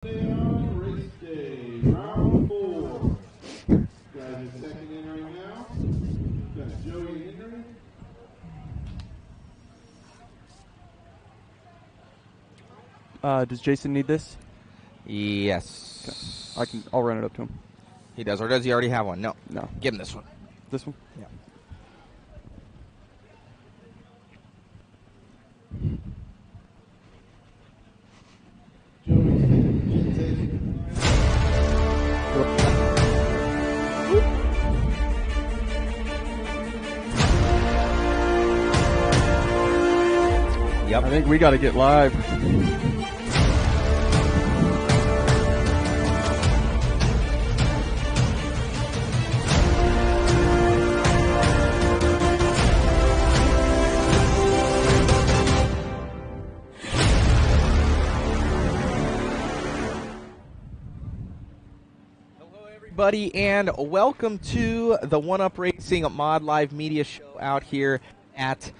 Race day, round 4. Guys are checking in right now. Got Joey and Henry. Does Jason need this? Yes. Okay. I'll run it up to him. He does, or does he already have one? No. No. Give him this one. This one? Yeah. Yep. I think we got to get live. Everybody, and welcome to the One Up Racing Mod Live Media Show out here at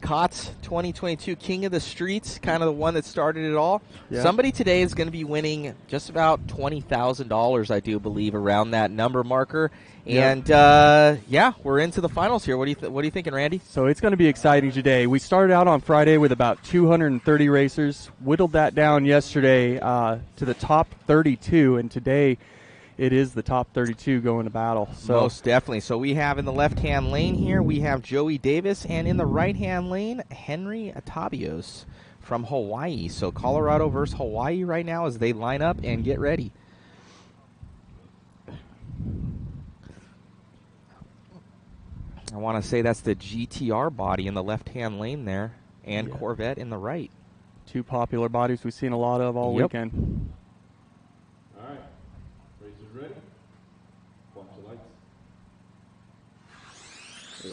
KOTS 2022 King of the Streets, kind of the one that started it all. Yeah. Somebody today is going to be winning just about $20,000, I do believe, around that number marker. And yeah, we're into the finals here. What are you thinking, Randy? So it's going to be exciting today. We started out on Friday with about 230 racers, whittled that down yesterday to the top 32, and today it is the top 32 going to battle. So most definitely. So we have in the left-hand lane here, we have Joey Davis, and in the right-hand lane, Henry Atabios from Hawaii. So Colorado versus Hawaii right now as they line up and get ready. I want to say that's the GTR body in the left-hand lane there, and Corvette in the right. Two popular bodies we've seen a lot of all weekend. All right. Ready? Watch the lights.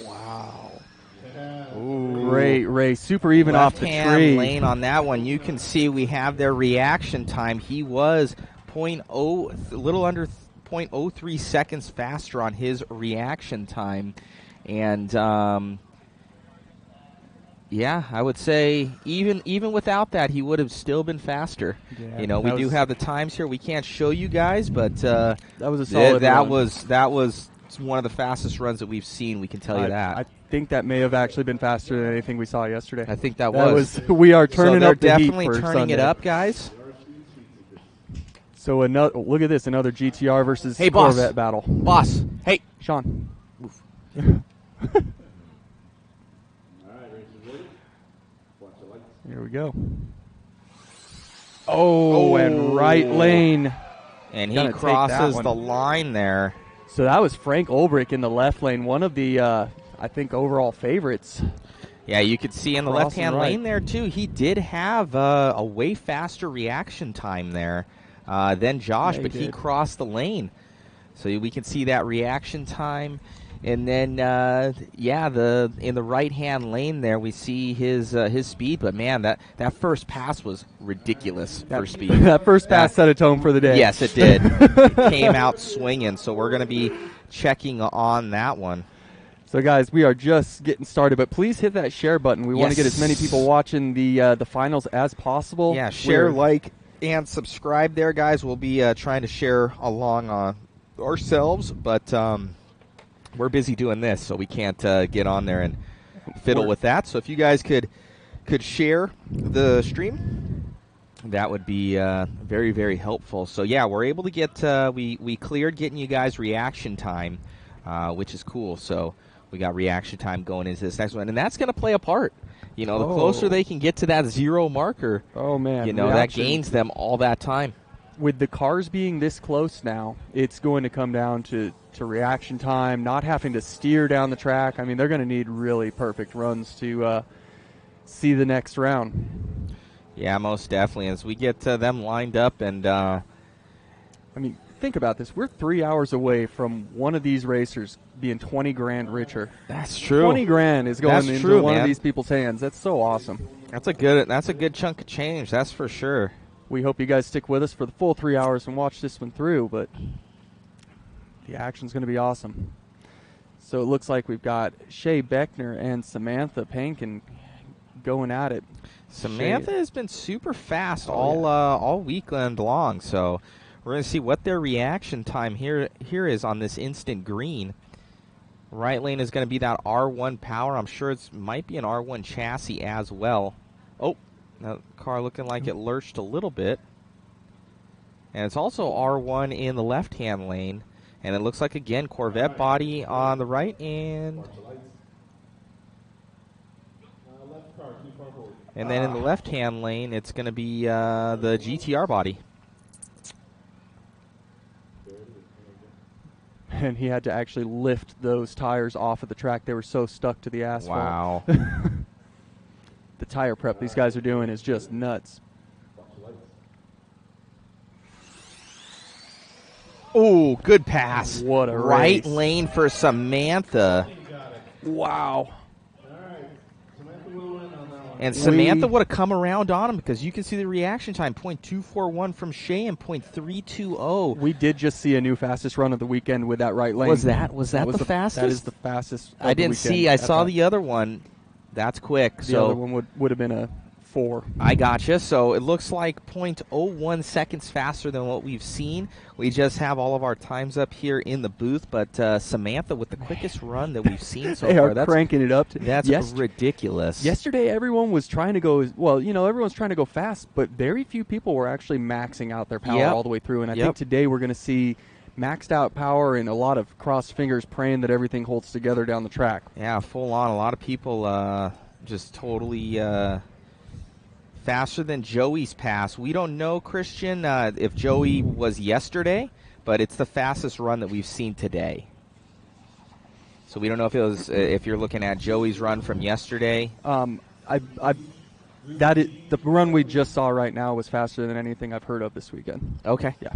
Wow. Yeah. Ooh, great race. Super even off the tree. Left-hand lane on that one. You can see we have their reaction time. He was a little under 0.03 seconds faster on his reaction time. And, yeah, I would say even without that, he would have still been faster. Yeah, you know, we do have the times here. We can't show you guys, but that was a solid run. That was one of the fastest runs that we've seen. We can tell you that. I think that may have actually been faster than anything we saw yesterday. I think that was. We are turning up the heat definitely for turning Sunday. it up, guys. So look at this, another GTR versus hey, Corvette battle. Boss, hey, Sean. Here we go. Oh, and right lane. And he crosses the line there. So that was Frank Ulbrich in the left lane, one of the, I think, overall favorites. Yeah, you could see in the left-hand lane there, too. He did have a way faster reaction time there than Josh, but he crossed the lane. So we can see that reaction time. And then, in the right-hand lane there, we see his speed. But, man, that first pass was ridiculous for speed. That first pass set a tone for the day. Yes, it did. It came out swinging. So we're going to be checking on that one. So, guys, we are just getting started. But please hit that share button. We want to get as many people watching the finals as possible. Yeah, share, like, and subscribe there, guys. We'll be trying to share along ourselves. But we're busy doing this, so we can't get on there and fiddle with that. So if you guys could share the stream, that would be very, very helpful. So, yeah, we're able to get we cleared getting you guys reaction time, which is cool. So we got reaction time going into this next one, and that's going to play a part. You know, the closer they can get to that 0 marker, you know, that gains them all that time. With the cars being this close now, it's going to come down to reaction time, not having to steer down the track. I mean, they're going to need really perfect runs to see the next round. Yeah, most definitely. As we get them lined up, and I mean, think about this. We're 3 hours away from one of these racers being 20 grand richer. That's true. 20 grand is going into one of these people's hands. That's so awesome. That's a good chunk of change. That's for sure. We hope you guys stick with us for the full 3 hours and watch this one through, but the action's going to be awesome. So it looks like we've got Shay Beckner and Samantha Pankin going at it. Samantha has been super fast all weekend long, so we're going to see what their reaction time here is on this instant green. Right lane is going to be that R1 power. I'm sure it might be an R1 chassis as well. Oh, that car looking like it lurched a little bit. And it's also R1 in the left-hand lane. And it looks like, again, Corvette body on the right. And then in the left-hand lane, it's going to be the GTR body. And he had to actually lift those tires off of the track. They were so stuck to the asphalt. Wow. The tire prep these guys are doing is just nuts. Oh, good pass. What a right race. lane for Samantha. Wow. And Samantha would have come around on him because you can see the reaction time, 0.241 from Shea and 0.320. We did just see a new fastest run of the weekend with that right lane. Was that the fastest? That is the fastest. I didn't see. I saw the other one. That's quick. The other one would have been a 4. I gotcha. So it looks like 0.01 seconds faster than what we've seen. We just have all of our times up here in the booth, but Samantha with the quickest run that we've seen so they far. Are cranking it up. That's ridiculous. Yesterday, everyone was trying to go, everyone's trying to go fast, but very few people were actually maxing out their power all the way through. And I think today we're going to see maxed out power and a lot of crossed fingers praying that everything holds together down the track. Yeah, full on. A lot of people just totally faster than Joey's pass. We don't know, Christian, if Joey was yesterday, but it's the fastest run that we've seen today. So we don't know if it was if you're looking at Joey's run from yesterday. The run we just saw right now was faster than anything I've heard of this weekend. Okay. Yeah.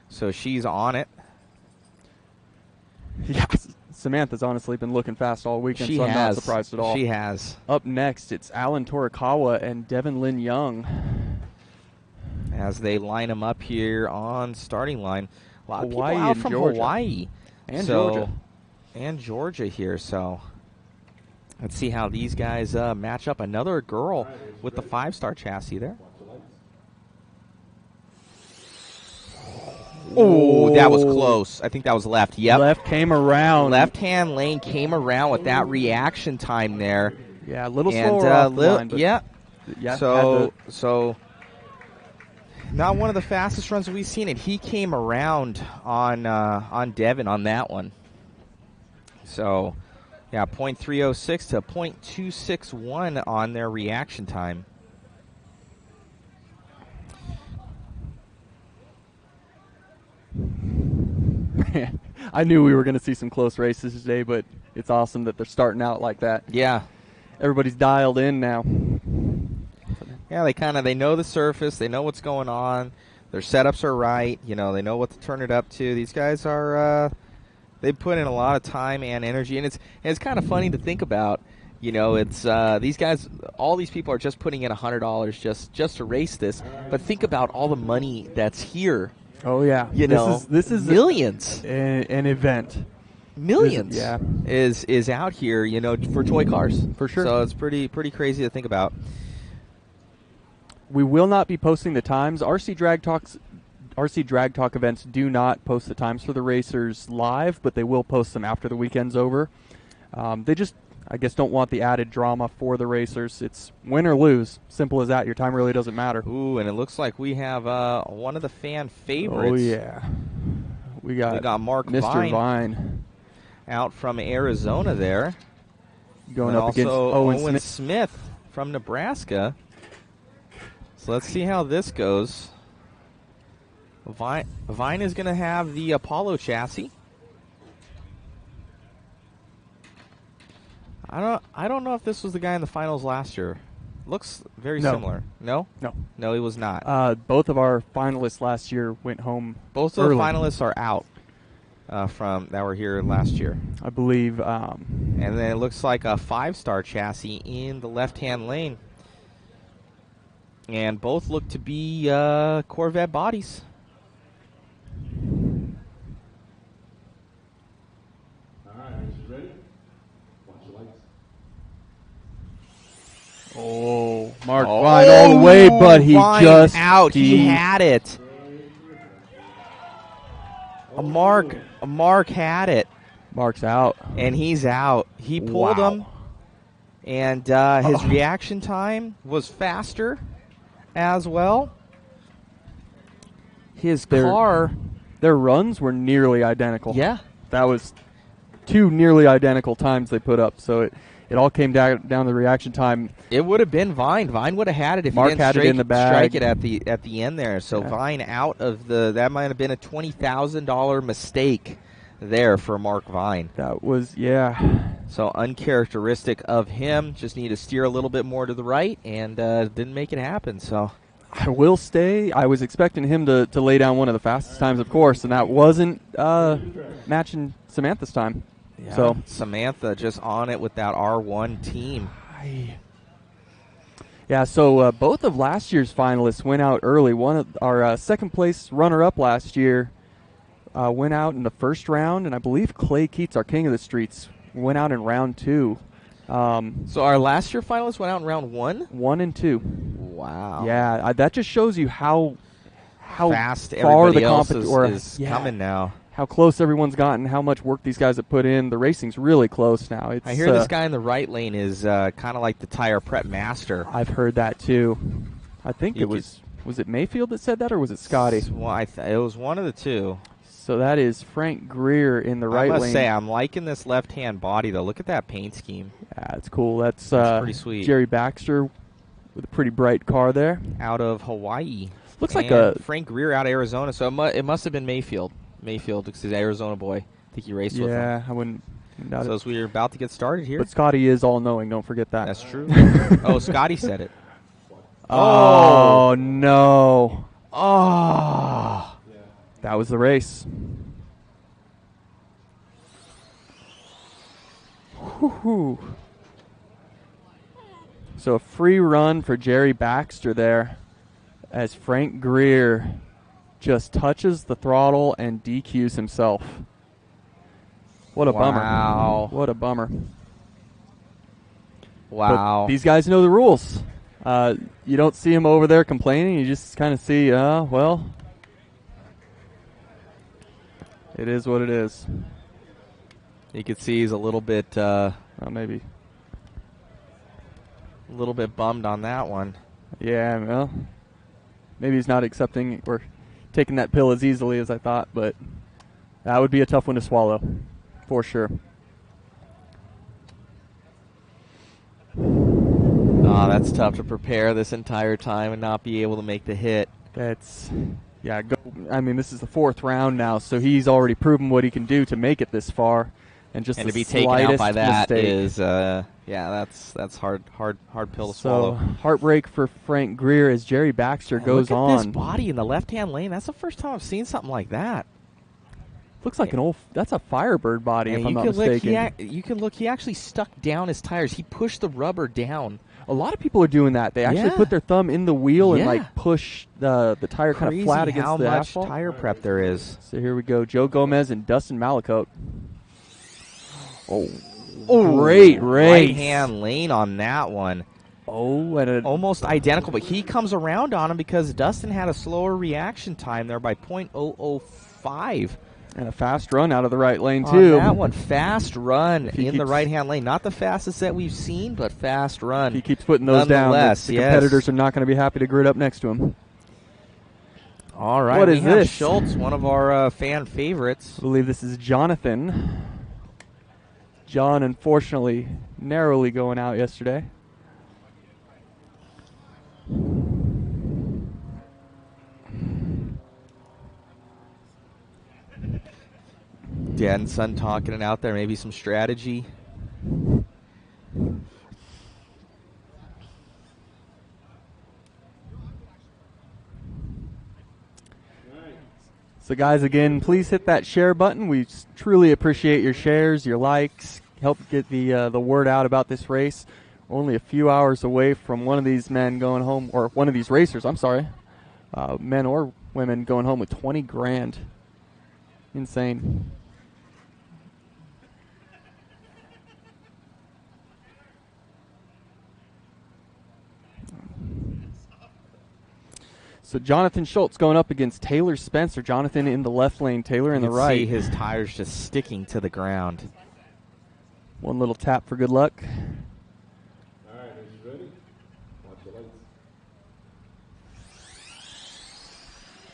So she's on it. Yeah. Samantha's honestly been looking fast all weekend, so I'm not surprised at all. She has. Up next, it's Alan Torikawa and Devin Lin Young. As they line them up here on starting line. A lot of Hawaii people out and from Georgia. Hawaii. And Georgia. And Georgia here, so let's see how these guys match up. Another girl with the 5-star chassis there. Oh, that was close. I think that was left. Yep. Left came around. Left-hand lane came around with that reaction time there. Yeah, a little slower off the line. Yeah. So not one of the fastest runs we've seen, and he came around on Devin on that one. So, yeah, 0.306 to 0.261 on their reaction time. Man, I knew we were going to see some close races today, but it's awesome that they're starting out like that. Yeah. Everybody's dialed in now. Yeah, they know the surface, they know what's going on, their setups are right, they know what to turn it up to. These guys are they put in a lot of time and energy, and it's kind of funny to think about. It's these guys, all these people are just putting in $100 just to race this, but think about all the money that's here. Oh yeah, this is millions. An event. Millions. Is is out here, for toy cars for sure. So it's pretty crazy to think about. We will not be posting the times. RC Drag Talk events do not post the times for the racers live, but they will post them after the weekend's over. They just, I guess, don't want the added drama for the racers. It's win or lose. Simple as that. Your time really doesn't matter. Ooh, and it looks like we have one of the fan favorites. Oh, yeah. We got Mark Mr. Vine out from Arizona there. Going up against Owen Smith from Nebraska. So let's see how this goes. Vine is going to have the Apollo chassis. I don't know if this was the guy in the finals last year. Looks very similar. No, he was not. Both of our finalists last year went home. Both of the finalists are out from that were here last year, I believe. And then it looks like a 5-star chassis in the left-hand lane. And both look to be Corvette bodies. All right, racers ready? Watch your lights. Oh, Mark Vine all the way, but he Vine just out. He had it. Mark had it. Mark's out. And he's out. He pulled him. And his reaction time was faster as well. His car. Their runs were nearly identical. Yeah. That was 2 nearly identical times they put up. So it all came down to the reaction time. It would have been Vine. Vine would have had it if Mark he didn't had it in the bag. strike it at the end there. So Vine out of that might have been a $20,000 mistake there for Mark Vine. That was, So uncharacteristic of him. Just need to steer a little bit more to the right, and didn't make it happen. So I will stay. I was expecting him to lay down one of the fastest times, of course, and that wasn't matching Samantha's time. yeah, So Samantha just on it with that R1 team. Yeah, so both of last year's finalists went out early. One of our second place runner-up last year went out in the first round, and I believe Clay Keats, our king of the streets, went out in round 2. So our last year finalists went out in round 1? 1 and 2. Wow. Yeah, that just shows you how fast far everybody the else is coming now. How close everyone's gotten, how much work these guys have put in. The racing's really close now. I hear this guy in the right lane is kind of like the tire prep master. I've heard that too. I think was it Mayfield that said that, or was it Scotty? Well, it was one of the two. So that is Frank Greer in the right lane. I must say, I'm liking this left-hand body, though. Look at that paint scheme. Yeah, it's cool. That's pretty sweet. Jerry Baxter with a pretty bright car there. Out of Hawaii. Looks like a Frank Greer out of Arizona, so it must have been Mayfield. Mayfield, because he's an Arizona boy. I think he raced with him. Yeah, I wouldn't doubt So as we're about to get started here. But Scotty is all-knowing, don't forget that. That's true. Oh, Scotty said it. Oh, no. Oh. That was the race. Whew. So a free run for Jerry Baxter there as Frank Greer just touches the throttle and DQs himself. What a bummer. Wow. What a bummer. Wow. But these guys know the rules. You don't see him over there complaining. You just kind of see, well, it is what it is. You can see he's a little bit, maybe. A little bit bummed on that one. Yeah, well, maybe he's not accepting or taking that pill as easily as I thought, but that would be a tough one to swallow, for sure. Oh, that's tough to prepare this entire time and not be able to make the hit. That's, I mean, this is the 4th round now, so he's already proven what he can do to make it this far. And just to be taken out by that mistake is, that's hard pill to swallow. Heartbreak for Frank Greer as Jerry Baxter goes on. Look at this body in the left-hand lane. That's the first time I've seen something like that. Looks like that's a Firebird body, if I'm not mistaken. You can look, he actually stuck down his tires. He pushed the rubber down. A lot of people are doing that. They actually put their thumb in the wheel and push the tire kind of flat against the asphalt. How much tire prep there is. So here we go. Joe Gomez and Dustin Malakote. Oh, great race. Right-hand lane on that one. Oh, and almost identical, but he comes around on him because Dustin had a slower reaction time there by .005. And a fast run out of the right lane, too. On that one, fast run in the right-hand lane. Not the fastest that we've seen, but fast run. If he keeps putting those down, the competitors are not going to be happy to grid up next to him. All right, what is this? Schultz, one of our fan favorites. I believe this is Jonathan. John, unfortunately, narrowly going out yesterday. Dad and son talking it out there, maybe some strategy. So guys, again, please hit that share button. We truly appreciate your shares, your likes. Help get the word out about this race. We're only a few hours away from one of these men going home, or one of these racers, I'm sorry, men or women going home with 20 grand. Insane. So Jonathan Schultz going up against Taylor Spencer. Jonathan in the left lane, Taylor in the right. See his tires just sticking to the ground. One little tap for good luck. All right, is you ready? Watch the lights.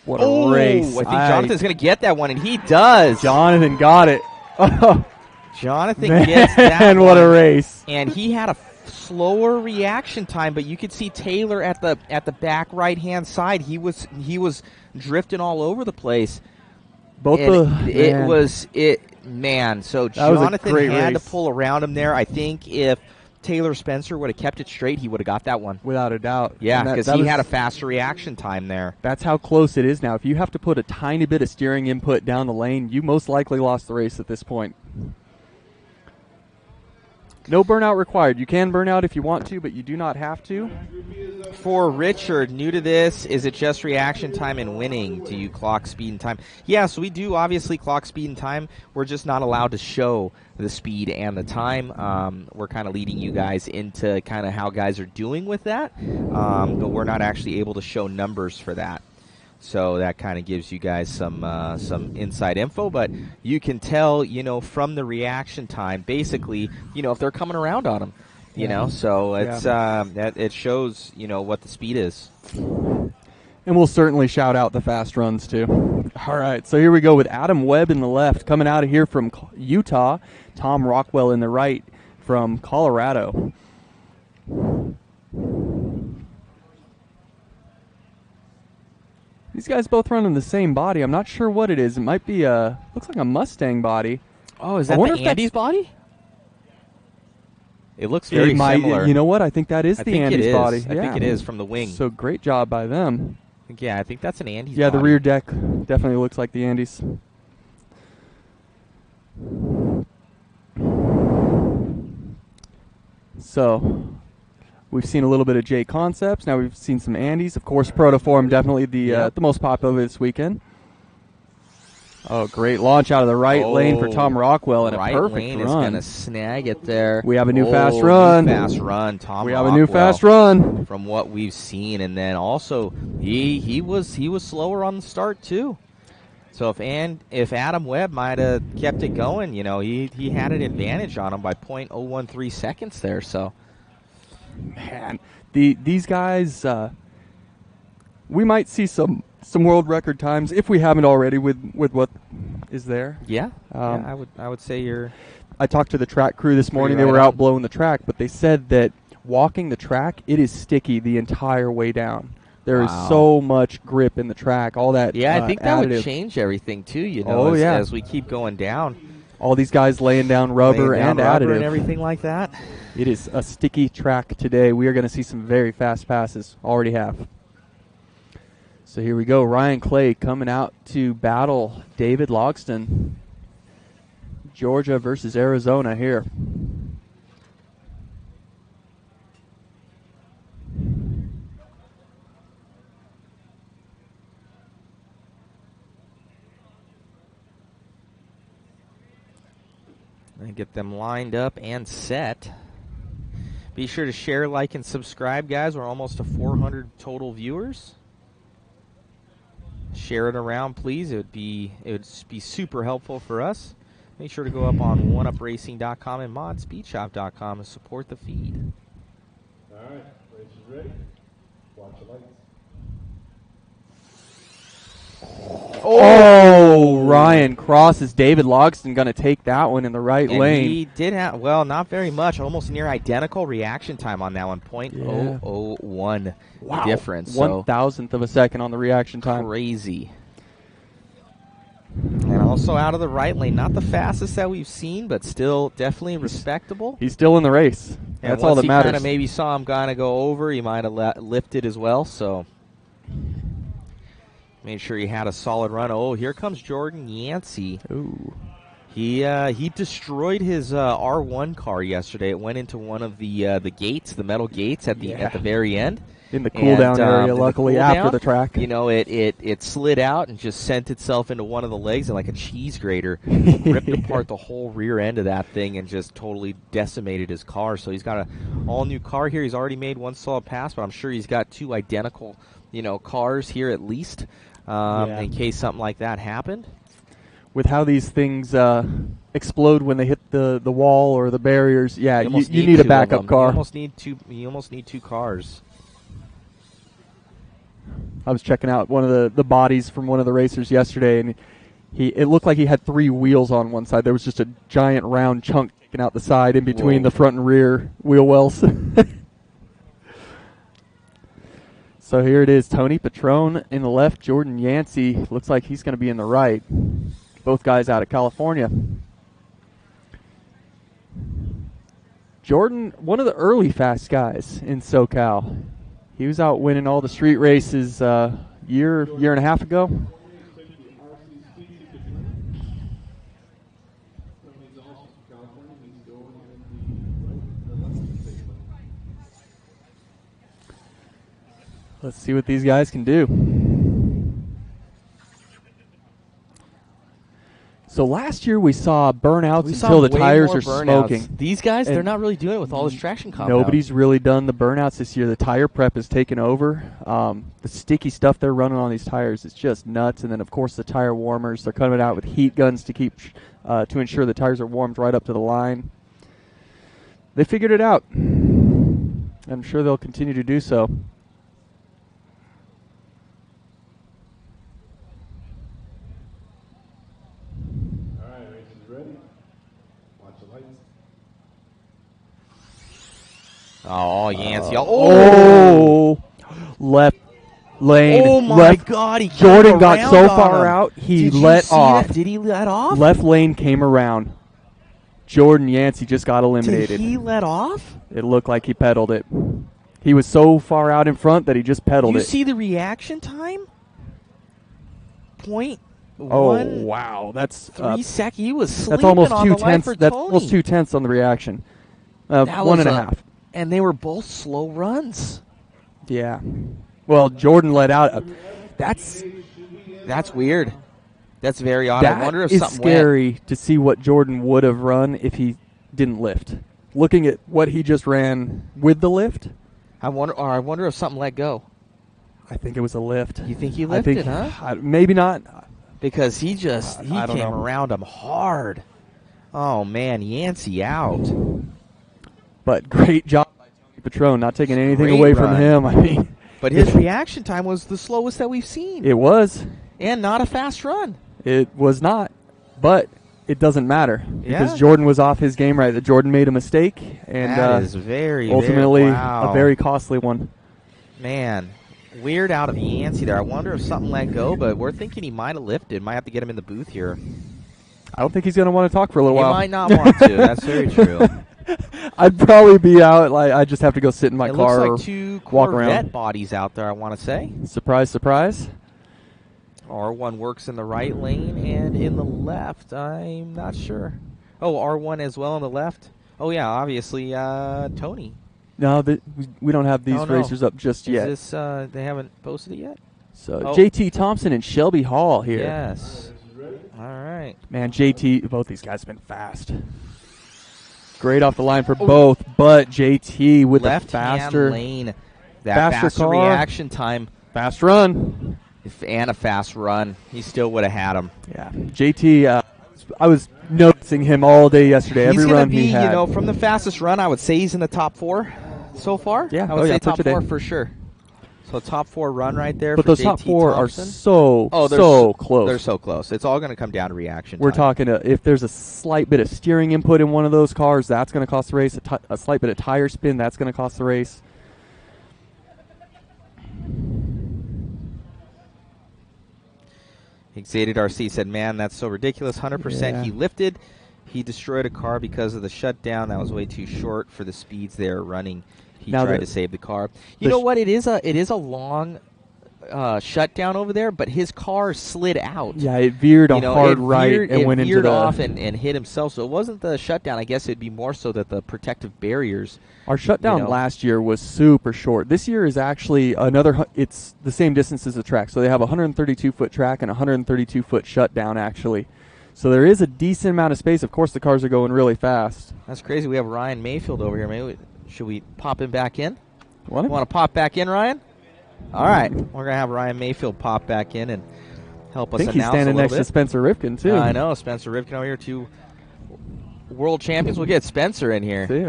What a race. I think Jonathan's going to get that one, and he does. Jonathan got it. Oh, Jonathan man, gets that what one. a race. And he had a slower reaction time, but you could see Taylor at the back right-hand side. He was drifting all over the place. Both man. So That was a Jonathan great had race. to pull around him there. I think if Taylor Spencer would have kept it straight, he would have got that one. Without a doubt. Yeah, And because he had a faster reaction time there. That's how close it is now. If you have to put a tiny bit of steering input down the lane, you most likely lost the race at this point. No burnout required. You can burn out if you want to, but you do not have to. For Richard, new to this, is it just reaction time and winning? Do you clock speed and time? Yeah, so we do obviously clock speed and time. We're just not allowed to show the speed and the time. We're kind of leading you guys into kind of how guys are doing with that, but we're not actually able to show numbers for that. So that kind of gives you guys some inside info, but you can tell, from the reaction time, basically, if they're coming around on them, you know. So it's that it shows, what the speed is. And we'll certainly shout out the fast runs too. All right, so here we go with Adam Webb in the left, coming out of here from Utah. Tom Rockwell in the right from Colorado. These guys both running the same body. I'm not sure what it is. It might be looks like a Mustang body. Oh, is that the Andy's body? It looks very similar. You know what? I think that is the Andy's body. I think it is from the wing. So great job by them. Yeah, I think that's an Andy's Yeah, body. the rear deck definitely looks like the Andy's. So we've seen a little bit of J Concepts. Now we've seen some Andes. Of course, Protoform definitely the most popular this weekend. Oh, great launch out of the right lane for Tom Rockwell and a perfect lane run. Is going to snag it there. We have a new fast run. New fast run, Tom. We have a new fast run from what we've seen, and then also he was slower on the start too. So if Adam Webb might have kept it going, he had an advantage on him by .013 seconds there. So. Man, these guys, we might see some world record times if we haven't already with what is there. Yeah, I would say you're. I talked to the track crew this morning. They were out blowing the track, but they said that walking the track, it is sticky the entire way down. There is so much grip in the track. All that. Yeah, I think that additive would change everything too. As we keep going down. All these guys laying down rubber and additive and everything like that. It is a sticky track today. We are going to see some very fast passes. Already have. So here we go. Ryan Clay coming out to battle David Logston. Georgia versus Arizona here. And get them lined up and set. Be sure to share, like, and subscribe, guys. We're almost to 400 total viewers. Share it around, please. It would be super helpful for us. Make sure to go up on oneupracing.com and modspeedshop.com and support the feed. All right, race is ready. Watch the lights. Oh, Ryan crosses David Logston. Going to take that one in the right lane. He did have, not very much, almost near identical reaction time on that one. 0.001 difference. 1,000th of a second on the reaction time. Crazy. And also out of the right lane. Not the fastest that we've seen, but still definitely respectable. He's still in the race. That's all that matters. Kind of maybe saw him kind of go over, he might have lifted as well, so made sure he had a solid run. Oh, here comes Jordan Yancey. Ooh. He destroyed his R1 car yesterday. It went into one of the gates, the metal gates at the very end. in the cool down area, luckily, after the track. You know, it slid out and just sent itself into one of the legs, and like a cheese grater, ripped apart the whole rear end of that thing and just totally decimated his car. So he's got an all-new car here. He's already made one solid pass, but I'm sure he's got 2 identical, cars here at least in case something like that happened. With how these things explode when they hit the wall or the barriers, you need a backup car. You almost need 2 cars. I was checking out one of the bodies from one of the racers yesterday, and it looked like he had 3 wheels on one side. There was just a giant round chunk sticking out the side in between the front and rear wheel wells. So here it is, Tony Petrone in the left, Jordan Yancey. Looks like he's going to be in the right. Both guys out of California. Jordan, one of the early fast guys in SoCal. He was out winning all the street races year and a half ago. Let's see what these guys can do. So last year we saw burnouts until the tires are smoking. These guys, they're not really doing it with all this traction compound. Nobody's really done the burnouts this year. The tire prep has taken over. The sticky stuff they're running on these tires is just nuts. And then, of course, the tire warmers. They're coming out with heat guns to ensure the tires are warmed right up to the line. They figured it out. I'm sure they'll continue to do so. Oh, Yancey. Left lane. Oh, my God. Jordan got so far out, he let off. Did he let off? Left lane came around. Jordan Yancey just got eliminated. Did he let off? It looked like he pedaled it. He was so far out in front that he just pedaled it. You see the reaction time? 0.1. Oh, wow. That's 3 seconds. He was sleeping that's almost on the line for Tony. That's almost 2/10 on the reaction. 1.5. And they were both slow runs. Yeah. Well, Jordan let out. That's weird. That's very odd. That I wonder if is something scary to see what Jordan would have run if he didn't lift. Looking at what he just ran with the lift, I wonder if something let go. I think it was a lift. You think he lifted, huh? Maybe not. Because he came around him hard. Oh, man, Yancey out. But great job by Tony Petrone, not taking anything away from him. I mean, but his reaction time was the slowest that we've seen. It was. And not a fast run. It was not. But it doesn't matter. Yeah. Because Jordan was off his game right. That Jordan made a mistake. And that is very, ultimately wow. a very costly one. Man, weird out of Yancey there. I wonder if something let go, but we're thinking he might have lifted. Might have to get him in the booth here. I don't think he's going to want to talk for a little while. He might not want to. That's very true. I'd probably be out. I just have to go sit in my car looks like or 2 walk Corvette around. bodies out there, I want to say. Surprise, surprise. R1 works in the right lane and in the left. I'm not sure. Oh, R1 as well on the left. Oh, yeah, obviously Tony. No, we don't have these racers up just yet. Is this, they haven't posted it yet? So JT Thompson and Shelby Hall here. Yes. All right. Man, JT, both these guys have been fast. Great off the line for both, but JT with the faster lane, that faster car, reaction time, fast run, and a fast run. He still would have had him. Yeah, JT. I was noticing him all day yesterday. Every run he had. You know, from the fastest run, I would say he's in the top 4 so far. Yeah, I would say top 4 for sure. So top 4 run right there. But for those JT top 4 Thompson. are so close. They're so close. It's all going to come down to reaction. We're talking if there's a slight bit of steering input in one of those cars, that's going to cost the race. A slight bit of tire spin, that's going to cost the race. Exated RC said, "Man, that's so ridiculous. 100% he lifted. He destroyed a car because of the shutdown. That was way too short for the speeds they're running. He tried to save the car. You know what? It is a long shutdown over there, but his car slid out. Yeah, it veered a hard right and went into the off and hit himself. So it wasn't the shutdown. I guess it'd be more so that the protective barriers. Our shutdown last year was super short. This year is actually it's the same distance as the track. So they have a 132-foot track and a 132-foot shutdown, actually. So there is a decent amount of space. Of course, the cars are going really fast. That's crazy. We have Ryan Mayfield over here. Should we pop him back in? Want to pop back in, Ryan? All right. We're going to have Ryan Mayfield pop back in and help us announce a little bit. I think he's standing next to Spencer Rivkin, too. I know. Spencer Rivkin over here, 2 world champions. We'll get Spencer in here. See,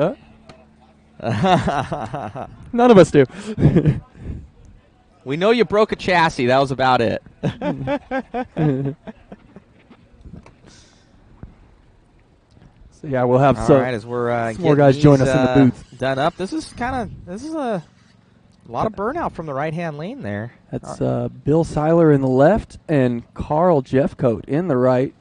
none of us do. We know you broke a chassis. That was about it. So yeah, we'll have some, right, as we're some more guys join us in the booth. Done up. This is a lot of burnout from the right-hand lane there. That's Bill Seiler in the left and Carl Jeffcoat in the right.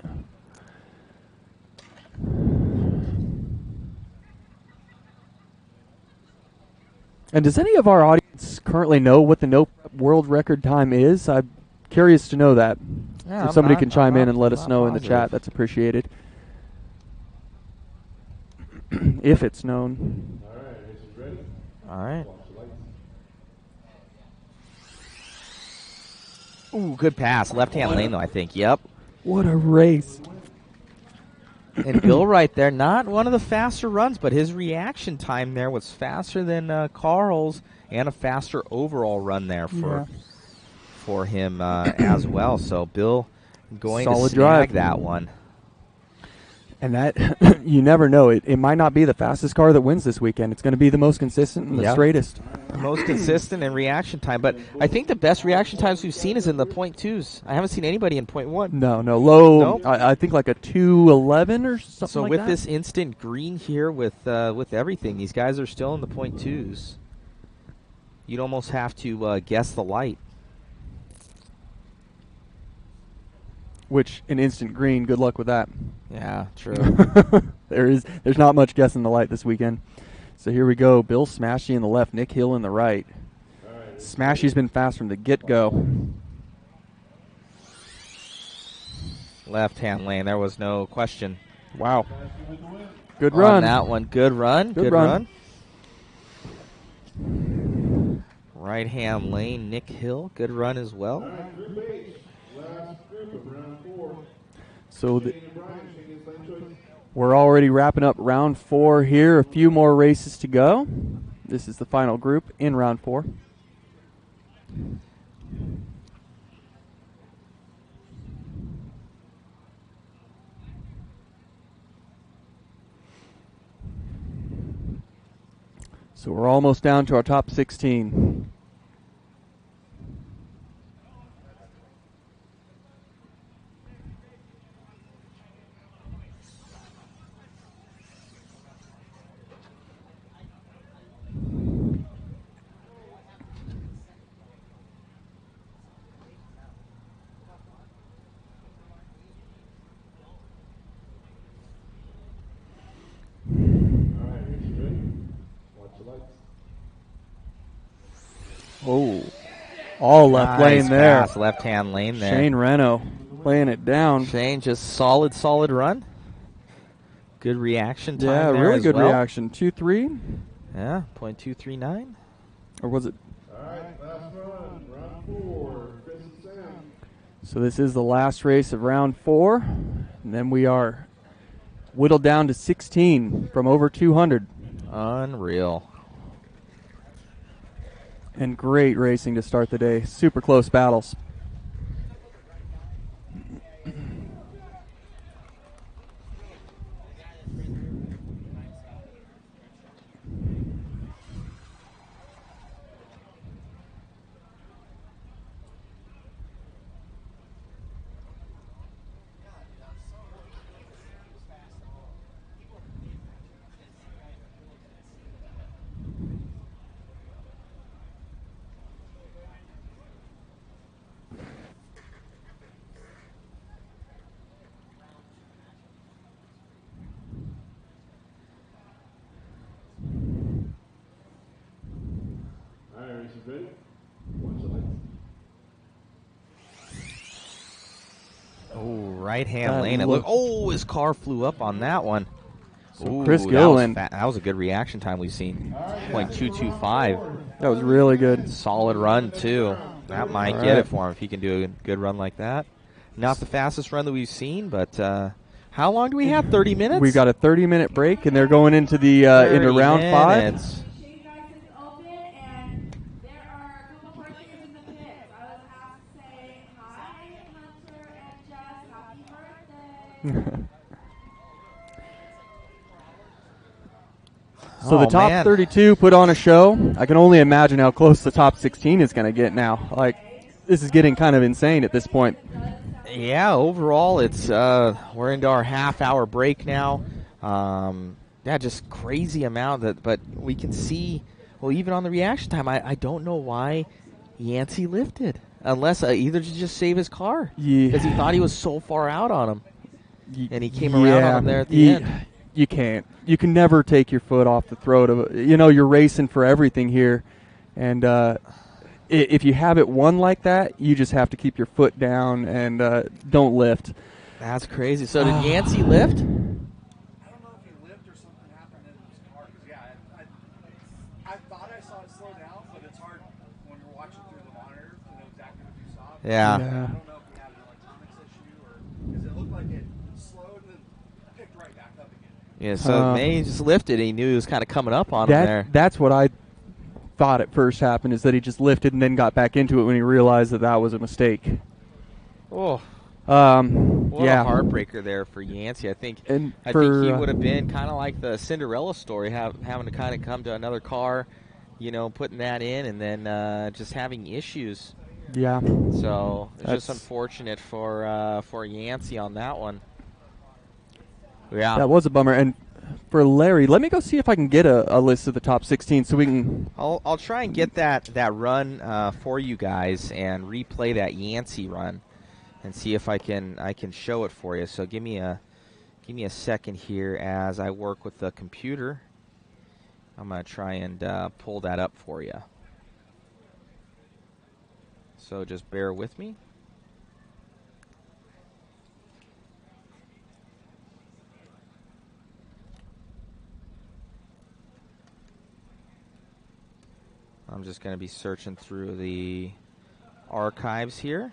And does any of our audience currently know what the no world record time is? I'm curious to know that. Yeah, if somebody can chime in and let us know in the chat, that's appreciated. If it's known. All right, is it ready? All right. Ooh, good pass. Left-hand lane, though, I think. Yep. What a race. And Bill right there, not one of the faster runs, but his reaction time there was faster than Carl's and a faster overall run there for him as well. So Bill going Solid to snag drive. that one. And that, you never know. It might not be the fastest car that wins this weekend. It's going to be the most consistent and the straightest. The most consistent in reaction time. But I think the best reaction times we've seen is in the .2s. I haven't seen anybody in .1. No, low. Nope. I think like a 2:11 or something so like with that. this instant green here, with everything, these guys are still in the .2s. You'd almost have to guess the light. Which, in instant green, good luck with that. Yeah, true. There's not much guessing the light this weekend. So here we go. Bill Smashy in the left, Nick Hill in the right. Smashy's been fast from the get-go. Left-hand lane, there was no question. Wow. Good run. On that one, good run. Good run. Right-hand lane, Nick Hill, good run as well. So we're already wrapping up round 4 here. A few more races to go. This is the final group in round 4. So we're almost down to our top 16. Oh, all left lane there. Pass, left-hand lane there. Shane Reno laying it down. Shane, just solid run. Good reaction time there really good well. reaction. 2-3. Yeah, .239. Or was it? All right, last run, round 4. Chris and Sam. So this is the last race of round 4. And then we are whittled down to 16 from over 200. Unreal. And great racing to start the day. Super close battles. All right, race is ready. Watch the lights. right-hand lane. And look, oh, his car flew up on that one. So Ooh, Chris Gilliland. that was a good reaction time we've seen. 0.225. That was really good. Solid run, too. That might get it for him if he can do a good run like that. Not the fastest run that we've seen, but how long do we have? 30 minutes? We've got a 30-minute break, and they're going into the into round 5. So the top 32 put on a show. I can only imagine how close the top 16 is going to get now. Like, this is getting kind of insane at this point. Yeah, overall, it's we're into our half-hour break now. Yeah, just crazy amount. But we can see, well, even on the reaction time, I don't know why Yancey lifted. Unless either to just save his car. Because he thought he was so far out on him. And he came around on him there at the end. You can't. You can never take your foot off the throat of it. You know, you're racing for everything here. And if you have it won like that, you just have to keep your foot down and don't lift. That's crazy. So did Yancey lift? I don't know if he lived or something happened in his car. Because, yeah, I thought I saw it slow down, but it's hard when you're watching through the monitor to know exactly what you saw. Yeah. I don't know if he had an electronics issue or because it looked like it slowed and then picked right back up again. Yeah, so May just lifted. He knew he was kind of coming up on him there. That's what I thought at first happened, is that he just lifted and then got back into it when he realized that that was a mistake. Oh. What a heartbreaker there for Yancey. I think he would have been kind of like the Cinderella story, having to kind of come to another car, you know, putting that in and then just having issues. Yeah. So it's just unfortunate for Yancey on that one. Yeah. That was a bummer. And for Larry, let me go see if I can get a list of the top 16 so we can... I'll try and get that run for you guys and replay that Yancey run and see if I can show it for you. So give me a second here as I work with the computer. I'm going to try and pull that up for you. So just bear with me. I'm just going to be searching through the archives here.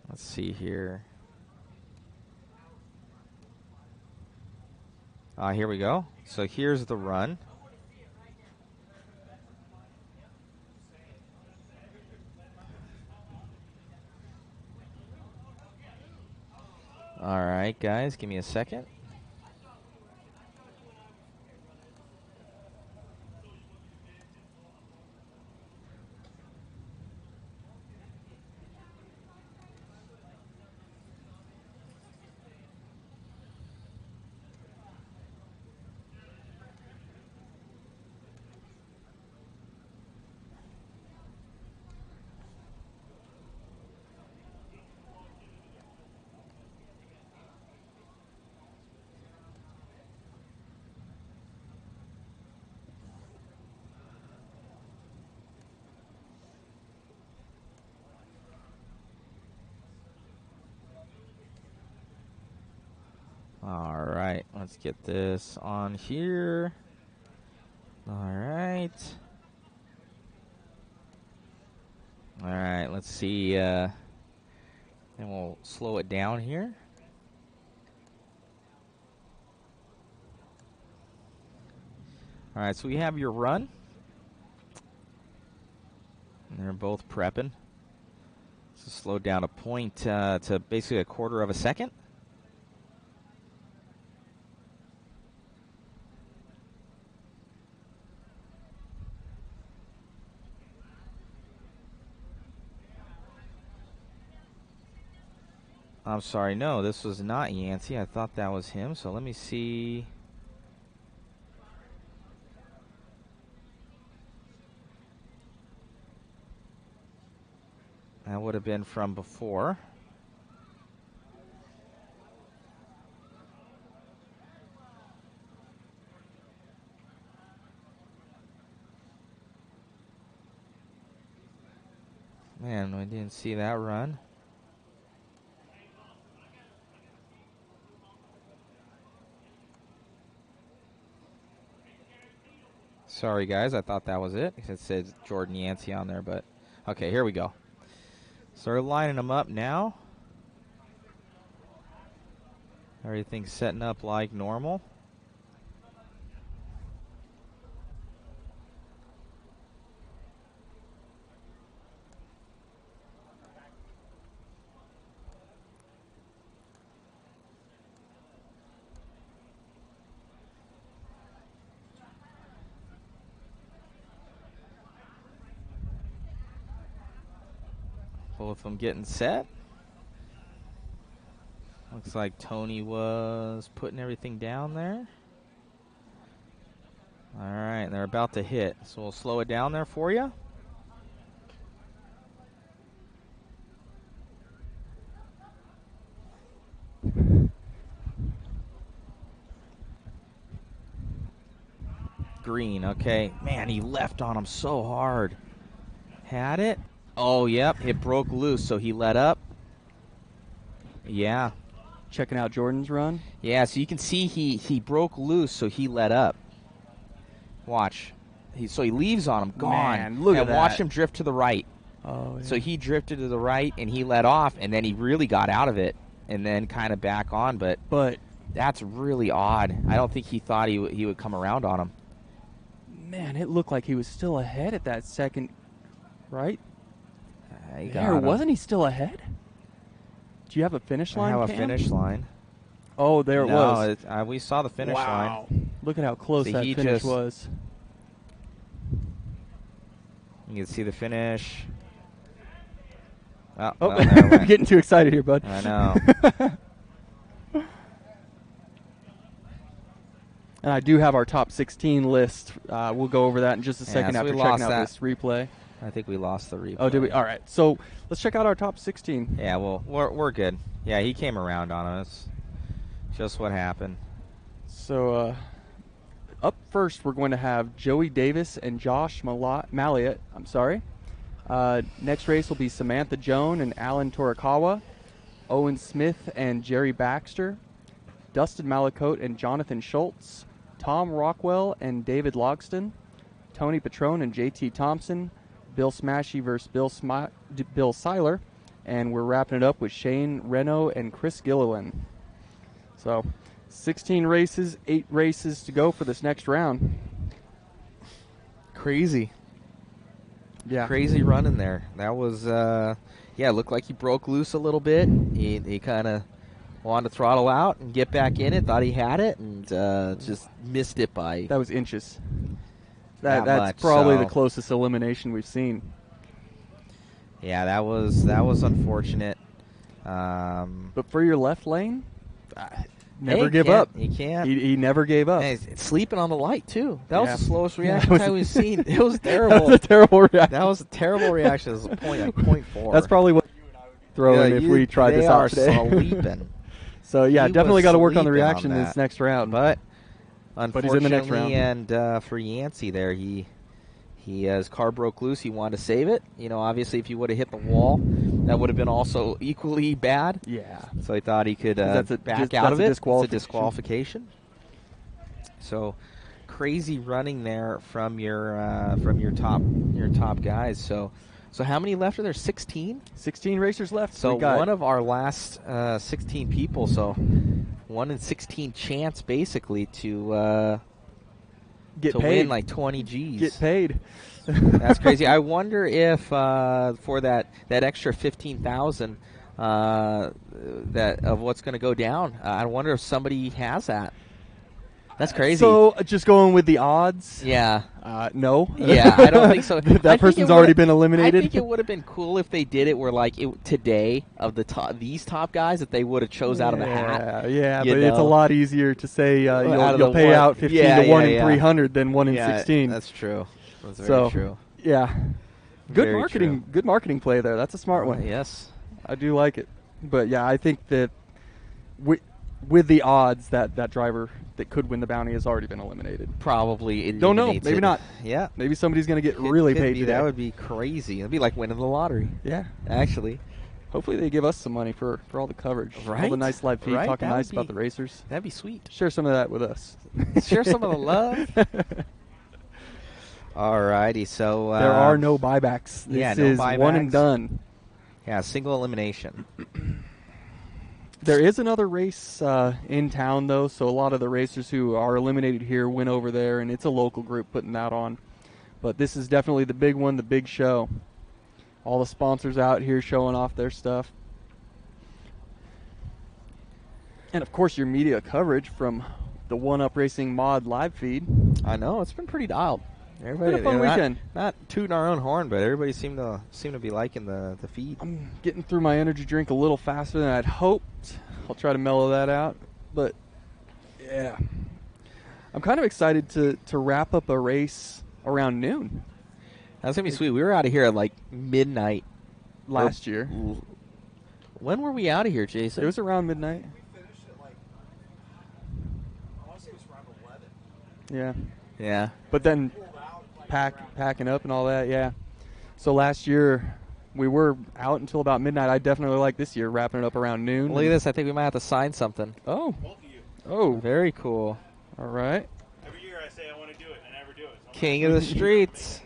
Let's see here. Here we go. So here's the run. All right, guys, give me a second. All right, let's get this on here. All right. All right, let's see. And we'll slow it down here. All right, so we have your run. And they're both prepping. So slow down a point to basically a quarter of a second. I'm sorry, no, this was not Yancey. I thought that was him, so let me see. That would have been from before. Man, I didn't see that run. Sorry, guys. I thought that was it. It says Jordan Yancey on there, but okay, here we go. So we're lining them up now. Everything's setting up like normal. Both of them getting set. Looks like Tony was putting everything down there. All right, they're about to hit. So we'll slow it down there for you. Green, okay. Man, he left on him so hard. Had it. Oh, yep, it broke loose, so he let up. Yeah. Checking out Jordan's run. Yeah, so you can see he broke loose, so he let up. Watch. So he leaves on him, gone. Man, look at that. Watch him drift to the right. Oh, yeah. So he drifted to the right, and he let off, and then he really got out of it, and then kind of back on. But that's really odd. I don't think he thought he would come around on him. Man, it looked like he was still ahead at that second, right? Wasn't he still ahead? Do you have a finish line? I have Cam? a finish line. Oh, there it was. We saw the finish line. Look at how close that finish was. You can see the finish. Oh, I'm getting too excited here, bud. I know. And I do have our top 16 list. We'll go over that in just a second after checking out this replay. I think we lost the replay. Oh, did we? All right. So let's check out our top 16. Yeah, well, we're good. Yeah, he came around on us. Just what happened. So up first, we're going to have Joey Davis and Josh Malliott. I'm sorry. Next race will be Samantha Joan and Alan Torikawa, Owen Smith and Jerry Baxter, Dustin Malacote and Jonathan Schultz, Tom Rockwell and David Logston, Tony Patrone and JT Thompson, Bill Smashy versus Bill Seiler, and we're wrapping it up with Shane Reno and Chris Gilliland. So 16 races, 8 races to go for this next round. Crazy. Yeah. Crazy run in there. That was, it looked like he broke loose a little bit. He kind of wanted to throttle out and get back in it, thought he had it, and just missed it by... That was inches. That's probably the closest elimination we've seen. Yeah, that was unfortunate. But for your left lane, never give up. He can't. He never gave up. Hey, he's sleeping on the light, too. That was the slowest reaction time we've seen. It was terrible. That was a terrible reaction. That was a terrible reaction. It was a .4. That's probably what you and I would be throwing if we tried this out today. They are sleeping. So, yeah, definitely got to work on the reaction in this next round. But unfortunately, he's in the next round. And for Yancey there, his car broke loose. He wanted to save it. Obviously, if he would have hit the wall, that would have been also equally bad. Yeah. So he thought he could back out of it. It's a disqualification. So crazy running there from your top guys. So how many left are there? 16? 16 racers left. So one of our last 16 people. So 1 in 16 chance basically to get paid. Win like 20 G's. Get paid. That's crazy. I wonder if for that extra 15,000 that of what's going to go down. I wonder if somebody has that. That's crazy. So just going with the odds. Yeah. No. Yeah, I don't think so. That person's already been eliminated. I think it would have been cool if they did it where like today of these top guys that they would have chose out of a hat. Yeah, but it's a lot easier to say you'll pay out 15 to 1 in 300 than 1 in 16. That's true. That's very true. Yeah. Good Very marketing. true. Good marketing play there. That's a smart one. Yes. I do like it. But yeah, I think that with the odds that driver that could win the bounty has already been eliminated. Probably Don't know. eliminates Maybe it. not. Yeah. Maybe somebody's going to get Could- really could paid be. today. That would be crazy. It'd be like winning the lottery. Yeah. Actually, Hopefully they give us some money for all the coverage. All Right? the nice live feed, Right, talking that would nice about be- the racers. that'd be sweet. Share some of that with us. Share some of the love. Alrighty, so There are no buybacks. This yeah, no is one and buybacks. done. Yeah, single elimination. There is another race in town, though, so a lot of the racers who are eliminated here went over there, and it's a local group putting that on. But this is definitely the big one, the big show. All the sponsors out here showing off their stuff. And, of course, your media coverage from the One Up Racing Mod live feed. I know, it's been pretty dialed. Everybody, Been a fun you know, weekend. Not tooting our own horn, but everybody seemed to be liking the feed. I'm getting through my energy drink a little faster than I'd hoped. I'll try to mellow that out. But, yeah. I'm kind of excited to wrap up a race around noon That's going to be sweet. We were out of here at like midnight. last year. When were we out of here, Jason? It was around midnight. We finished at like, I want to say it was around 11. Yeah. Yeah. But then Pulled out, like, packing up and all that, yeah. So last year we were out until about midnight. I definitely like this year wrapping it up around noon. Look at this. I think we might have to sign something. Oh. Both of you. Oh. Very cool. All right. Every year I say I want to do it, and I never do it. So I'm King of the streets.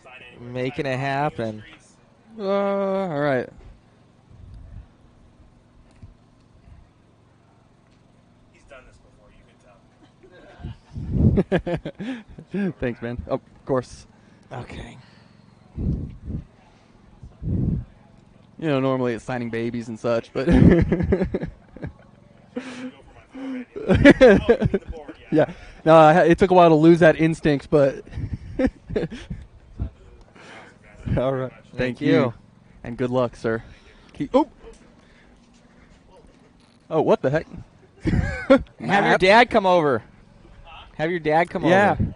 sign anywhere. Making Sign it King of the happen. Streets. All right. He's done this before, you can tell. Thanks, man. Oh, of course. Okay. You know, normally it's signing babies and such, but Go for my forehead. Oh, you mean the board, yeah. yeah. No, it took a while to lose that instinct, but all right. Thank you. And good luck, sir. Oh, what the heck? Have your dad come over. Have your dad come Yeah. over.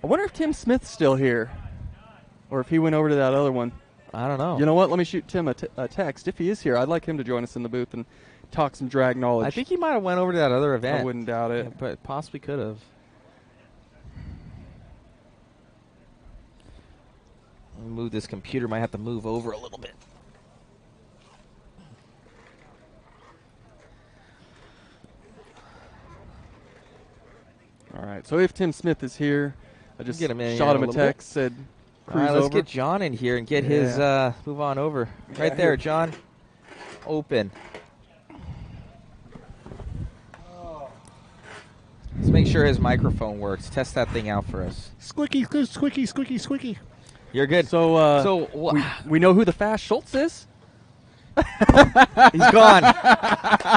I wonder if Tim Smith's still here, or if he went over to that other one. I don't know. You know what? Let me shoot Tim a text. If he is here, I'd like him to join us in the booth and talk some drag knowledge. I think he might have went over to that other event. I wouldn't doubt it. Yeah, but possibly could have. Move this computer. Might have to move over a little bit. All right. So if Tim Smith is here, I just Get him in shot here him a a little bit. text, said All cruise right, let's over. get John in here and get his move on over. Right Yeah, there, here. John. Open. Let's make sure his microphone works. Test that thing out for us. Squeaky, squeaky, squeaky, squeaky. You're good. So, we know who the fast Schultz is. He's gone.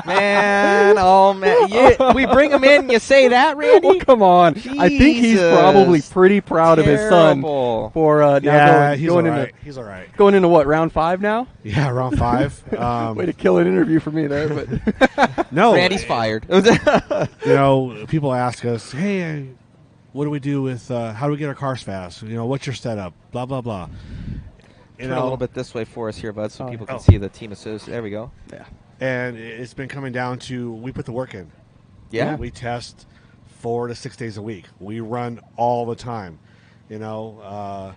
Man, oh man. We bring him in, you say that, Randy? Oh, come on. I think he's Jesus. probably pretty proud of his son Terrible. for now Yeah, he's all going right. into He's all right. going into what, round 5 now? Yeah, round 5. Way to kill an interview for me there, but No, Randy's fired. You know, people ask us, hey, what do we do with, how do we get our cars fast? You know, what's your setup? Blah, blah, blah. You Turn a know, little bit this way for us here, bud, so people can Oh. see the team associate. There we go. yeah. and it's been coming down to, we put the work in. Yeah. We test 4 to 6 days a week. We run all the time. You know,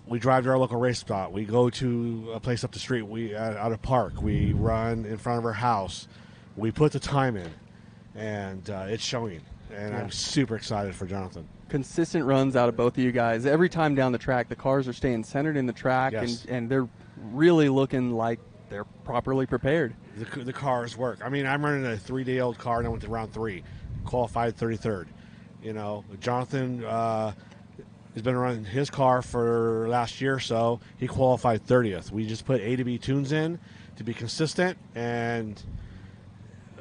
we drive to our local race spot. We go to a place up the street. We out of park. We run in front of our house. We put the time in, and it's showing. And I'm super excited for Jonathan. Consistent runs out of both of you guys. Every time down the track, the cars are staying centered in the track, Yes. and they're really looking like they're properly prepared. The cars work. I mean, I'm running a 3-day-old car, and I went to round 3, qualified 33rd. You know, Jonathan has been running his car for last year, so he qualified 30th. We just put A to B tunes in to be consistent, and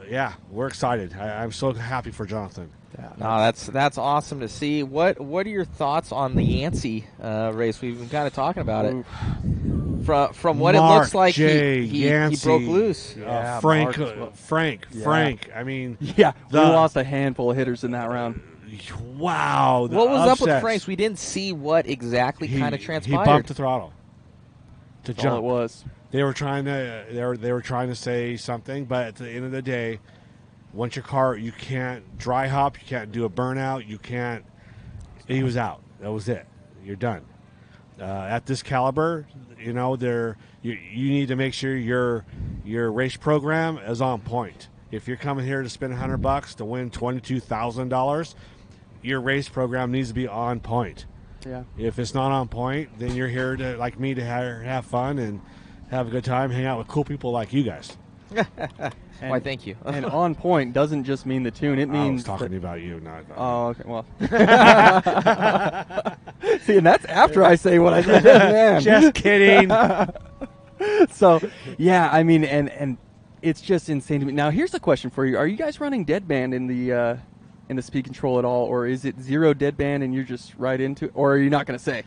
yeah, we're excited. I'm so happy for Jonathan. No, that's awesome to see. What are your thoughts on the Yancey race? We've been kind of talking about it. From what it Mark looks like, J. he Yancey, broke loose. Frank, Mark as well. Frank. Yeah. Frank. I mean, Yeah, we The- lost a handful of hitters in that round. Wow. What was up with upsets. Franks? We didn't see what exactly kind of transpired. He bumped the throttle to That's all jump. it was. They were trying to they were trying to say something, but at the end of the day, once your car, you can't dry hop, you can't do a burnout, you can't. He was out. That was it. You're done. At this caliber, you know, you need to make sure your race program is on point. If you're coming here to spend $100 to win $22,000, your race program needs to be on point. Yeah. If it's not on point, then you're here to, like me, to have fun and have a good time, hang out with cool people like you guys. Why, thank you. And on point doesn't just mean the tune. It I means was talking about you, not about Oh, okay. Well, see, and that's after I say what I said. Man. Just kidding. So, yeah, I mean, and it's just insane to me. Now, here's the question for you: are you guys running deadband in the speed control at all, or is it zero deadband and you're just right into it, or are you not going to say?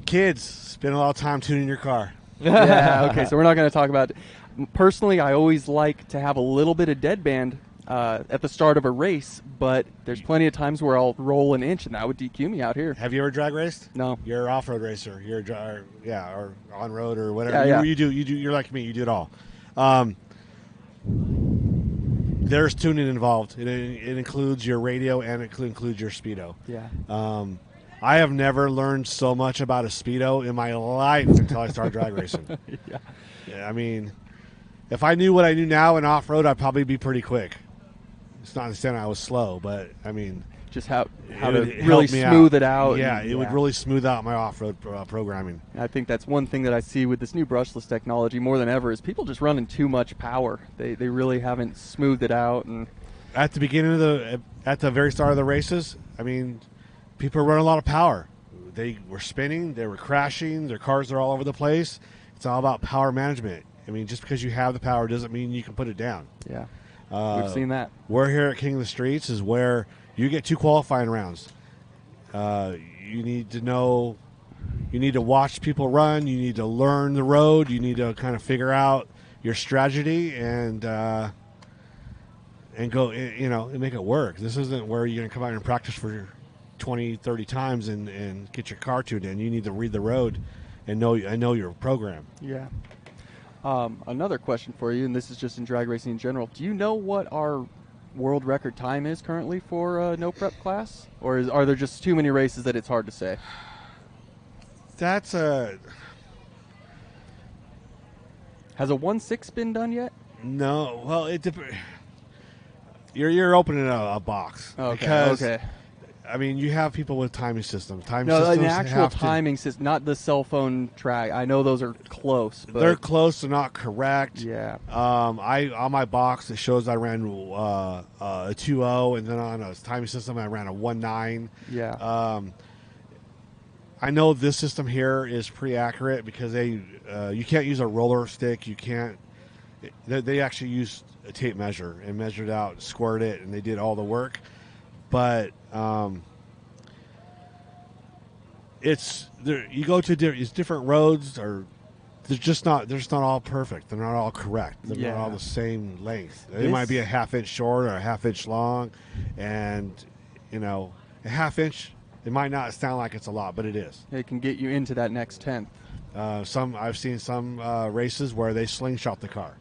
Kids spend a lot of time tuning your car. Yeah. Okay. So we're not going to talk about. Personally, I always like to have a little bit of deadband at the start of a race, but there's plenty of times where I'll roll an inch, and that would DQ me out here. Have you ever drag raced? No. You're an off-road racer. You're or on road or whatever. Yeah, You do. You're like me. You do it all. There's tuning involved. It includes your radio and it includes your speedo. Yeah. I have never learned so much about a speedo in my life until I started drag racing. Yeah, I mean, if I knew what I knew now in off-road, I'd probably be pretty quick. It's not to say I was slow, but I mean, just how it to would really help me smooth out. it out. Yeah, and- it would really smooth out my off-road programming. I think that's one thing that I see with this new brushless technology more than ever is people just running too much power. They really haven't smoothed it out. And At the beginning of at the very start of the races, I mean, people were running a lot of power. They were spinning, they were crashing, their cars are all over the place. It's all about power management. I mean, just because you have the power doesn't mean you can put it down. yeah, we've seen that. We're here at King of the Streets is where you get 2 qualifying rounds. You need to know, you need to watch people run, you need to learn the road, you need to kind of figure out your strategy and go, and make it work. This isn't where you're going to come out and practice for 20, 30 times and get your car tuned in. You need to read the road and know your program. Yeah. Another question for you, and this is just in drag racing in general. Do you know what our world record time is currently for no prep class, or are there just too many races that it's hard to say? That's Has a 1.6 been done yet? no. Well, it depends. You're opening a box. Okay. Because, Okay. I mean, you have people with timing systems. No, systems an actual have to- timing system, not the cell phone track. I know those are close, but They're close to not correct. yeah. I on my box it shows I ran a 2.0, and then on a timing system I ran a 1.9. Yeah. I know this system here is pretty accurate because you can't use a roller stick. You can't. They actually used a tape measure and measured out, squared it, and they did all the work. But it's there. You go to different roads, or they're just not all perfect. They're not all correct. They're not all the same length. They might be a half-inch short or a half-inch long, and a half-inch. It might not sound like it's a lot, but it is. It can get you into that next 10th. I've seen some races where they slingshot the car.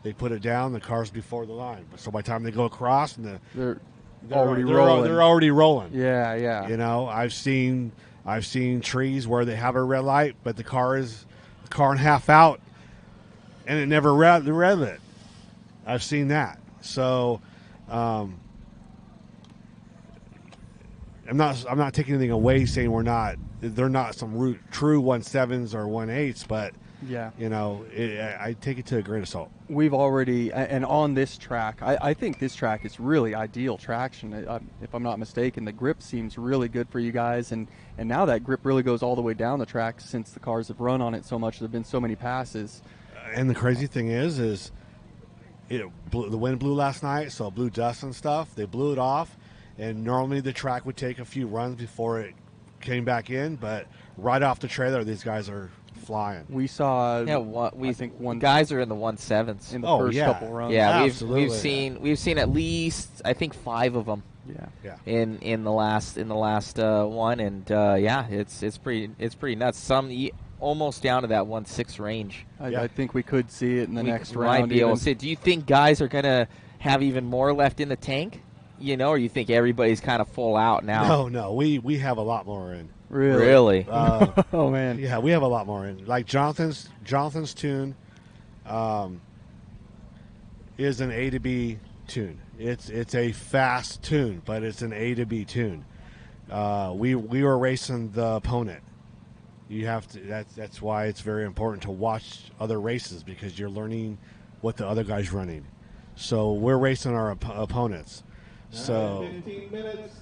They put it down. The car's before the line, so by the time they go across, and They're already rolling. They're already rolling. Yeah, yeah. I've seen trees where they have a red light, but the car and half out, and it never red lit. I've seen that. So, I'm not taking anything away saying they're not some true 1.7s or 1.8s, but Yeah. I take it to a grain of salt. We've already, and on this track, I think this track is really ideal traction. If I'm not mistaken, the grip seems really good for you guys, and now that grip really goes all the way down the track since the cars have run on it so much. There have been so many passes. And the crazy thing is the wind blew last night, so it blew dust and stuff. They blew it off, and normally the track would take a few runs before it came back in, but right off the trailer, these guys are flying. We saw. Yeah, I think one guys are in the 1.7s in the Oh, first yeah. couple runs. Yeah, Absolutely. we've seen at least I think 5 of them Yeah. in the last one, and it's pretty nuts. Some almost down to that 1.6 range. Yeah. I think we could see it in the next Might round. be able even. to see. Do you think guys are gonna have even more left in the tank? Or you think everybody's kind of full out now? No, we have a lot more in. Really? Oh man. Yeah, we have a lot more in. Like Jonathan's tune is an A to B tune. It's a fast tune, but it's an A to B tune. We were racing the opponent. You have to. That's why it's very important to watch other races, because you're learning what the other guy's running. So we're racing our opponents. So 15 minutes.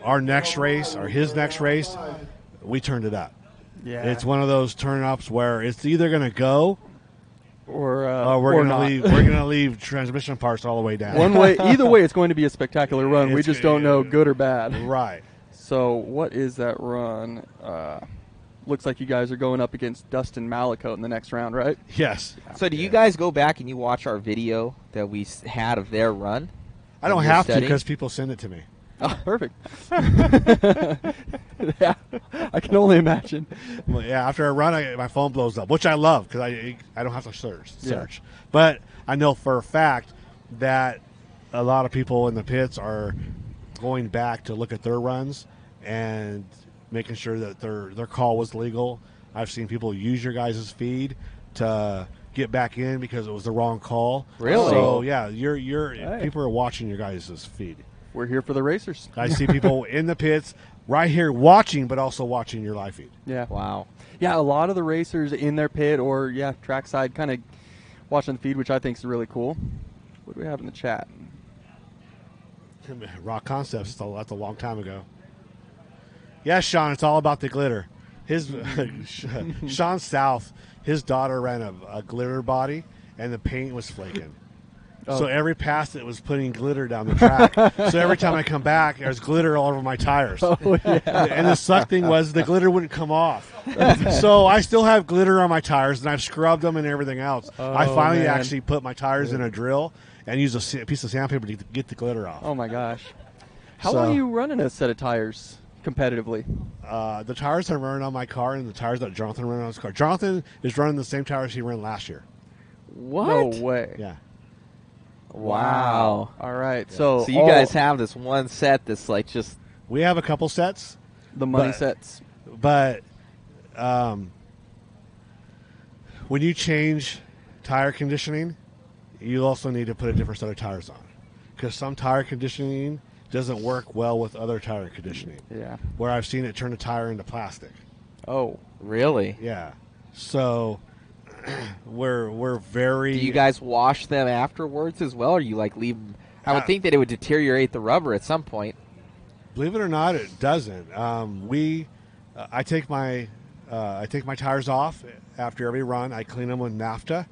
our next race, or his next race, we turned it up. Yeah. It's one of those turn ups where it's either going to go or we're or going to not. leave. We're going to leave transmission parts all the way down. One way, either way, it's going to be a spectacular run. We It's- just don't know good or bad. Right. So what is that run? Looks like you guys are going up against Dustin Malicote in the next round, right? Yes. So do you guys go back and you watch our video that we had of their run? I don't When you're have to, studying? because people send it to me. Oh, perfect. Yeah, I can only imagine. Well, yeah, after I run, my phone blows up, which I love, because I don't have to search. Yeah. But I know for a fact that a lot of people in the pits are going back to look at their runs and making sure that their call was legal. I've seen people use your guys' feed to get back in because it was the wrong call. Really? So yeah, Hey. people are watching your guys' feed. We're here for the racers. I see people in the pits right here watching, but also watching your live feed. Yeah. Wow. Yeah, a lot of the racers in their pit or, trackside kind of watching the feed, which I think is really cool. What do we have in the chat? Rock Concepts, that's a long time ago. Yes, Sean, it's all about the glitter. His Sean South, his daughter ran a glitter body, and the paint was flaking. Oh. So every pass it was putting glitter down the track. So every time I come back, there's glitter all over my tires. Oh, yeah. And the suck thing was the glitter wouldn't come off. So I still have glitter on my tires, and I've scrubbed them and everything else. I Oh, finally man. actually put my tires in a drill and used a piece of sandpaper to get the glitter off. Oh, my gosh. How So- long are you running a set of tires competitively? The tires I'm running on my car and the tires that Jonathan ran on his car. Jonathan is running the same tires he ran last year. What? No way. Yeah. Wow. All right. So, So you guys have this one set that's like just We have a couple sets, the money but- sets. but when you change tire conditioning, you also need to put a different set of tires on, because some tire conditioning doesn't work well with other tire conditioning, Yeah. where I've seen it turn a tire into plastic. Oh. really. Yeah. So we're very. Do you guys wash them afterwards as well, or you like leave them? I would think that it would deteriorate the rubber at some point. Believe it or not, it doesn't. I take my tires off after every run. I clean them with naphtha.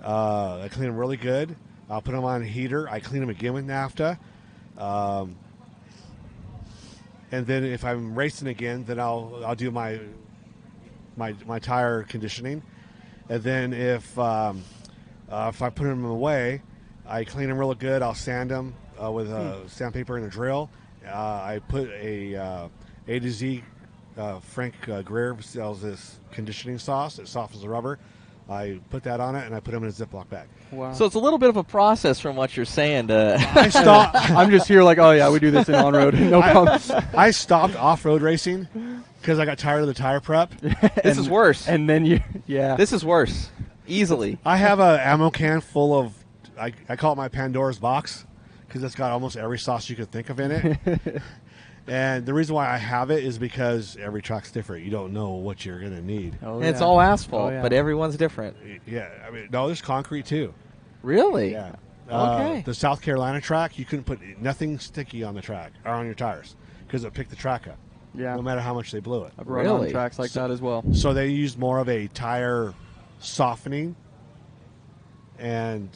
I clean them really good. I'll put them on a heater. I clean them again with naphtha. And then if I'm racing again, then I'll do my tire conditioning. And then if I put them away, I clean them real good. I'll sand them with sandpaper and a drill. I put A to Z. Frank Greer sells this conditioning sauce. It softens the rubber. I put that on it, and I put them in a Ziploc bag. Wow. So it's a little bit of a process from what you're saying. I stopped. I'm just here like, oh, yeah, we do this in on-road. No problem. I stopped off-road racing because I got tired of the tire prep. This is worse. And then yeah. This is worse. Easily. I have a ammo can full of, I call it my Pandora's box, because it's got almost every sauce you could think of in it. And the reason why I have it is because every track's different. You don't know what you're going to need. Oh, And it's yeah. all asphalt, Oh, yeah. but everyone's different. Yeah, I mean, no, there's concrete too. Really? Yeah. Okay. The South Carolina track, you couldn't put nothing sticky on the track or on your tires because it picked the track up, Yeah. no matter how much they blew it. I've run on Really? tracks like that as well. So they used more of a tire softening, and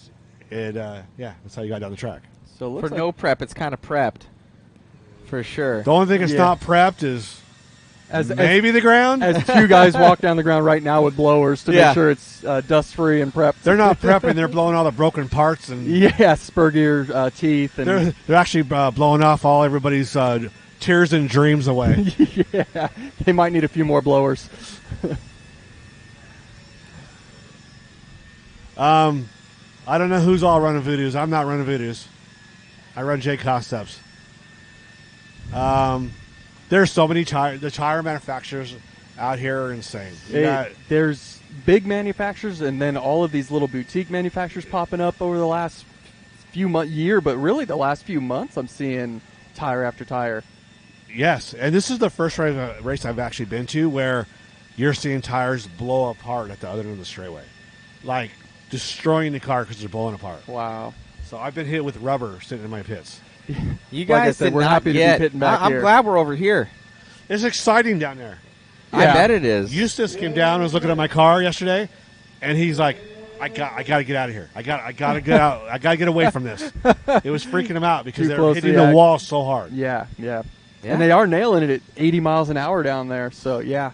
it, that's how you got down the track. So it looks For like no prep, it's kind of prepped. For sure. The only thing that's Yeah. not prepped is maybe the ground. As two guys walk down the ground right now with blowers to Yeah. make sure it's dust-free and prepped. They're not prepping. They're blowing all the broken parts, and Yeah, spur gear teeth. And they're actually blowing off all everybody's tears and dreams away. yeah, they might need a few more blowers. I don't know who's all running Voodoos. I'm not running Voodoos. I run J Concepts. There's so many the tire manufacturers out here are insane. There's big manufacturers, and then all of these little boutique manufacturers popping up over the last year, but really the last few months, I'm seeing tire after tire. Yes, and this is the first race I've actually been to where you're seeing tires blow apart at the other end of the straightaway, like destroying the car because they're blowing apart. Wow. So I've been hit with rubber sitting in my pits. You Like I guys said, did we're not happy to be get. pitting back I'm here. glad we're over here. It's exciting down there. I Yeah. bet it is. Eustace came down and was looking at my car yesterday, and he's like, I got to get out of here. I got to get out. I got to get away from this. It was freaking him out because Too they're close to hitting the the act. wall so hard. Yeah. Yeah. And they are nailing it at 80 miles an hour down there. So, yeah.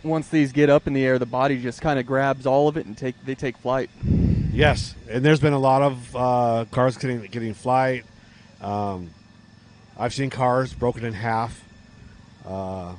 Once these get up in the air, the body just kind of grabs all of it and they take flight. Yes, and there's been a lot of cars getting flight. I've seen cars broken in half. Yeah,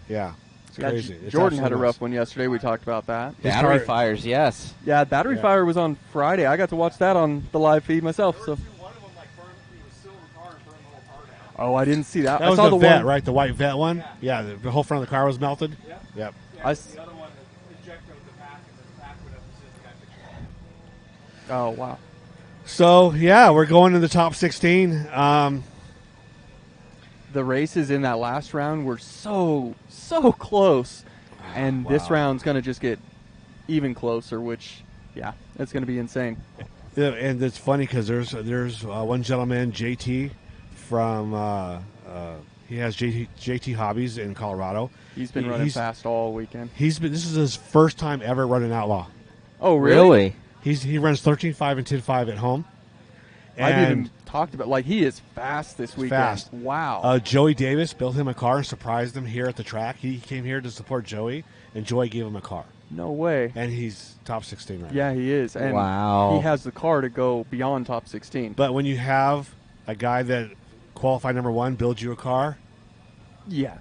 it's Yeah, crazy. It's Jordan had a absolutely rough nuts. one yesterday. We talked about that. Battery car- fires, yes. Yeah, battery Yeah. fire was on Friday. I got to watch that on the live feed myself. So, One of them was still in the car and burned the whole car down. oh, I didn't see that. That I was saw the the vet, one. right? The white vet one. Yeah, the whole front of the car was melted. Yep. I The other one that ejected with the back, and the back went up the guy. Oh, wow. So yeah, we're going to the top 16. The races in that last round were so close, and this round's going to just get even closer, which, yeah, it's going to be insane. Yeah, and it's funny because there's one gentleman, JT, from he has JT Hobbies in Colorado. He's been running fast all weekend. This is his first time ever running Outlaw. Oh, really? He runs 13.5 and 10.5 at home. I've And even talked about, like, he is fast this weekend. Fast. Wow. Joey Davis built him a car and surprised him here at the track. He came here to support Joey, and Joey gave him a car. No way. And he's top 16 right now. Yeah, he is. And Wow. he has the car to go beyond top 16. But when you have a guy that qualified number one build you a car, Yeah.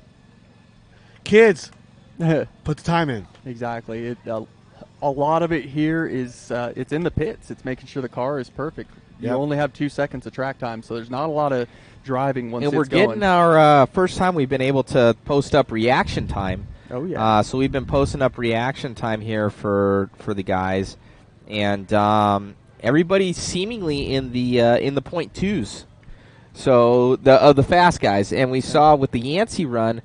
kids, put the time in. Exactly. A lot of it here is it's in the pits. It's making sure the car is perfect. You Yep. only have 2 seconds of track time, so there's not a lot of driving once And it's we're getting going. our first time we've been able to post up reaction time. Oh, yeah. So we've been posting up reaction time here for the guys, and everybody seemingly in the .2s. So the fast guys, and we saw with the Yancey run,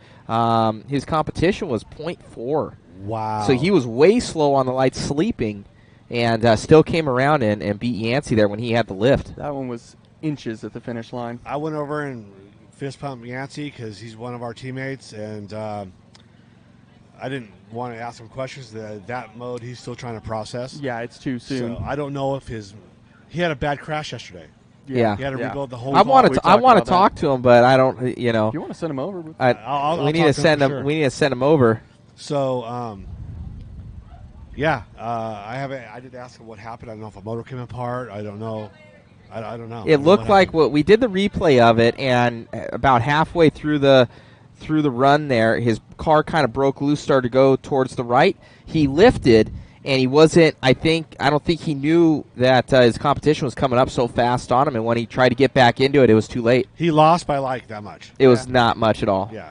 his competition was .4. Wow. So he was way slow on the lights, sleeping, and still came around and beat Yancey there when he had the lift. That one was inches at the finish line. I went over and fist pumped Yancey because he's one of our teammates, and I didn't want to ask him questions. That mode he's still trying to process. Yeah, it's too soon. So I don't know if he had a bad crash yesterday. Yeah. He had to rebuild the whole I want we to talked about talk to him, but I don't. You know, If you want to send him over, I'll we need talk to to him send for him. sure. We need to send him over. So, I did ask him what happened. I don't know if a motor came apart. I don't know. I don't know. It looked like what we did the replay of it, and about halfway through the run there, his car kind of broke loose, started to go towards the right. He lifted, and he wasn't. I don't think he knew that his competition was coming up so fast on him, and when he tried to get back into it, it was too late. He lost by like that much. It was not much at all. Yeah.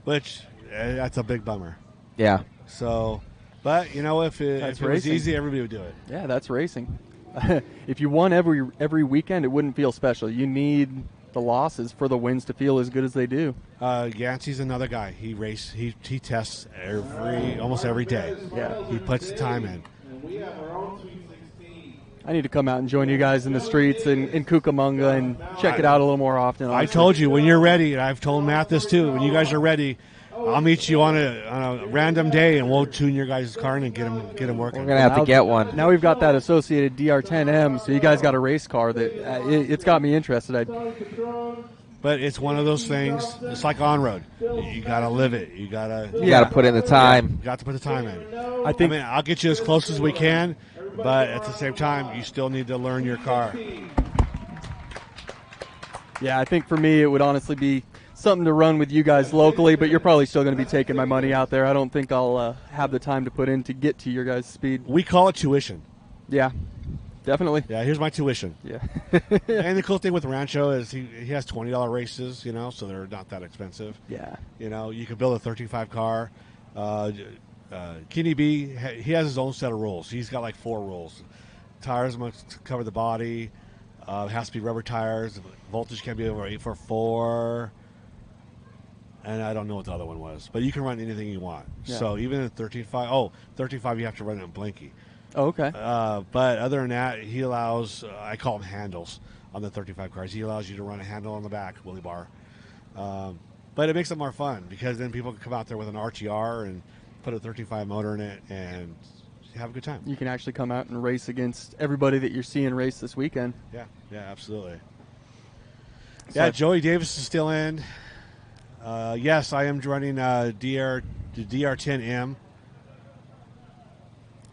Which that's a big bummer. Yeah. So, but you know, if it was racing. easy, everybody would do it. yeah, that's racing. If you won every weekend, it wouldn't feel special. You need the losses for the wins to feel as good as they do. Yancey's another guy. He tests almost every day. Yeah. He puts the time in. We have our own Sweet 16. I need to come out and join you guys in the streets in Cucamonga and check it out a little more often. I honestly. told you when you're ready, and I've told Matt this too. When you guys are ready, I'll meet you on a random day, and we'll tune your guys' car and get them working. We're gonna have to get one. Now we've got that associated DR10M, so you guys got a race car that it's got me interested. But it's one of those things. It's like on road. You gotta live it. You gotta put in the time. You got to put the time in. I think I'll get you as close as we can, but at the same time, you still need to learn your car. Yeah, I think for me it would honestly be something to run with you guys locally, but you're probably still going to be taking my money out there. I don't think I'll have the time to put in to get to your guys' speed. We call it tuition. Yeah, definitely. Yeah, here's my tuition. Yeah. And the cool thing with Rancho is he has $20 races, so they're not that expensive. Yeah. You can build a 13.5 car. Kenny B, he has his own set of rules. He's got like 4 rules. Tires must cover the body. It has to be rubber tires. Voltage can't be over 844. And I don't know what the other one was. But you can run anything you want. Yeah. So even in 13.5, 13.5 you have to run it in Blinky. Oh, okay. But other than that, he allows, I call them handles on the 35 cars. He allows you to run a handle on the back, wheelie bar. But it makes it more fun because then people can come out there with an RTR and put a 35 motor in it and have a good time. You can actually come out and race against everybody that you're seeing race this weekend. Yeah, absolutely. So Yeah, Joey Davis is still in. Yes, I am running the DR10M.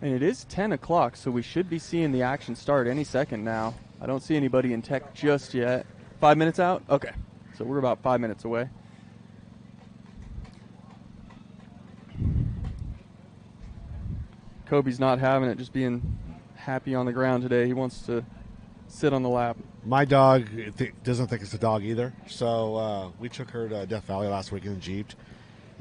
And it is 10 o'clock, so we should be seeing the action start any second now. I don't see anybody in tech just yet. 5 minutes out? Okay. So we're about 5 minutes away. Kobe's not having it, just being happy on the ground today. He wants to sit on the lap. My dog doesn't think it's a dog either. So we took her to Death Valley last week in the Jeep.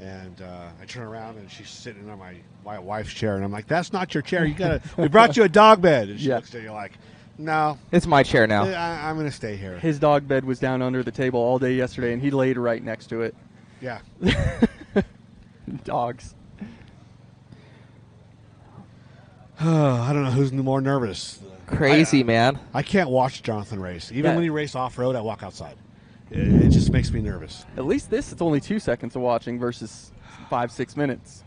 And I turn around and she's sitting on my wife's chair. And I'm like, that's not your chair. We brought you a dog bed. And she looks at you like, no. It's my chair now. I'm going to stay here. His dog bed was down under the table all day yesterday, and he laid right next to it. Yeah. Dogs. I don't know who's more nervous. Crazy, man. I can't watch Jonathan race. Even Yeah. when he race off-road, I walk outside. It just makes me nervous. At least this, it's only 2 seconds of watching versus 5-6 minutes.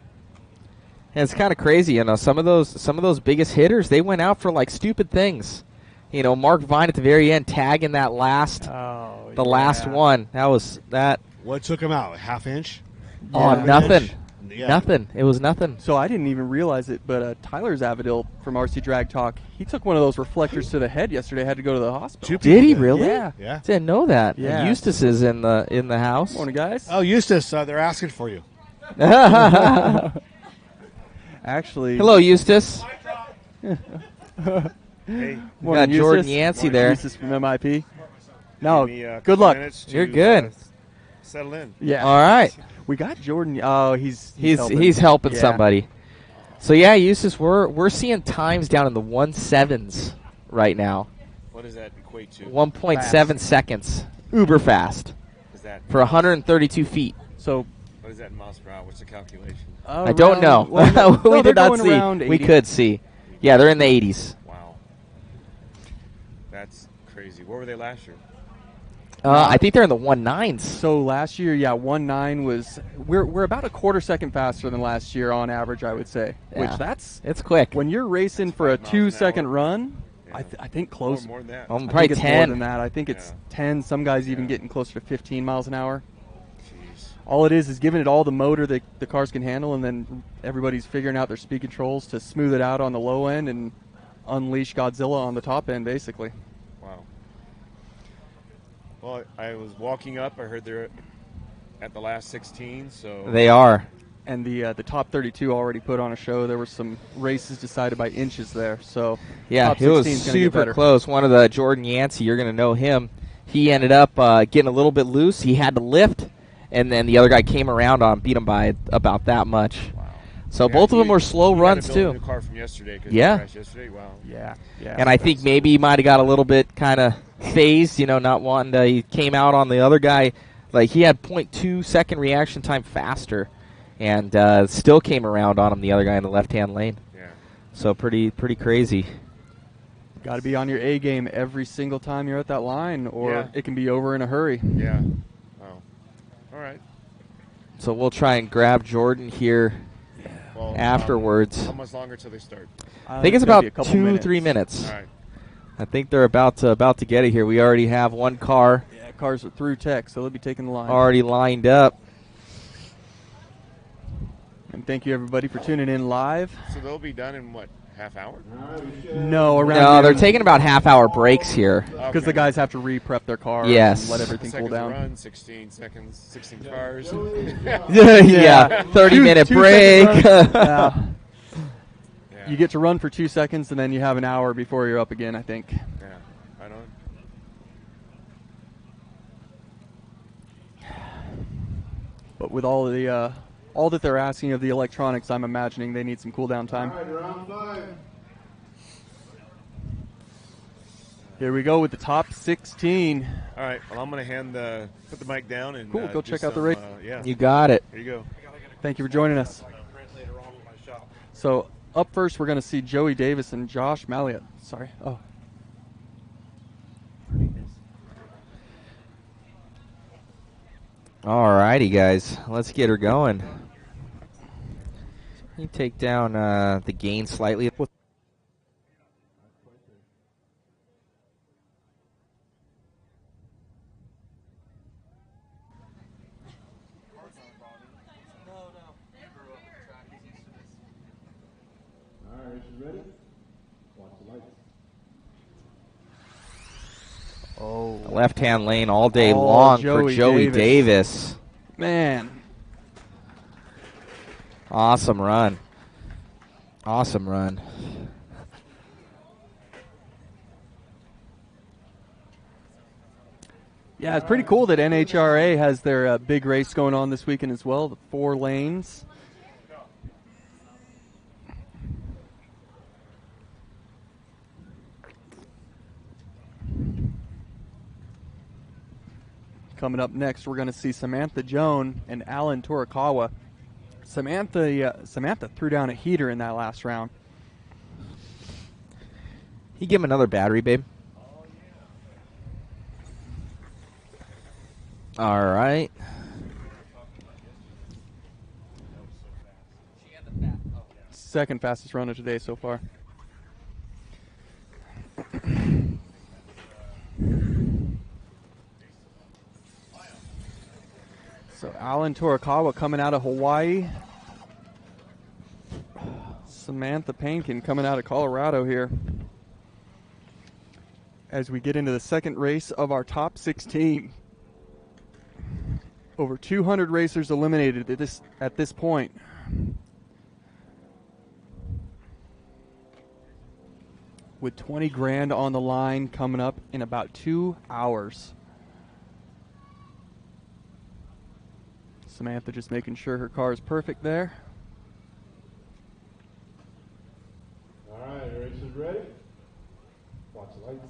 And it's kind of crazy, some of those biggest hitters, they went out for like stupid things. Mark Vine at the very end tagging that last one. That was that. What took him out? A half inch? Nothing. Yeah. Nothing. It was nothing. So I didn't even realize it, but Tyler Zavadil from RC Drag Talk, he took one of those reflectors to the head yesterday. Had to go to the hospital. Did he really? Yeah. Didn't know that. Yeah. And Eustace is in the house. Morning, guys. Oh, Eustace, they're asking for you. Actually. Hello, Eustace. Hey, We got Jordan Yancey there. Eustace from MIP. No, give me a good couple luck. minutes to, You're good. settle in. Yeah. All right. We got Jordan. Oh, he's helping Yeah. somebody. So yeah, Eustace, we're seeing times down in the 1.7s right now. What does that equate to? 1.7 seconds. Uber fast Is that for 132 feet. So what is that in miles per hour? What's the calculation? I don't know. Well, we they're did not going see. around We 80. could see. Yeah, they're in the 80s. Wow, that's crazy. What were they last year? I think they're in the 1.9s. So last year, 1.9 was we're about a quarter second faster than last year on average, I would say. Yeah. Which It's quick. when you're racing for a 2 second run, Yeah. I think close. More than that. I Probably think it's 10. more than that. I think it's Yeah. 10. Some guys even Yeah. getting closer to 15 miles an hour. Jeez. All it is giving it all the motor that the cars can handle, and then everybody's figuring out their speed controls to smooth it out on the low end and unleash Godzilla on the top end, basically. Wow. Well, I was walking up. I heard they're at the last 16. So They are. And the top 32 already put on a show. There were some races decided by inches there. So Yeah, top it was 16 's gonna get super better. close. One of the Jordan Yancey, you're going to know him. He ended up getting a little bit loose. He had to lift, and then the other guy came around on him, beat him by about that much. Wow. So Yeah, both of them you- were slow you runs had to build too. A new car from yesterday. 'Cause Yeah. you crashed yesterday. Wow. Yeah. And I think maybe he might have got a little bit kind of phased, not wanting to. He came out on the other guy. Like, he had 0.2 second reaction time faster, and still came around on him, the other guy in the left-hand lane. Yeah. So pretty crazy. Got to be on your A game every single time you're at that line, or Yeah. it can be over in a hurry. Yeah. Wow. All right. So we'll try and grab Jordan here Well, afterwards. how much longer till they start? I think it's gonna about be a couple 2-3 minutes. All right. I think they're about to get it here. We already have one car. Yeah, Cars are through tech, so they'll be taking the line. Already lined up. And thank you, everybody, for tuning in live. So they'll be done in, what, half hour? No, around No, they're noon, taking about half-hour breaks here. because the guys have to re-prep their cars Yes. and let everything cool Seconds down. run, 16 seconds, 16 cars. Yeah, 30-minute break. Yeah. Yeah. You get to run for 2 seconds, and then you have an hour before you're up again, I think. Yeah, right on. But with all that they're asking of the electronics, I'm imagining they need some cool down time. All right, round 5. Here we go with the top 16. All right, well, I'm going to put the mic down and Cool, go do check out the some, race. Yeah, You got it. here you go. Thank you for joining us. So up first, we're going to see Joey Davis and Josh Malliott. Sorry. Oh. All righty, guys. Let's get her going. You take down the gain slightly. All right, you ready? Watch the lights. Oh. Left-hand lane all day Oh, long for Joey Joey Davis. Davis. Man. Awesome run. Awesome run. Yeah, it's pretty cool that NHRA has their big race going on this weekend as well, the 4 lanes. Coming up next, we're going to see Samantha Joan and Alan Torikawa. Samantha threw down a heater in that last round. You give him another battery, babe. All right. Second fastest runner today so far. So Alan Torikawa coming out of Hawaii. Samantha Pankin coming out of Colorado here. As we get into the second race of our top 16. Over 200 racers eliminated at this point. With 20 grand on the line coming up in about 2 hours. Samantha just making sure her car is perfect there. All right, race is ready. Watch the lights.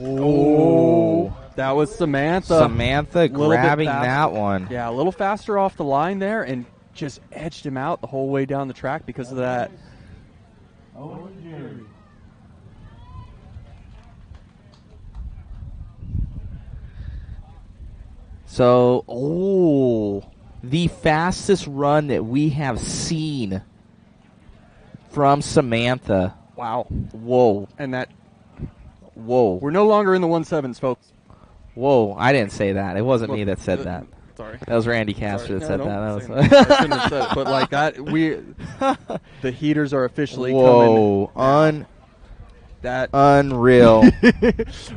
Oh, that was Samantha. Samantha Little bit grabbing faster. that one. Yeah, a little faster off the line there and just edged him out the whole way down the track because of that. Oh, Jerry. So, the fastest run that we have seen from Samantha. Wow. Whoa. And that, Whoa. we're no longer in the 1.7s, folks. Whoa. I didn't say that. It wasn't me that said that. Sorry. That was Randy Castro that said No, that. no, That I was shouldn't have said it, but like that, the heaters are officially Whoa. coming. That Unreal.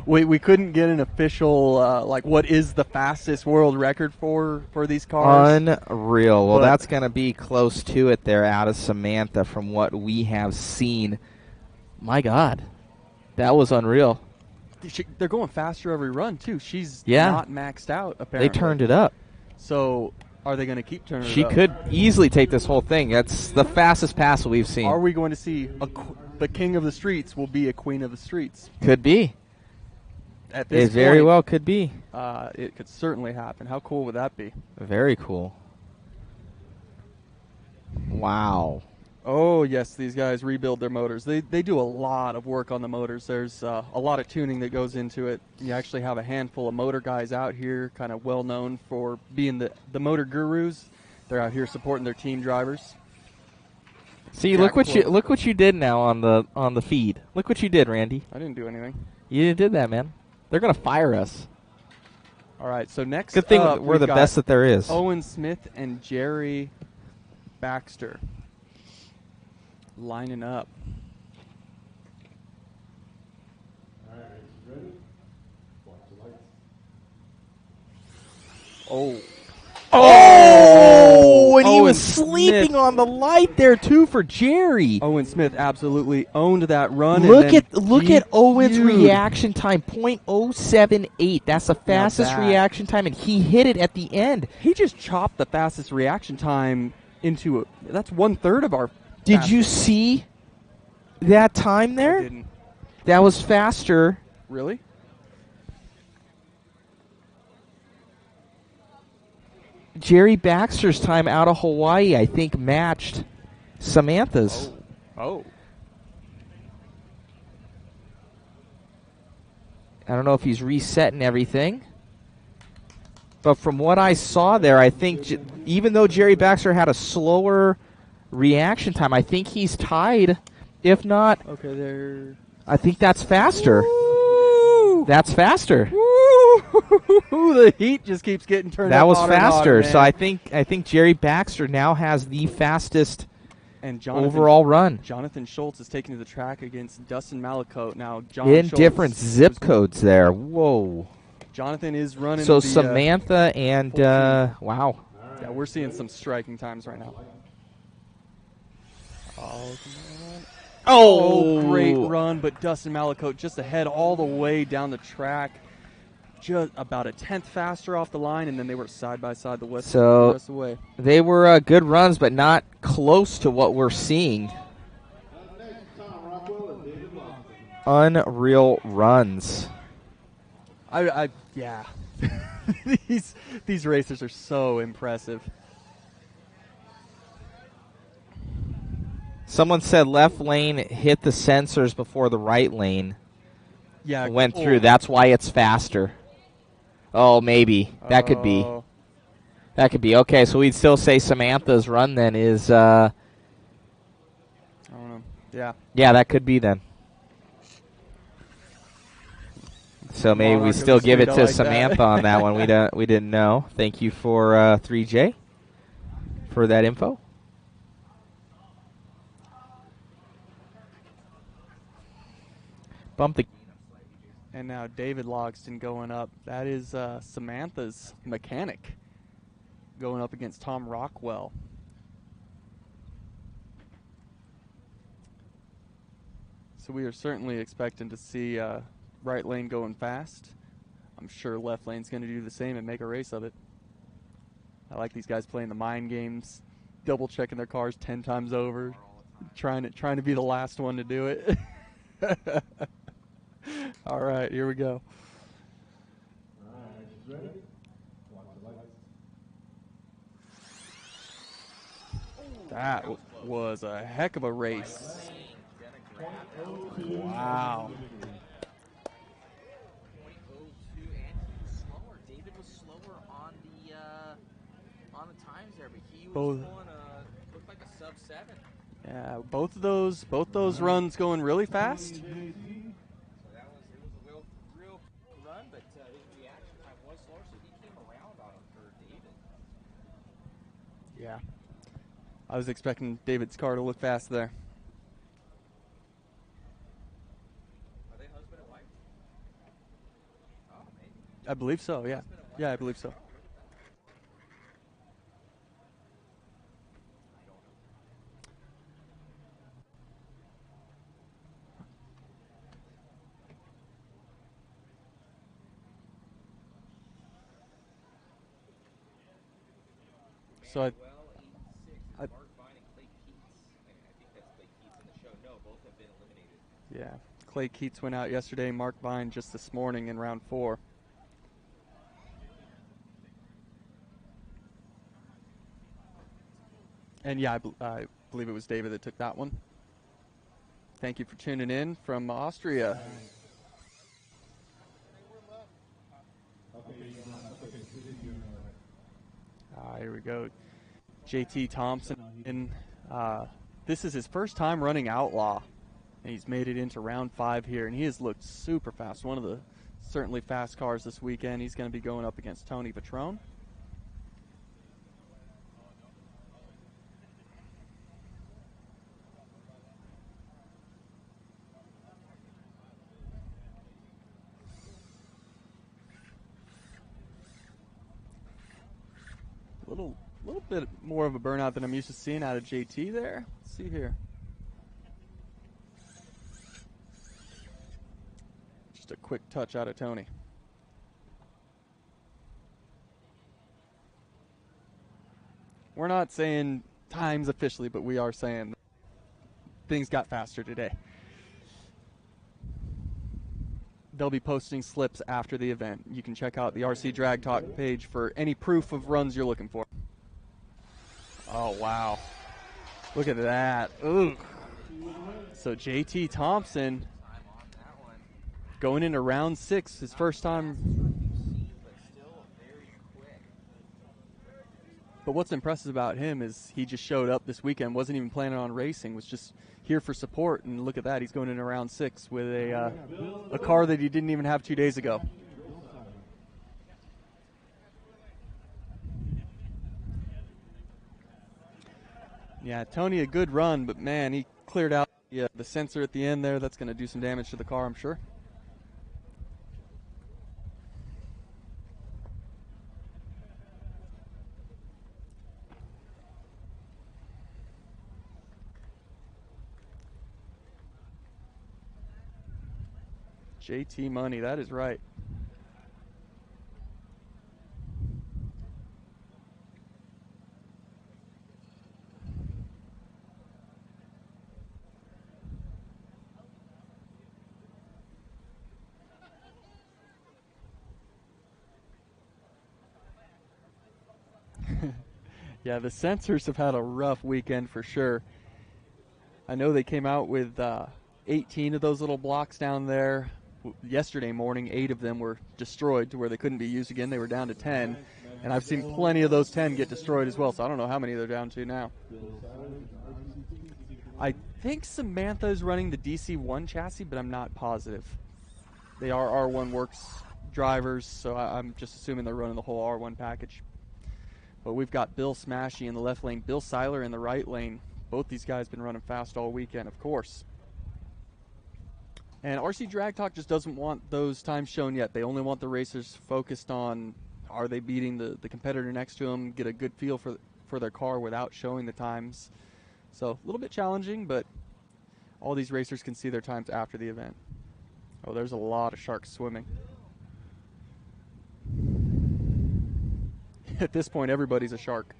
we couldn't get an official like what is the fastest world record for these cars. Unreal. Well, But- that's going to be close to it there out of Samantha from what we have seen. My God. That was unreal. They're going faster every run too. She's Yeah. not maxed out apparently. They turned it up. So are they going to keep turning She it up? could easily take this whole thing. That's the fastest pass we've seen. Are we going to see the king of the streets will be a queen of the streets? Could be. At this It very point, well could be. it could certainly happen. How cool would that be? Very cool. Wow. Oh, yes, these guys rebuild their motors. They do a lot of work on the motors. There's a lot of tuning that goes into it. You actually have a handful of motor guys out here, kind of well known for being the motor gurus. They're out here supporting their team drivers. See, look what you did now on the feed. Look what you did, Randy. I didn't do anything. You did that, man. They're gonna fire us. All right, so next Good thing up, we're the best that there is. Owen Smith and Jerry Baxter lining up. All right, ready? Watch the lights. Oh. Oh, and he Owen was sleeping Smith. on the light there too for Jerry. Owen Smith absolutely owned that run. Look and then at Owen's DQ'd. reaction time, .078. That's the fastest that. reaction time, and he hit it at the end. He just chopped the fastest reaction time into that's 1/3 of our. Did you see that time there? I didn't. That was faster. Really? Jerry Baxter's time out of Hawaii, I think, matched Samantha's. Oh. I don't know if he's resetting everything. But from what I saw there, I think even though Jerry Baxter had a slower reaction time, I think he's tied. If not, Okay, there. I think that's faster. Woo! That's faster. Woo! The heat just keeps getting turned up. That was hotter and hotter, faster. So man. I think Jerry Baxter now has the fastest and Jonathan, overall run. Jonathan Schultz is taking to the track against Dustin Malicote. Now, John In Schultz different zip codes there. Whoa. Jonathan is running. So the, Samantha and 14. wow. Yeah, we're seeing some striking times right now. Oh, great run, but Dustin Malicote just ahead all the way down the track. Just about a 10th faster off the line, and then they were side by side the rest of the way. They were good runs, but not close to what we're seeing. Unreal runs. Yeah. these racers are so impressive. Someone said left lane hit the sensors before the right lane went through. That's why it's faster. Oh, maybe. That could be. That could be. Okay, so we'd still say Samantha's run then is... I don't know. Yeah. Yeah, that could be then. So maybe we still give it to Samantha on that one. We didn't know. Thank you for 3J for that info. Bump the... And now David Logston going up. That is Samantha's mechanic going up against Tom Rockwell. So we are certainly expecting to see right lane going fast. I'm sure left lane's going to do the same and make a race of it. I like these guys playing the mind games, double checking their cars 10 times over, trying to be the last one to do it. All right, here we go. That was a heck of a race. Wow. David was slower on the times there, but he was Both. going looked like a sub-7. Yeah, both those runs going really fast. So that was a real run, but his reaction time was slower, so he came around on him for David. Yeah. I was expecting David's car to look fast there. Are they husband and wife? Oh, maybe. I believe so, yeah. Yeah, I believe so. So I yeah, Clay Keats went out yesterday. Mark Vine just this morning in round 4. And yeah, I believe it was David that took that one. Thank you for tuning in from Austria. Here we go. JT Thompson in This is his first time running Outlaw, and he's made it into round 5 here, and he has looked super fast. One of the certainly fast cars this weekend. He's going to be going up against Tony Patrone. Little bit more of a burnout than I'm used to seeing out of JT there. Let's see here. Just a quick touch out of Tony. We're not saying times officially, but we are saying things got faster today. They'll be posting slips after the event. You can check out the RC Drag Talk page for any proof of runs you're looking for. Oh, wow. Look at that. Ooh. So JT Thompson going into round 6, his first time. But what's impressive about him is he just showed up this weekend, wasn't even planning on racing, was just here for support. And look at that, he's going into round 6 with a car that he didn't even have 2 days ago. Yeah, Tony, a good run, but man, he cleared out the sensor at the end there. That's going to do some damage to the car, I'm sure. JT money, that is right. Yeah, the sensors have had a rough weekend for sure. I know they came out with 18 of those little blocks down there. Yesterday morning, 8 of them were destroyed to where they couldn't be used again. They were down to 10, and I've seen plenty of those 10 get destroyed as well, so I don't know how many they're down to now. I think Samantha is running the DC-1 chassis, but I'm not positive. They are R1 Works drivers, so I'm just assuming they're running the whole R1 package. But we've got Bill Smashy in the left lane, Bill Seiler in the right lane. Both these guys been running fast all weekend, of course. And RC Drag Talk just doesn't want those times shown yet. They only want the racers focused on, are they beating the competitor next to them, get a good feel for their car without showing the times. So a little bit challenging, but all these racers can see their times after the event. Oh, there's a lot of sharks swimming. At this point, everybody's a shark.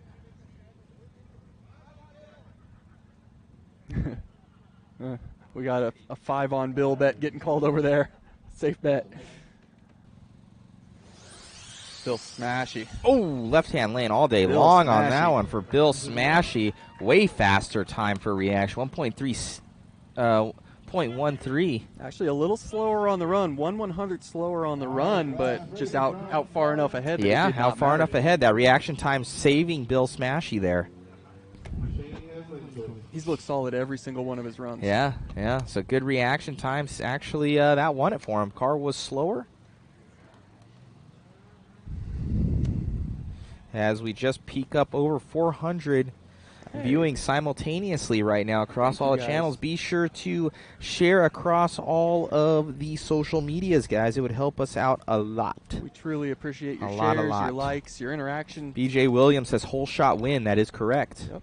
We got a 5 on Bill bet getting called over there. Safe bet. Bill Smashy. Oh, left-hand lane all day Bill long Smashy. on that one for Bill Smashy. Way faster time for reaction. 0.13. Actually, a little slower on the run. 1/100th slower on the run, but just out far enough ahead. That Yeah, it did how not far matter. enough ahead. That reaction time saving Bill Smashy there. He's looked solid every single one of his runs. Yeah. So good reaction times. Actually, that won it for him. Car was slower. As we just peak up over 400 viewing simultaneously right now across all the channels. Be sure to share across all of the social medias, guys. It would help us out a lot. We truly appreciate your A shares, lot. your likes, your interaction. BJ Williams says whole shot win. That is correct. Yep.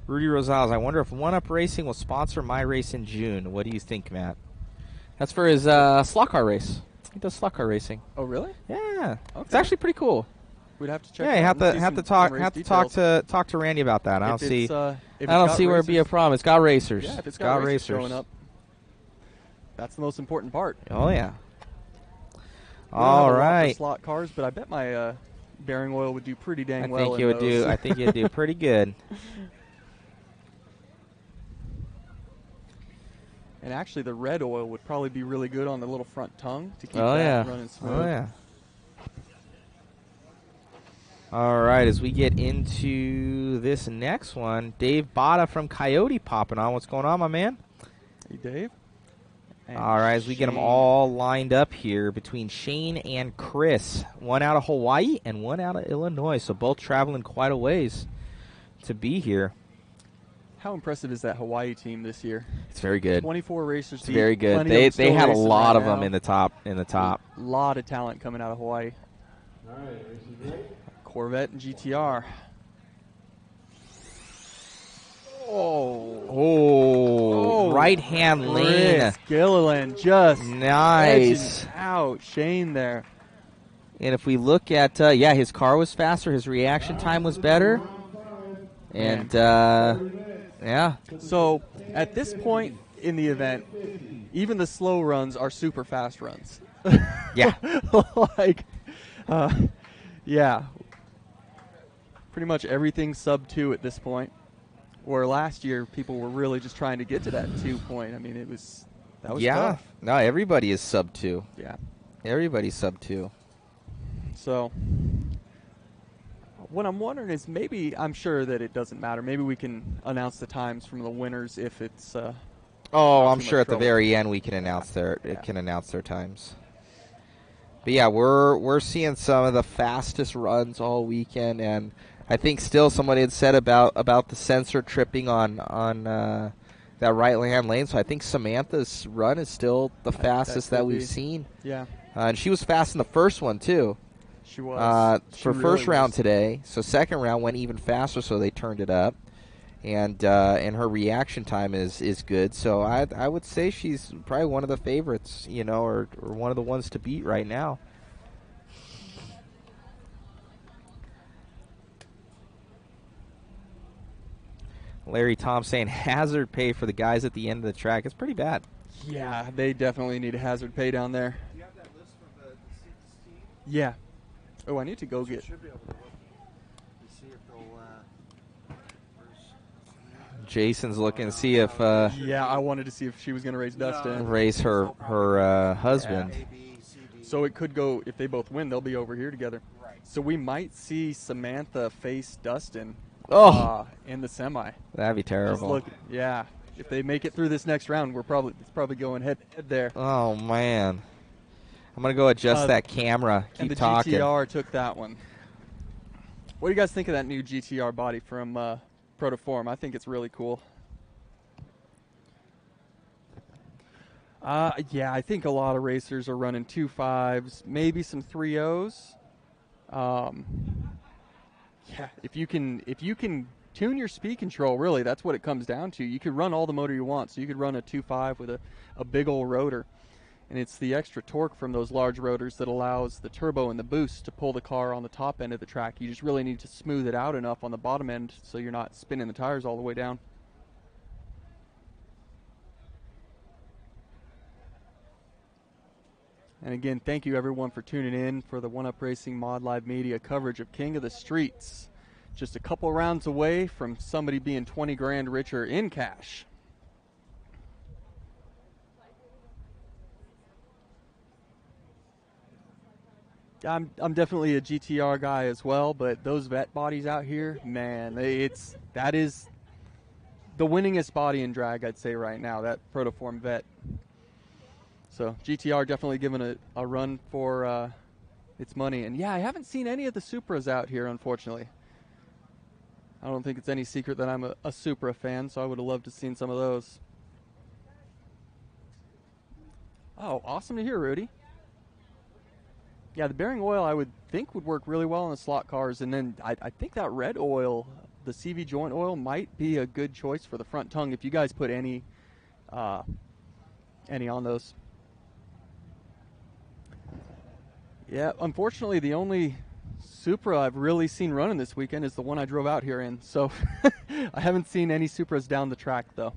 Rudy Rosales, I wonder if One Up Racing will sponsor my race in June. What do you think, Matt? That's for his slot car race. He does slot car racing. Oh, really? Yeah, Okay. it's actually pretty cool. We'd have to check. Yeah, it you out and see have to some talk race talk to Randy about that. I don't see details. where it'd be a problem. It's got racers. Yeah, if it's got racers racers. showing up, that's the most important part. Oh yeah. We don't have All a lot for right. slot cars, but I bet my bearing oil would do pretty dang well. I think you'd do pretty good. And actually, the red oil would probably be really good on the little front tongue to keep Oh that yeah. running smooth. Oh yeah. All right, as we get into this next one, Dave Botta from Coyote popping on. What's going on, my man? Hey, Dave. And All right, as we get them Shane. all lined up here between Shane and Chris. One out of Hawaii and one out of Illinois, so both traveling quite a ways to be here. How impressive is that Hawaii team this year? It's very good. 24 racers. It's deep, very good. plenty of them They still had a racing lot right of them now. in the top. A lot of talent coming out of Hawaii. All right, racing ready? Corvette and GTR. Oh. Oh, right hand lean. Chris Gilliland just Nice. edging out Shane there. And if we look at, his car was faster. His reaction time was better. And, yeah. So at this point in the event, even the slow runs are super fast runs. Yeah. Yeah. Pretty much everything sub 2 at this point. Where last year people were really just trying to get to that 2 point. I mean, that was tough. No, everybody is sub 2. Yeah. Everybody's sub 2. So what I'm wondering is maybe, I'm sure that it doesn't matter. Maybe we can announce the times from the winners if it's I'm too sure much at the trouble. very end we can announce their times. But yeah, we're seeing some of the fastest runs all weekend, and I think still somebody had said about the sensor tripping on that right hand lane. So I think Samantha's run is still the fastest that could we've be. seen. Yeah, And she was fast in the first one too. she was. She For really first round was. today. So second round went even faster, so they turned it up. And her reaction time is good. So I would say she's probably one of the favorites, or one of the ones to beat right now. Larry Tom saying hazard pay for the guys at the end of the track. It's pretty bad. Yeah, they definitely need a hazard pay down there. Do you have that list from the team? Yeah. Oh, I need to go get. Should be able to look to see if they'll. Jason's looking to see if Yeah, I wanted to see if she was going to raise Dustin. race her husband. A, B, C, D. So it could go, if they both win, they'll be over here together. Right. So we might see Samantha face Dustin in the semi. That'd be Just terrible. look, yeah. If they make it through this next round, it's probably going head to head there. Oh man, I'm gonna go adjust that camera. And Keep the talking. GTR took that one. What do you guys think of that new GTR body from Protoform? I think it's really cool. Yeah, I think a lot of racers are running 2.5s, maybe some 3.0s. Yeah, if you can tune your speed control, really, that's what it comes down to. You could run all the motor you want. So you could run a 2.5 with a big old rotor. And it's the extra torque from those large rotors that allows the turbo and the boost to pull the car on the top end of the track. You just really need to smooth it out enough on the bottom end so you're not spinning the tires all the way down. And again, thank you everyone for tuning in for the One Up Racing Mod Live Media coverage of King of the Streets. Just a couple rounds away from somebody being 20 grand richer in cash. I'm definitely a GTR guy as well, but those vet bodies out here, man, that is the winningest body in drag, I'd say right now, that Protoform vet. So GTR definitely giving a run for its money. And yeah, I haven't seen any of the Supras out here, unfortunately. I don't think it's any secret that I'm a Supra fan, so I would have loved to have seen some of those. Oh, awesome to hear, Rudy. Yeah, the bearing oil I would think would work really well in the slot cars, and then I think that red oil, the CV joint oil, might be a good choice for the front tongue if you guys put any on those. Yeah, unfortunately, the only Supra I've really seen running this weekend is the one I drove out here in, so I haven't seen any Supras down the track, though.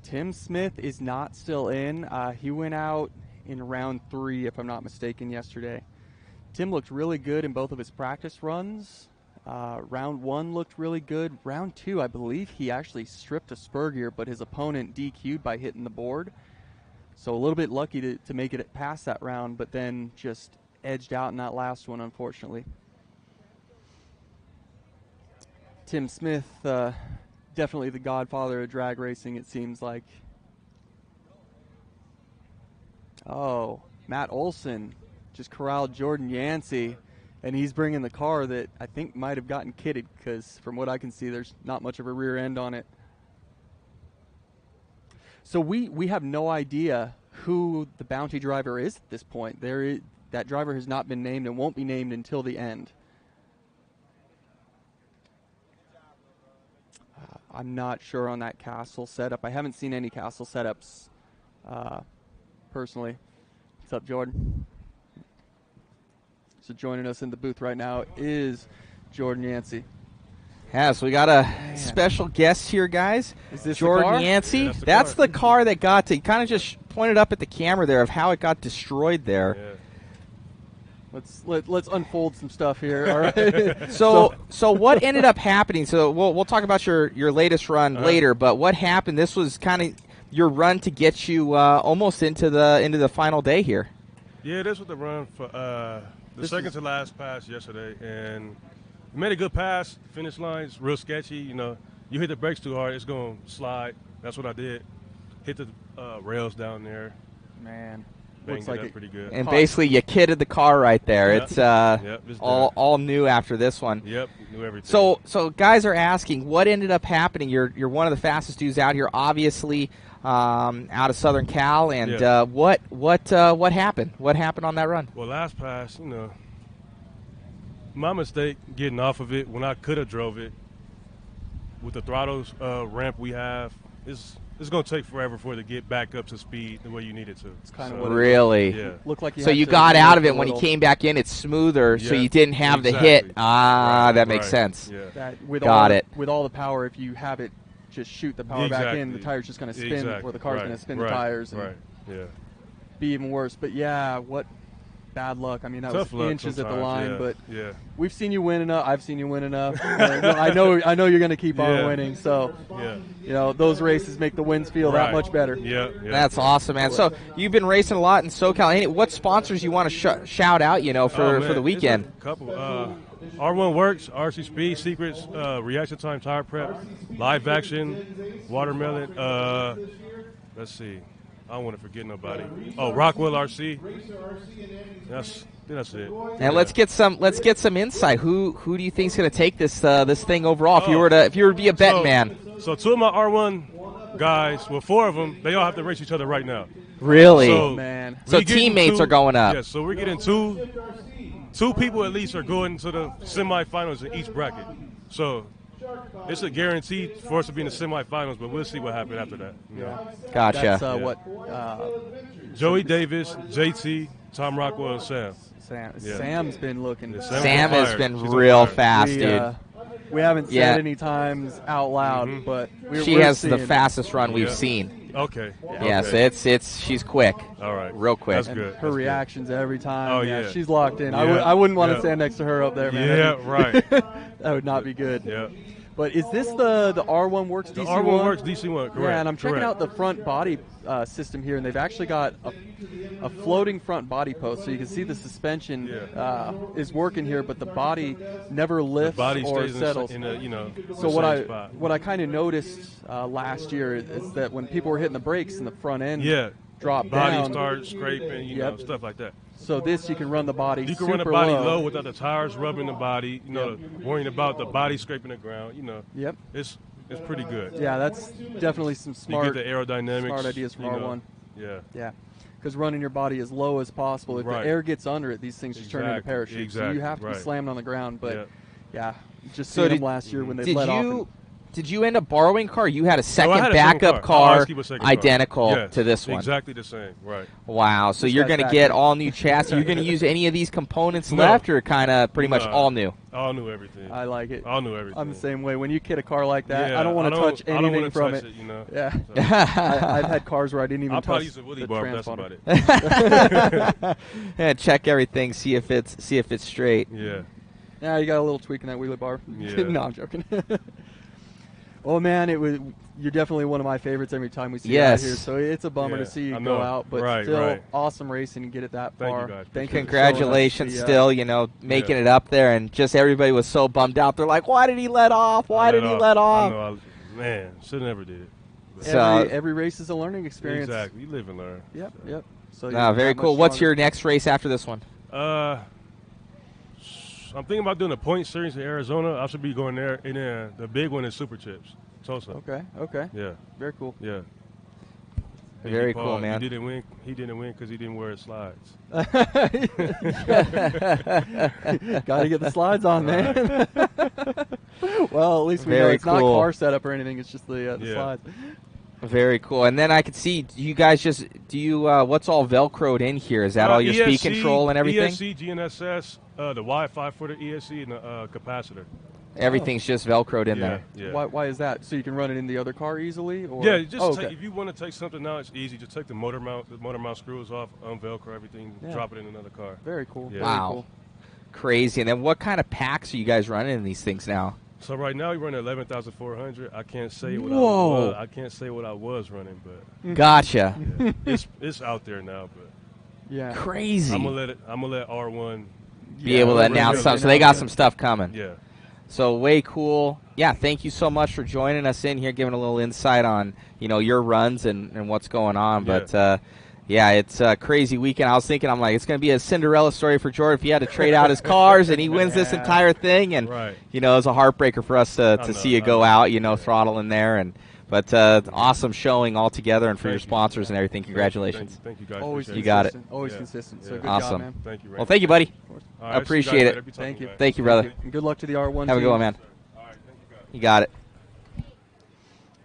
Tim Smith is not still in. He went out in round 3, if I'm not mistaken, yesterday. Tim looked really good in both of his practice runs. Round 1 looked really good. Round 2, I believe he actually stripped a spur gear, but his opponent DQ'd by hitting the board. So a little bit lucky to make it past that round, but then just edged out in that last one, unfortunately. Tim Smith, definitely the godfather of drag racing, it seems like. Oh, Matt Olson just corralled Jordan Yancey, and he's bringing the car that I think might have gotten kitted because from what I can see, there's not much of a rear end on it. So we have no idea who the bounty driver is at this point. That driver has not been named and won't be named until the end. I'm not sure on that castle setup. I haven't seen any castle setups personally. What's up, Jordan? So joining us in the booth right now is Jordan Yancey. Yeah, so we got a special guest here, guys. Is this Jordan the car? Yancey? Yeah, that's the car that got to, kind of just pointed up at the camera there of how it got destroyed there. Yeah. Let's unfold some stuff here. All right. So what ended up happening? So we'll talk about your latest run later, but what happened? This was kind of your run to get you almost into the final day here. Yeah, this was the run for the second to last pass yesterday, and we made a good pass. Finish line's real sketchy. You know, you hit the brakes too hard, it's going to slide. That's what I did. Hit the rails down there. Man, Banged looks like it up it pretty good. And basically, you kitted the car right there. Yep. It's It's all new after this one. Yep, knew everything. So guys are asking, what ended up happening? You're one of the fastest dudes out here, obviously, out of Southern Cal. And what happened? What happened on that run? Well, last pass, you know, my mistake getting off of it when I could have drove it. With the throttles ramp we have, it's going to take forever for it to get back up to speed the way you need it to. It's kind of So, what Really? Yeah. looked like. So you got out of it when you came back in. It's smoother, so Yeah, you didn't have the exactly. hit. That Right, makes sense. Yeah. That with Got all, it. With all the power, if you have it, just shoot the power back in. The Exactly. tire's just going to spin, Exactly. or the car's Right, going to spin right, the tires and Right. Yeah. be even worse. But yeah, what bad luck. I mean, that Tough was luck inches at the sometimes, line, yeah, but yeah. we've seen you win enough. I've seen you win enough. I know you're going to keep on Yeah. winning. So, Yeah. you know, those races make the wins feel that Right. much better. Yeah. Yeah. That's awesome, man. So you've been racing a lot in SoCal. What sponsors you want to shout out, for the weekend? It's a couple. R1 Works, RC Speed Secrets, Reaction Time Tire Prep, Live Action, Watermelon. Let's see. I don't want to forget nobody. Oh, Rockwell RC. That's it. And let's get some insight. Who do you think's going to take this thing overall? If you were to be a betting man. So 2 of my R1 guys, well 4 of them, they all have to race each other right now. Really? So, Man. So we getting teammates are going up. Yes, so we're getting two people at least are going to the semifinals in each bracket. So it's a guarantee for us to be in the semifinals, but we'll see what happens after that. You know? Gotcha. That's Joey Davis, JT, Tom Rockwell, and Sam. Sam. Yeah. Sam's been looking. Yeah, Sam has fired. been She's on real fire. fast, dude. We haven't said Yeah. any times out loud, but She we're has the seeing it. fastest run we've Yeah. seen. Okay. Yeah, Okay. so it's she's quick. All right. Real quick. That's And good. her That's reactions every time. Oh, yeah. She's locked in. Yeah. I wouldn't want to Yeah. stand next to her up there, good. man. Yeah, right. That would not be good. Yeah. But is this the R1 Works The DC1? R1 Works DC1, correct. Yeah, and I'm checking correct. out the front body system here, and they've actually got a floating front body post, so you can see the suspension is working here, but the body never lifts The body or stays settles. in a So same spot. what I kind of noticed last year is that when people were hitting the brakes and the front end dropped body down, starts scraping, Yep. stuff like that. so this you can run the body. You can run the super body low. low without the tires rubbing the body, worrying about the body scraping the ground, Yep. It's pretty good. Yeah, that's definitely some smart You get the aerodynamics. smart ideas from R1. Yeah. Yeah, because running your body as low as possible. If Right. the air gets under it, these things just turn into Exactly, parachutes. So you exactly, have to be right. slammed on the ground. But Yeah. yeah, just So seen did- them last year when they Did let off. you Did you end up borrowing a car? You had a No, I second had a second backup car. I'll car, always keep a second car. identical Yes, to this one. Exactly the same, right. Wow. So This you're guy's going to back get there. all new chassis. You're going to use any of these components No. left, or kind of pretty much No. all new? All new everything. I like it. All new everything. I'm the same way. When you kit a car like that, Yeah, I don't want to touch I don't anything wanna from touch it. you know. Yeah. So, I've had cars where I didn't even I'll touch probably use a Willie the bar, but that's transponder. about it. Yeah, check everything, see if it's straight. Yeah. Yeah, you got a little tweak in that wheelie bar. Yeah. No, I'm joking. Oh man, you're definitely one of my favorites every time we see you out Yes. here. So it's a bummer Yeah, to see you I go know. out, but Right, still right. awesome racing and get it that Thank you, far. guys. Thank you. Congratulations, for showing us still, you know, making it up there, and just everybody was so bummed out. They're like, "Why did he let off? Why did he let off?" I know, man, should never did it. But So- every race is a learning experience. exactly. You live and learn. Yep, So. yep. So No, you're very that much cool. What's stronger. your next race after this one? I'm thinking about doing a point series in Arizona. I should be going there, and the big one is Super Chips, Tulsa. Okay. Yeah, Very cool. yeah. Very Paul, cool, man. He didn't win because he didn't wear his slides. Got to get the slides on, man. Well, at least we know Very it's not cool. car setup or anything. It's just the Yeah. slides. Very cool. And then I could see you guys what's all Velcroed in here? Is that all your speed control and everything? ESC, GNSS, the Wi-Fi for the ESC and the capacitor. Everything's just Velcroed in there. Yeah. Why is that? So you can run it in the other car easily? Or? Yeah, just Oh, take, okay. if you want to take something out, it's easy. Just take the motor mount screws off, unvelcro everything, Yeah. drop it in another car. Very cool. Yeah. Very Wow. cool. Crazy. And then what kind of packs are you guys running in these things now? So right now we run 11,400. I can't say what Whoa. I can't say what I was running, but Gotcha. it's out there now. But Yeah. Crazy. I'm gonna let R1 Be able to we're announce gonna something. So they got announce some stuff coming. Yeah. So way cool. Yeah, thank you so much for joining us in here, giving a little insight on, your runs and what's going on. Yeah. But yeah, it's a crazy weekend. I was thinking, I'm like, it's going to be a Cinderella story for Jordan if he had to trade out his cars and he wins this Yeah. entire thing. And Right. it was a heartbreaker for us to know, see you I go know. out, throttle in there. But awesome showing all together, and for your Thank you. sponsors and everything. Congratulations. Thank you guys. Always Appreciate You got it. consistent. Always Yeah. consistent. So Yeah. good Awesome. job, man. Thank you, Ray. Well, thank you, buddy. All right, see you appreciate guys it. later. Be talking Thank you. to guys. Thank you, brother. And good luck to the R1 Have a team. good one, man. All right, thank you guys. You got it.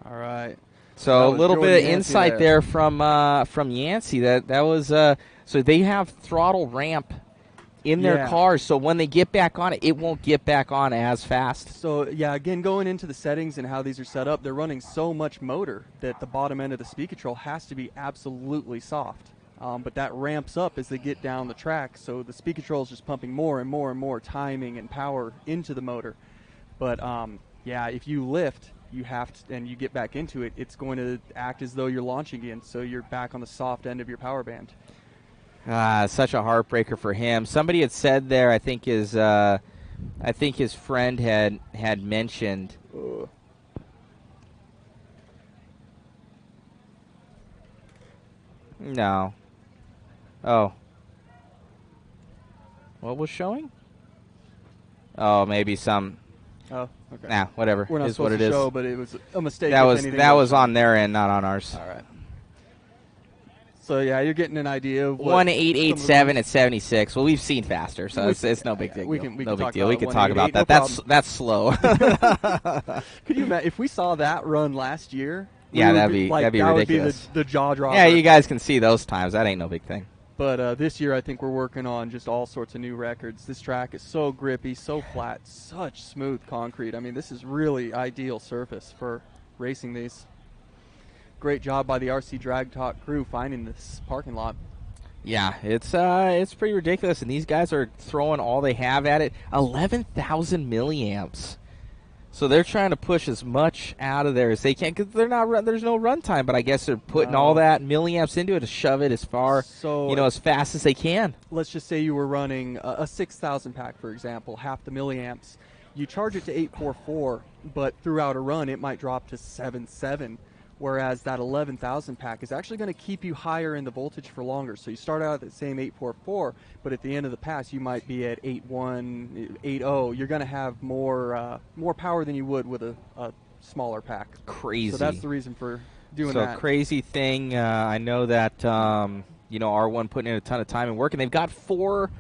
All right. So That a was little Jordan bit of Yancey insight there from Yancey. That was so they have throttle ramp in their Yeah. cars. So when they get back on it, it won't get back on as fast. So, yeah, again, going into the settings and how these are set up, they're running so much motor that the bottom end of the speed control has to be absolutely soft. But that ramps up as they get down the track, so the speed control is just pumping more and more and more timing and power into the motor. But, yeah, if you lift, you have to, and you get back into it, it's going to act as though you're launching again, so you're back on the soft end of your power band. Such a heartbreaker for him. Somebody had said there, I think his friend had mentioned. No. Oh. What was showing? Oh, maybe some. Oh, okay. Nah, whatever. We're not Is what supposed it to is. show, but it was a mistake. That if was anything that was on their end, not on ours. All right. So, yeah, you're getting an idea of what 1887 at 76. Well, we've seen faster, so it's no big yeah, deal. we can no big talk deal. about We can talk about 188, that. no That's slow. Could you imagine if we saw that run last year? Yeah, we would that'd be that ridiculous. Would be the jaw dropper. Yeah, you guys can see those times. That ain't no big thing. But this year, I think we're working on just all sorts of new records. This track is so grippy, so flat, such smooth concrete. I mean, this is really ideal surface for racing these. Great job by the RC Drag Talk crew finding this parking lot. Yeah, it's pretty ridiculous, and these guys are throwing all they have at it. 11,000 milliamps. So they're trying to push as much out of there as they can because there's no run time. But I guess they're putting all that milliamps into it to shove it as far, as fast as they can. Let's just say you were running a 6,000 pack, for example, half the milliamps. You charge it to 844, but throughout a run it might drop to 7.7. Whereas that 11,000 pack is actually going to keep you higher in the voltage for longer. So you start out at the same 844, but at the end of the pass you might be at 8.1, 8.0. You're going to have more power than you would with a smaller pack. Crazy. So that's the reason for doing that. So crazy thing. I know that R1 putting in a ton of time and work, and they've got four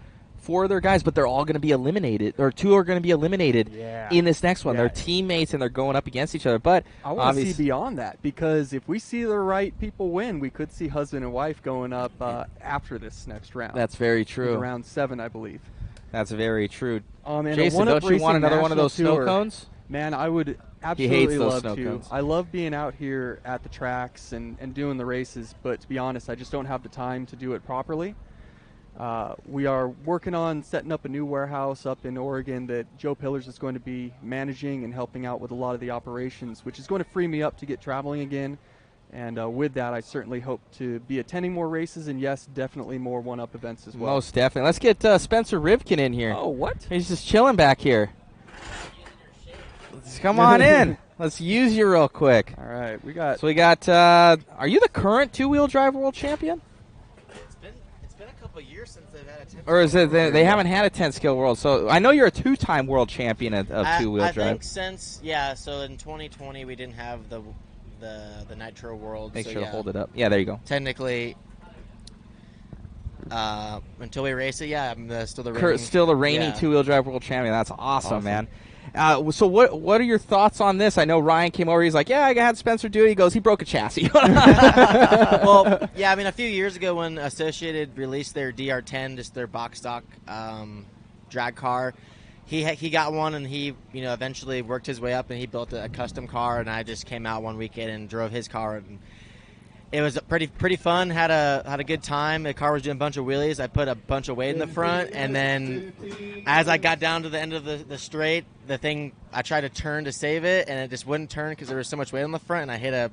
4 of their guys, but they're all going to be eliminated, or 2 are going to be eliminated in this next one. Yeah. They're teammates, and they're going up against each other. But I want to see beyond that, because if we see the right people win, we could see husband and wife going up after this next round. That's very true. It's round 7, I believe. That's very true. And Jason, don't you want another one of those snow cones? Man, I would absolutely love to. I love being out here at the tracks and doing the races, but to be honest, I just don't have the time to do it properly. We are working on setting up a new warehouse up in Oregon that Joe Pillars is going to be managing and helping out with a lot of the operations, which is going to free me up to get traveling again. And with that, I certainly hope to be attending more races, and yes, definitely more one-up events as well. Most definitely. Let's get Spencer Rivkin in here. Oh, what? He's just chilling back here. Come on in. Let's use you real quick. All right, we got. So we got. Are you the current 2-wheel drive world champion? It's been a couple of years since they've had a 10. Or is it they haven't had a 10-skill world? So I know you're a 2-time world champion of 2-wheel drive. I think since so in 2020 we didn't have the Nitro World. Make so sure to hold it up. Yeah, there you go. Technically, until we race it, I'm still the reigning 2-wheel drive world champion. That's awesome. Man. So what are your thoughts on this? I know Ryan came over. He's like, I had Spencer do it. He goes, he broke a chassis. Well, I mean, a few years ago when Associated released their DR10, just their box stock drag car, he got one, and he eventually worked his way up, and he built a custom car, and I just came out one weekend and drove his car, and it was pretty fun. Had a good time. The car was doing a bunch of wheelies. I put a bunch of weight in the front, and then as I got down to the end of the straight, the thing, I tried to turn to save it, and it just wouldn't turn because there was so much weight on the front, and I hit a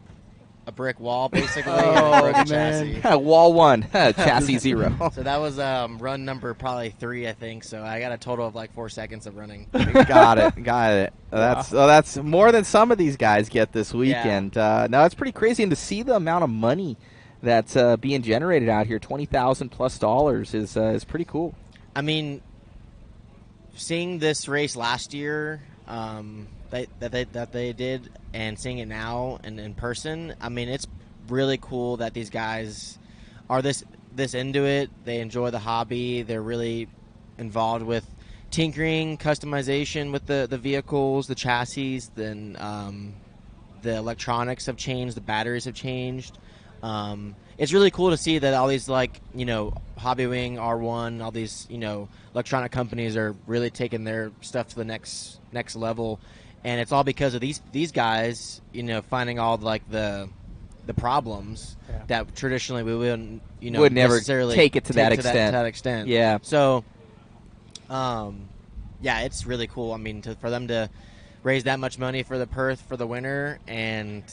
brick wall basically. And broke a chassis. Wall 1, chassis 0. So that was run number probably 3, I think. So I got a total of like 4 seconds of running. Got it. That's more than some of these guys get this weekend. No, it's pretty crazy, and to see the amount of money that's being generated out here, $20,000+ is pretty cool. I mean, seeing this race last year that they did, and seeing it now and in person, I mean, it's really cool that these guys are this into it. They enjoy the hobby. They're really involved with tinkering, customization with the vehicles, the chassis. Then the electronics have changed. The batteries have changed. It's really cool to see that all these Hobby Wing, R1, all these electronic companies are really taking their stuff to the next level, and it's all because of these guys finding all the problems that traditionally we wouldn't would never necessarily take it to that extent. Yeah. So it's really cool. I mean, for them to raise that much money for the Perth for the winner, and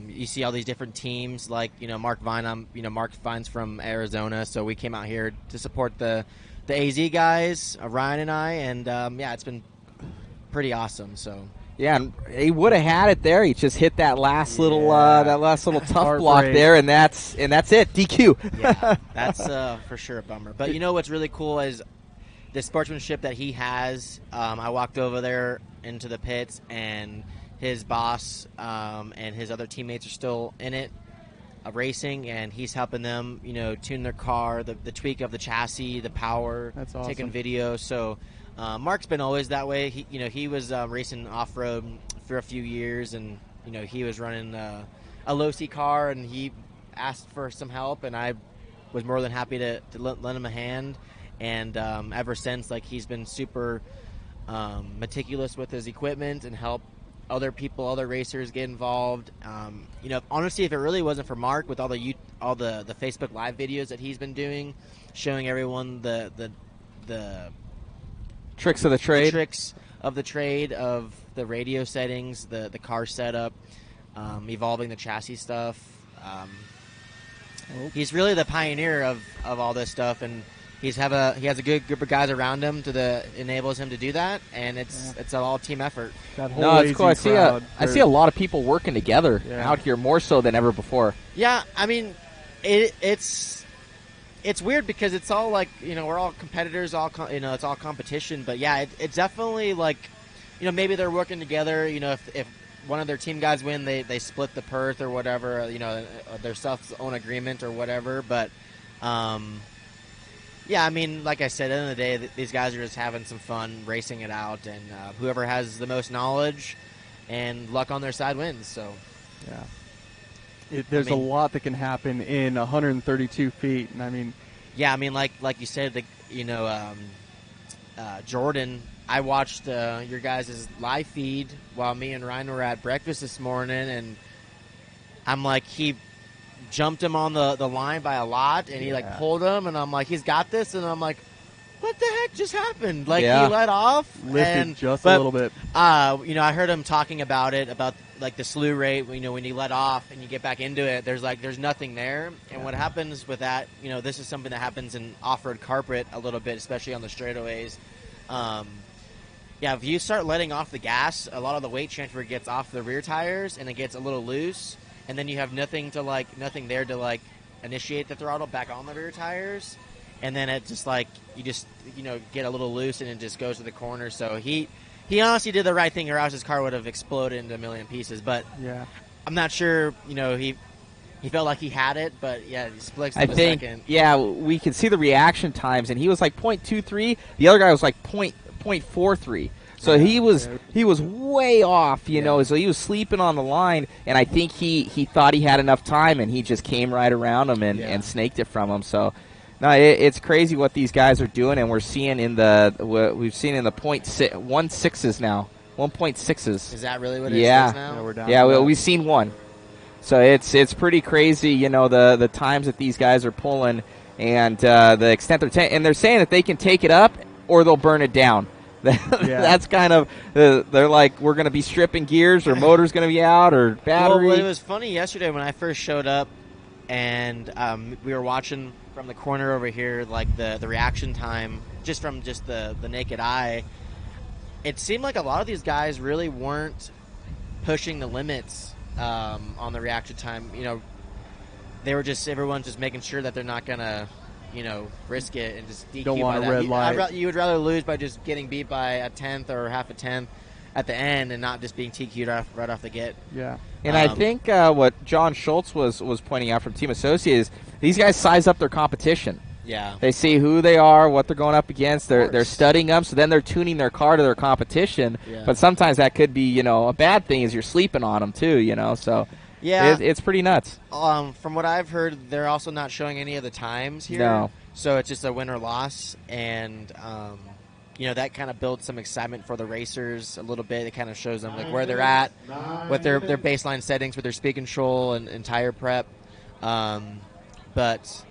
you see all these different teams like Mark Vine. Mark Vine's from Arizona, so we came out here to support the AZ guys, Ryan and I, and it's been pretty awesome. So and he would have had it there. He just hit that last little tough block there, and that's it. DQ. Yeah, that's for sure a bummer. But what's really cool is the sportsmanship that he has. I walked over there into the pits, and his boss and his other teammates are still in it, racing, and he's helping them, tune their car, the tweak of the chassis, the power. That's awesome. Taking video. So Mark's been always that way. He was racing off road for a few years, and he was running a low-C car, and he asked for some help, and I was more than happy to lend him a hand. And ever since, he's been super meticulous with his equipment and help other racers get involved. Honestly, if it really wasn't for Mark, with all the Facebook Live videos that he's been doing, showing everyone the tricks of the trade, of the radio settings, the car setup, evolving the chassis stuff. He's really the pioneer of all this stuff, and he has a good group of guys around him enables him to do that, and it's an all team effort. No, it's cool. I see a lot of people working together out here, more so than ever before. Yeah, I mean, it's weird because it's all we're all competitors, it's all competition. But yeah, it's definitely maybe they're working together. If one of their team guys win, they split the Perth or whatever. Their stuff's own agreement or whatever. But Yeah, I mean, like I said, at the end of the day, these guys are just having some fun racing it out, and whoever has the most knowledge and luck on their side wins. So, yeah, there's a lot that can happen in 132 feet, and I mean, yeah, I mean, like you said, Jordan. I watched your guys' live feed while me and Ryan were at breakfast this morning, and I'm like, he jumped him on the line by a lot, and he pulled him, and I'm like, he's got this, and I'm like, what the heck just happened? Like, he let off, lifted just a little bit. I heard him talking about like the slew rate. When you let off and you get back into it, there's nothing there. And what happens with that, this is something that happens in off-road carpet a little bit, especially on the straightaways. If you start letting off the gas, a lot of the weight transfer gets off the rear tires, and it gets a little loose. And then you have nothing there to initiate the throttle back on the rear tires, and then it just get a little loose, and it just goes to the corner. So he honestly did the right thing, or else his car would have exploded into a million pieces. But I'm not sure. He felt like he had it, but he split a second. Yeah, we could see the reaction times, and he was like 0.23. The other guy was like 0.43. So he was way off, so he was sleeping on the line, and I think he thought he had enough time, and he just came right around him and snaked it from him. So, no, it's crazy what these guys are doing, and we're seeing in the 1.6s now, 1.6s. Is that really what it is now? Yeah, we're down. Yeah, we've seen one. So it's pretty crazy, the times that these guys are pulling, and the extent and they're saying that they can take it up or they'll burn it down. That's kind of they're like, we're going to be stripping gears, or motor's going to be out, or battery. Well, it was funny yesterday when I first showed up, and we were watching from the corner over here, like the reaction time, just from the naked eye. It seemed like a lot of these guys really weren't pushing the limits on the reaction time. They were everyone's just making sure that they're not going to risk it and just DQ. Don't want a red light. You would rather lose by just getting beat by a tenth or half a tenth at the end, and not just being TQ'd right off the get. Yeah. And I think what John Schultz was pointing out from Team Associate is these guys size up their competition. Yeah. They see who they are, what they're going up against. They're studying them, so then they're tuning their car to their competition. Yeah. But sometimes that could be, a bad thing, is you're sleeping on them too, So yeah, it's pretty nuts. From what I've heard, they're also not showing any of the times here. No. So it's just a win or loss, and that kind of builds some excitement for the racers a little bit. It kind of shows them where they're at with their baseline settings, with their speed control and tire prep. But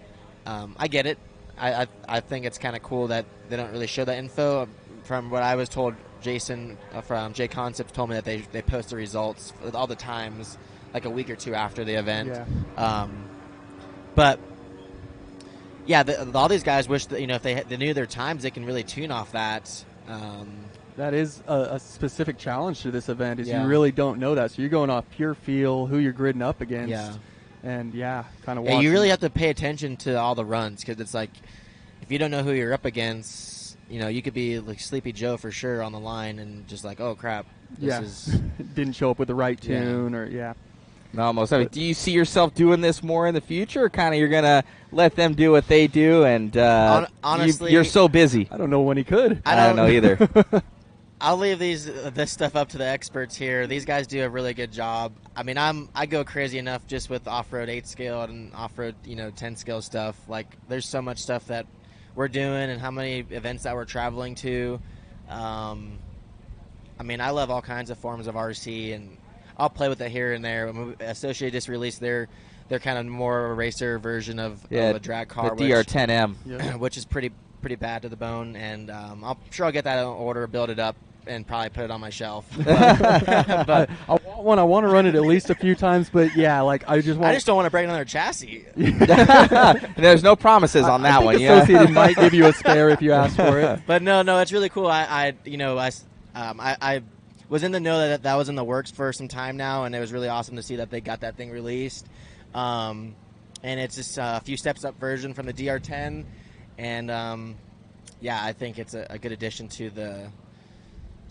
I get it. I think it's kind of cool that they don't really show that info. From what I was told, Jason from J Concepts told me that they post the results with all the times like a week or two after the event. Yeah. But yeah, all these guys wish that if they knew their times, they can really tune off that. That is a specific challenge to this event. Is you really don't know that, so you're going off pure feel, who you're gridding up against. Yeah. And kind of. Yeah, you really have to pay attention to all the runs, because it's like, if you don't know who you're up against, you could be like Sleepy Joe for sure on the line, and just like, oh crap, this is didn't show up with the right tune, or No, almost. I mean, do you see yourself doing this more in the future, or kind of you're gonna let them do what they do, and honestly, you're so busy? I don't know when he could. I don't know either. I'll leave this stuff up to the experts here. These guys do a really good job. I mean, I go crazy enough just with off-road 8 scale and off-road 10 scale stuff. Like, there's so much stuff that we're doing, and how many events that we're traveling to. I mean, I love all kinds of forms of RC, and I'll play with it here and there. Associated just released their kind of more of a racer version of a drag car, the DR10M, which is pretty bad to the bone, and I'm sure I'll get that in order, build it up, and probably put it on my shelf. But I want one. I want to run it at least a few times, but I just don't want to break another chassis. There's no promises on that one. Associated might give you a spare if you ask for it. But no, it's really cool. I was in the know that was in the works for some time now, and it was really awesome to see that they got that thing released. And it's just a few steps up version from the DR10, and I think it's a good addition to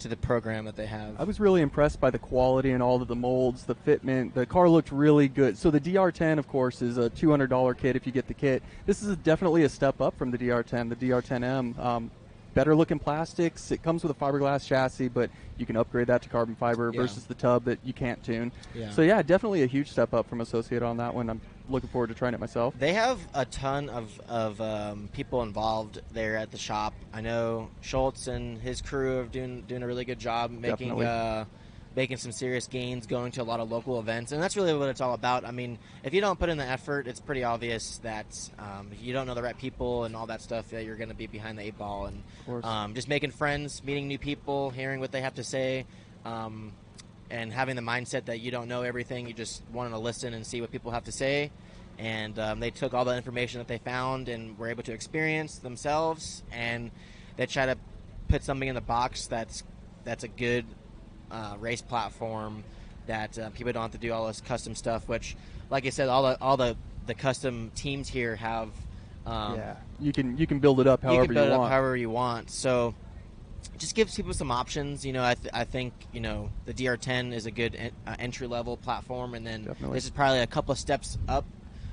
to the program that they have. I was really impressed by the quality and all of the molds, the fitment. The car looked really good. So the DR10, of course, is a $200 kit if you get the kit. This is definitely a step up from the DR10, the DR10M. Better looking plastics. It comes with a fiberglass chassis, but you can upgrade that to carbon fiber versus the tub that you can't tune. Yeah. So yeah, definitely a huge step up from Associated on that one. I'm looking forward to trying it myself. They have a ton of people involved there at the shop. I know Schultz and his crew are doing a really good job making some serious gains, going to a lot of local events, and that's really what it's all about. I mean, if you don't put in the effort, it's pretty obvious that if you don't know the right people and all that stuff, that you're going to be behind the 8 ball. And just making friends, meeting new people, hearing what they have to say, and having the mindset that you don't know everything, you just want to listen and see what people have to say. And they took all the information that they found and were able to experience themselves, and they try to put something in the box that's a good race platform that people don't have to do all this custom stuff, which, like I said, all the custom teams here have. You can build it up however you want. However you want. So it just gives people some options. You know, I think, you know, the DR10 is a good entry level platform, and then this is probably a couple of steps up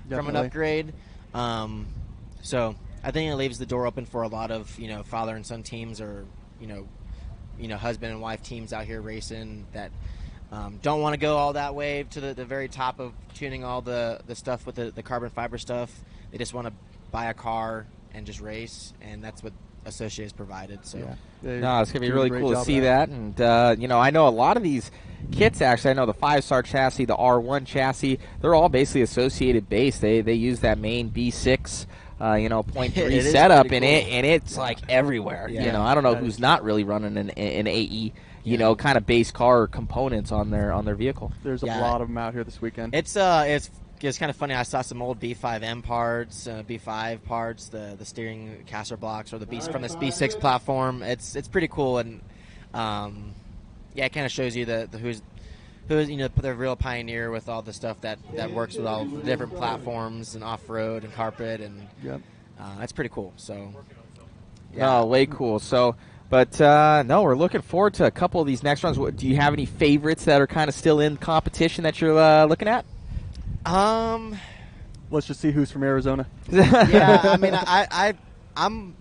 from an upgrade. So I think it leaves the door open for a lot of, you know, father and son teams, or you know, husband and wife teams out here racing that don't want to go all that way to the very top of tuning all the stuff with the carbon fiber stuff. They just want to buy a car and just race, and that's what Associated has provided. So no, it's going to be really cool to see that. And, you know, I know a lot of these kits, actually. I know the 5-star chassis, the R1 chassis, they're all basically Associated based. They use that main B6 0.3 setup in it, and it's like everywhere. Yeah. You know, I don't know who's not really running an AE, you know, kind of base car components on their vehicle. There's a lot of them out here this weekend. It's kind of funny. I saw some old B5M parts, B5 parts, the steering caster blocks, or the from this B6 platform. It's pretty cool, and it kind of shows you who's you know, the real pioneer with all the stuff that works with all the different platforms and off-road and carpet, and that's pretty cool. So way cool. So, but no, we're looking forward to a couple of these next runs. Do you have any favorites that are kind of still in competition that you're looking at? Let's just see who's from Arizona. I mean, I'm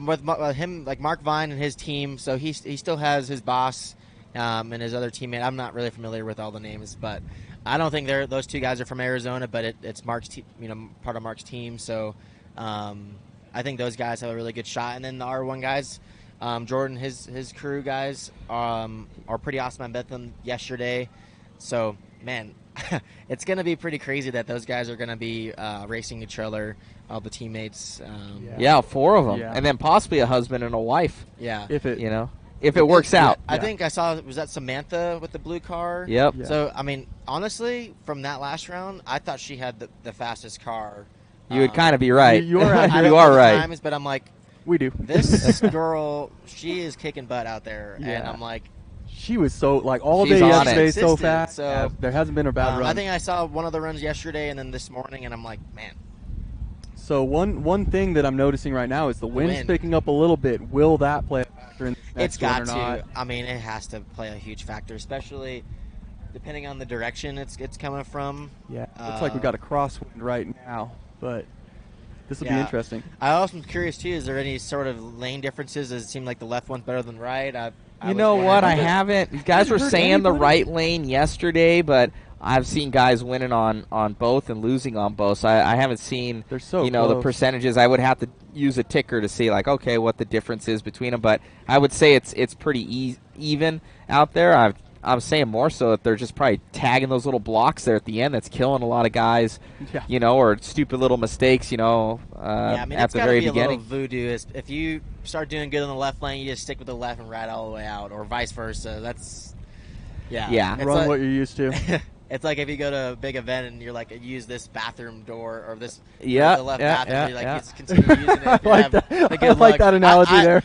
with him, like Mark Vine and his team. So he still has his boss and his other teammate. I'm not really familiar with all the names, but I don't think those two guys are from Arizona. But it's Mark's part of Mark's team. So I think those guys have a really good shot. And then the R1 guys, Jordan, his crew guys are pretty awesome. I met them yesterday. So man. It's going to be pretty crazy that those guys are going to be racing each other, all the teammates. 4 of them, and then possibly a husband and a wife. Yeah, if it works out. I think I saw, was that Samantha with the blue car? Yep. Yeah. So I mean, honestly, from that last round, I thought she had the fastest car. You would kind of be right. You are right. Times, but I'm like, we do. This girl, she is kicking butt out there, and I'm like. She was so, like, all day yesterday, so fast. So there hasn't been a bad run. I think I saw one of the runs yesterday and then this morning, and I'm like, man. So one thing that I'm noticing right now is the wind's picking up a little bit. Will that play a factor in the next one or not? I mean, it has to play a huge factor, especially depending on the direction it's coming from. Yeah, looks like we got a crosswind right now, but this will be interesting. I also am curious, too, is there any sort of lane differences? Does it seem like the left one's better than the right? You know what? I haven't. These guys were saying the right lane yesterday, but I've seen guys winning on both and losing on both. So I haven't seen the percentages. I would have to use a ticker to see, like, okay, what the difference is between them. But I would say it's pretty even out there. I'm saying more so that they're just probably tagging those little blocks there at the end. That's killing a lot of guys, or stupid little mistakes, at the very beginning. A little voodoo. If you start doing good on the left lane, you just stick with the left and ride all the way out, or vice versa. That's run what you're used to. It's like if you go to a big event and you're like, use this bathroom door or this the left bathroom. You're like, just continue using it. I like that analogy there.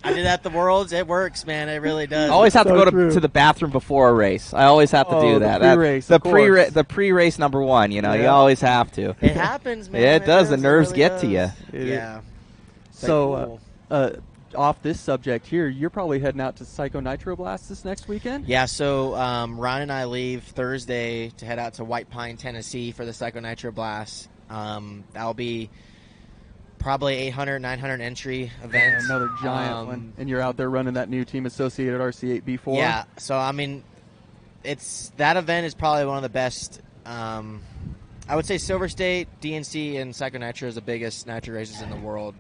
I did that at the Worlds. It works, man. It really does. I always have to go to the bathroom before a race. I always have to do that. The pre-race number one. You always have to. It happens, man. Yeah, it does. The nerves get to you. Yeah. So, off this subject here, you're probably heading out to Psycho Nitro Blast this next weekend? Yeah, so Ryan and I leave Thursday to head out to White Pine, Tennessee for the Psycho Nitro Blast. That'll be probably 800, 900 entry event. Yeah, another giant one. And you're out there running that new Team Associated RC8B4? Yeah, so I mean, that event is probably one of the best. I would say Silver State, DNC, and Psycho Nitro is the biggest nitro races in the world.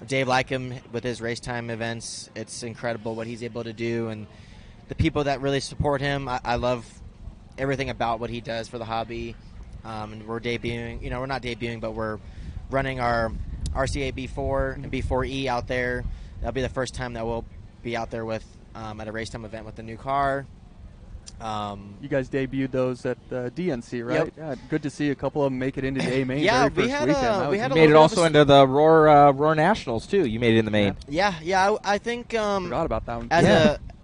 Dave Lycum with his race time events, it's incredible what he's able to do, and the people that really support him. I love everything about what he does for the hobby. And we're debuting, we're not debuting, but we're running our RC8B4 and B4E out there. That'll be the first time that we'll be out there with at a race time event with the new car. You guys debuted those at DNC, right? Yep. Yeah, good to see a couple of them make it into the A main. Yeah, very we first had weekend. we had a You made it little also into the Roar Nationals too. You made it in the main. Yeah. I think Forgot about that one.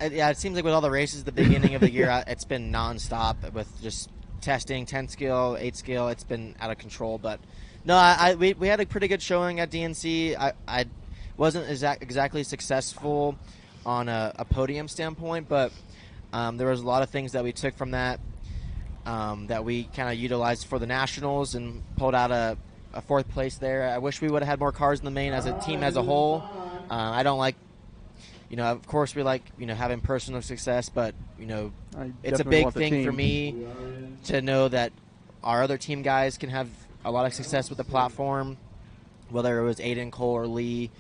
it seems like with all the races at the beginning of the year, it's been nonstop with just testing, 10 skill, 8 skill. It's been out of control, but no, we had a pretty good showing at DNC. I wasn't exactly successful on a podium standpoint, but there was a lot of things that we took from that that we kind of utilized for the nationals and pulled out a 4th place there. I wish we would have had more cars in the main as a team as a whole. I don't like, of course we like, having personal success, but, it's a big thing for me to know that our other team guys can have a lot of success with the platform, whether it was Aiden, Cole, or Lee.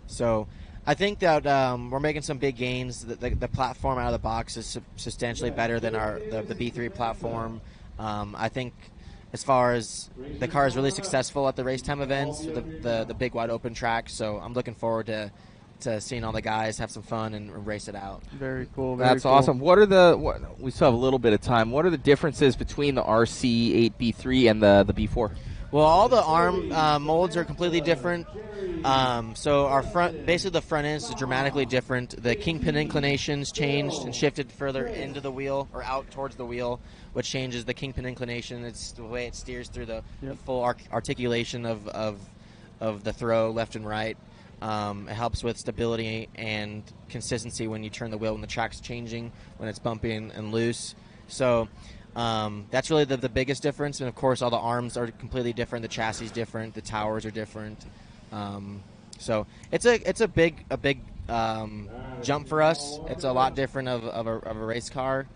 So I think that we're making some big gains. The platform out of the box is substantially better than the B3 platform. I think as far as the car is really successful at the race time events, the big wide open track. So I'm looking forward to seeing all the guys have some fun and race it out. Very cool. That's cool. awesome. We still have a little bit of time. What are the differences between the RC8B3 and the B4? Well, all the arm molds are completely different. So our basically the front end is dramatically different. The kingpin inclinations changed and shifted further into the wheel or out towards the wheel, which changes the kingpin inclination. It's the way it steers through the full articulation of the throw left and right. It helps with stability and consistency when you turn the wheel when the track's changing, when it's bumpy and loose. So that's really the biggest difference. And of course, all the arms are completely different. The chassis is different. The towers are different. So it's a big jump for us. It's a lot different of a race car,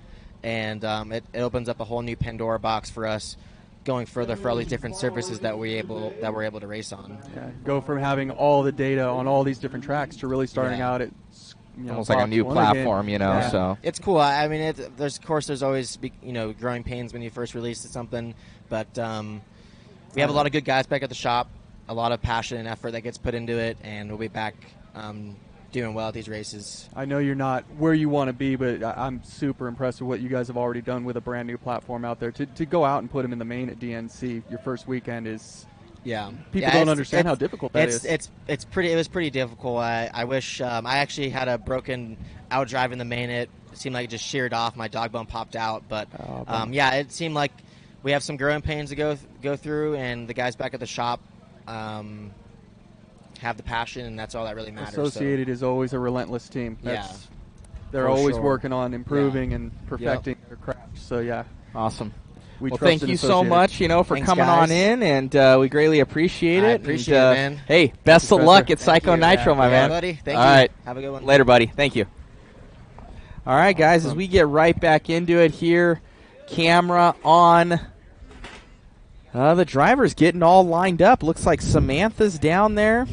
and it opens up a whole new Pandora box for us, going further for all these different surfaces that we're able to race on. Yeah, go from having all the data on all these different tracks to really starting out at almost like a new platform, again. So it's cool. I mean, there's always growing pains when you first release something, but we have a lot of good guys back at the shop, a lot of passion and effort that gets put into it, and we'll be back doing well at these races. I know you're not where you want to be, but I'm super impressed with what you guys have already done with a brand new platform out there. To go out and put them in the main at DNC your first weekend is people don't understand how difficult that is. It was pretty difficult. I wish I actually had a broken out drive in the main. It seemed like it just sheared off. My dog bone popped out, but it seemed like we have some growing pains to go through, and the guys back at the shop have the passion, and that's all that really matters. Associated is always a relentless team. They're always working on improving and perfecting their craft. So awesome. Well, thank you so much, for coming on in, and we greatly appreciate it. I appreciate it, man. Hey, best of luck at Psycho Nitro, my man. Buddy. Thank you. All right. Have a good one. Later, buddy. Thank you. All right, guys, as we get right back into it here, camera on. The driver's getting all lined up. Looks like Samantha's down there.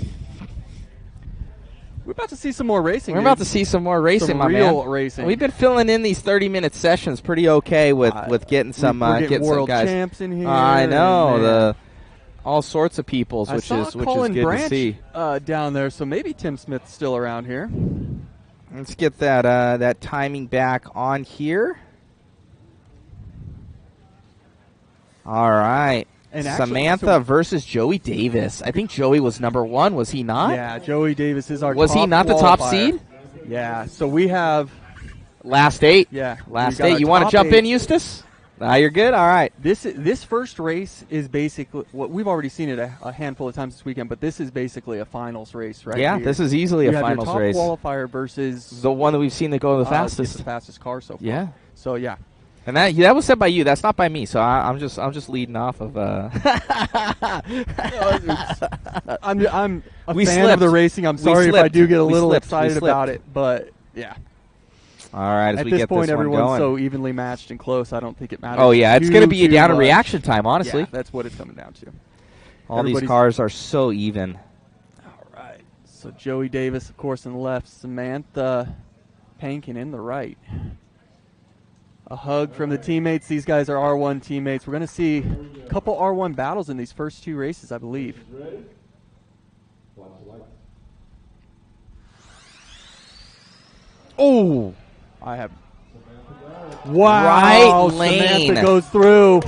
We're about to see some more racing. We're about to see some more racing, some my real man. Racing. We've been filling in these 30-minute sessions pretty okay with getting some we're getting getting world some guys. champs in here. I know all sorts of peoples, which is Colin good Branch, to see. Down there, so maybe Tim Smith's still around here. Let's get that timing back on here. All right. And actually, Samantha versus Joey Davis. I think Joey was number 1. Was he not? Yeah, Joey Davis is our Was top he not the top qualifier. seed? Yeah, so we have... Last 8? Yeah. Last 8. You want to jump in, Eustace? You're good? All right. This first race is basically what we've already seen it a handful of times this weekend, but this is basically a finals race, right? Yeah, here. this is easily You a have finals your top race. qualifier versus The one that we've seen that go the it's fastest. the fastest car so far. Yeah. So yeah. And that was said by you. That's not by me. So I'm just leading off of. I'm a We fan slipped. of the racing. I'm We sorry if I slipped. do get a We little slipped. excited We about slipped. it, but yeah. All right, as At we this get point, this one everyone's going. so evenly matched and close. I don't think it matters. Oh yeah, it's going to be too down to much. reaction time. Honestly, Yeah, that's what it's coming down to. all these Everybody's- cars are so even. All right. So Joey Davis, of course, in the left. Samantha Pankin in the right. A hug from the teammates. These guys are R1 teammates. We're going to see a couple R1 battles in these first two races, I believe. Oh, I have. Wow! Right lane. Samantha goes through.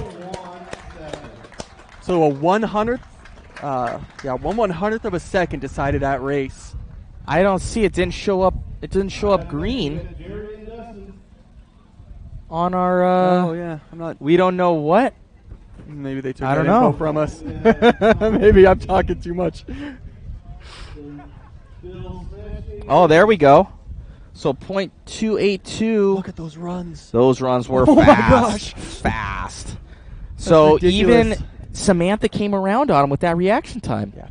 So a 1/100th, 1/100th of a second decided that race. I don't see it. Didn't show up. It didn't show up green on our. Oh yeah, I'm not. We don't know what. Maybe they took I that don't know. info from us. Maybe I'm talking too much. Oh, there we go. So .282. Look at those runs. Those runs were Oh my fast. gosh. Fast. So ridiculous. even Samantha came around on him with that reaction time. Yeah.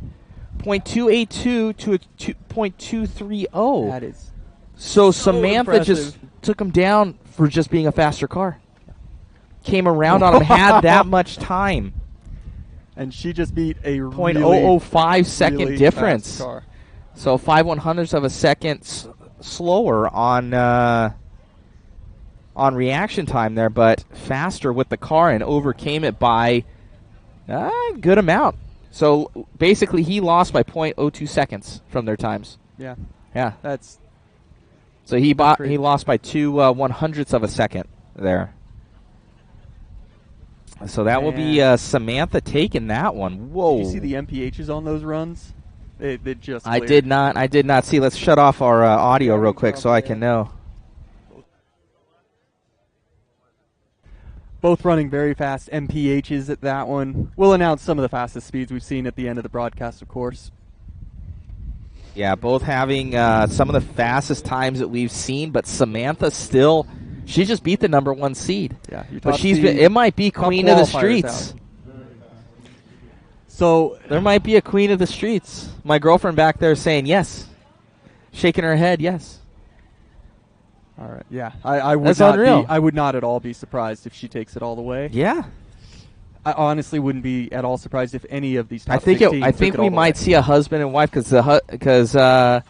.282 to a .230. That is. So so Samantha just impressive. took him down for just being a faster car. Came around on him, had that much time. And she just beat a .005 second really difference. fast car. So 5/100ths of a second slower on reaction time there, but faster with the car and overcame it by a good amount. So basically, he lost by .02 seconds from their times. Yeah. Yeah. That's. So he great. lost by 2/100ths of a second there. So that will be Samantha taking that one. Whoa! Did you see the MPHs on those runs? They just. I cleared. did not. I did not see. Let's shut off our audio real quick so I can know. Both running very fast MPHs at that one. We'll announce some of the fastest speeds we've seen at the end of the broadcast, of course. Yeah, both having some of the fastest times that we've seen, but Samantha still, she just beat the #1 seed. Yeah, your But top she's seed, been, it might be top queen of the qualifiers streets. out. So There might be a queen of the streets. My girlfriend back there is saying yes, shaking her head yes. all right, yeah, I would That's not unreal. be. I would not at all be surprised if she takes it all the way. Yeah, I honestly wouldn't be at all surprised if any of these top I think 16 I took think it we all the might way. see a husband and wife because Well,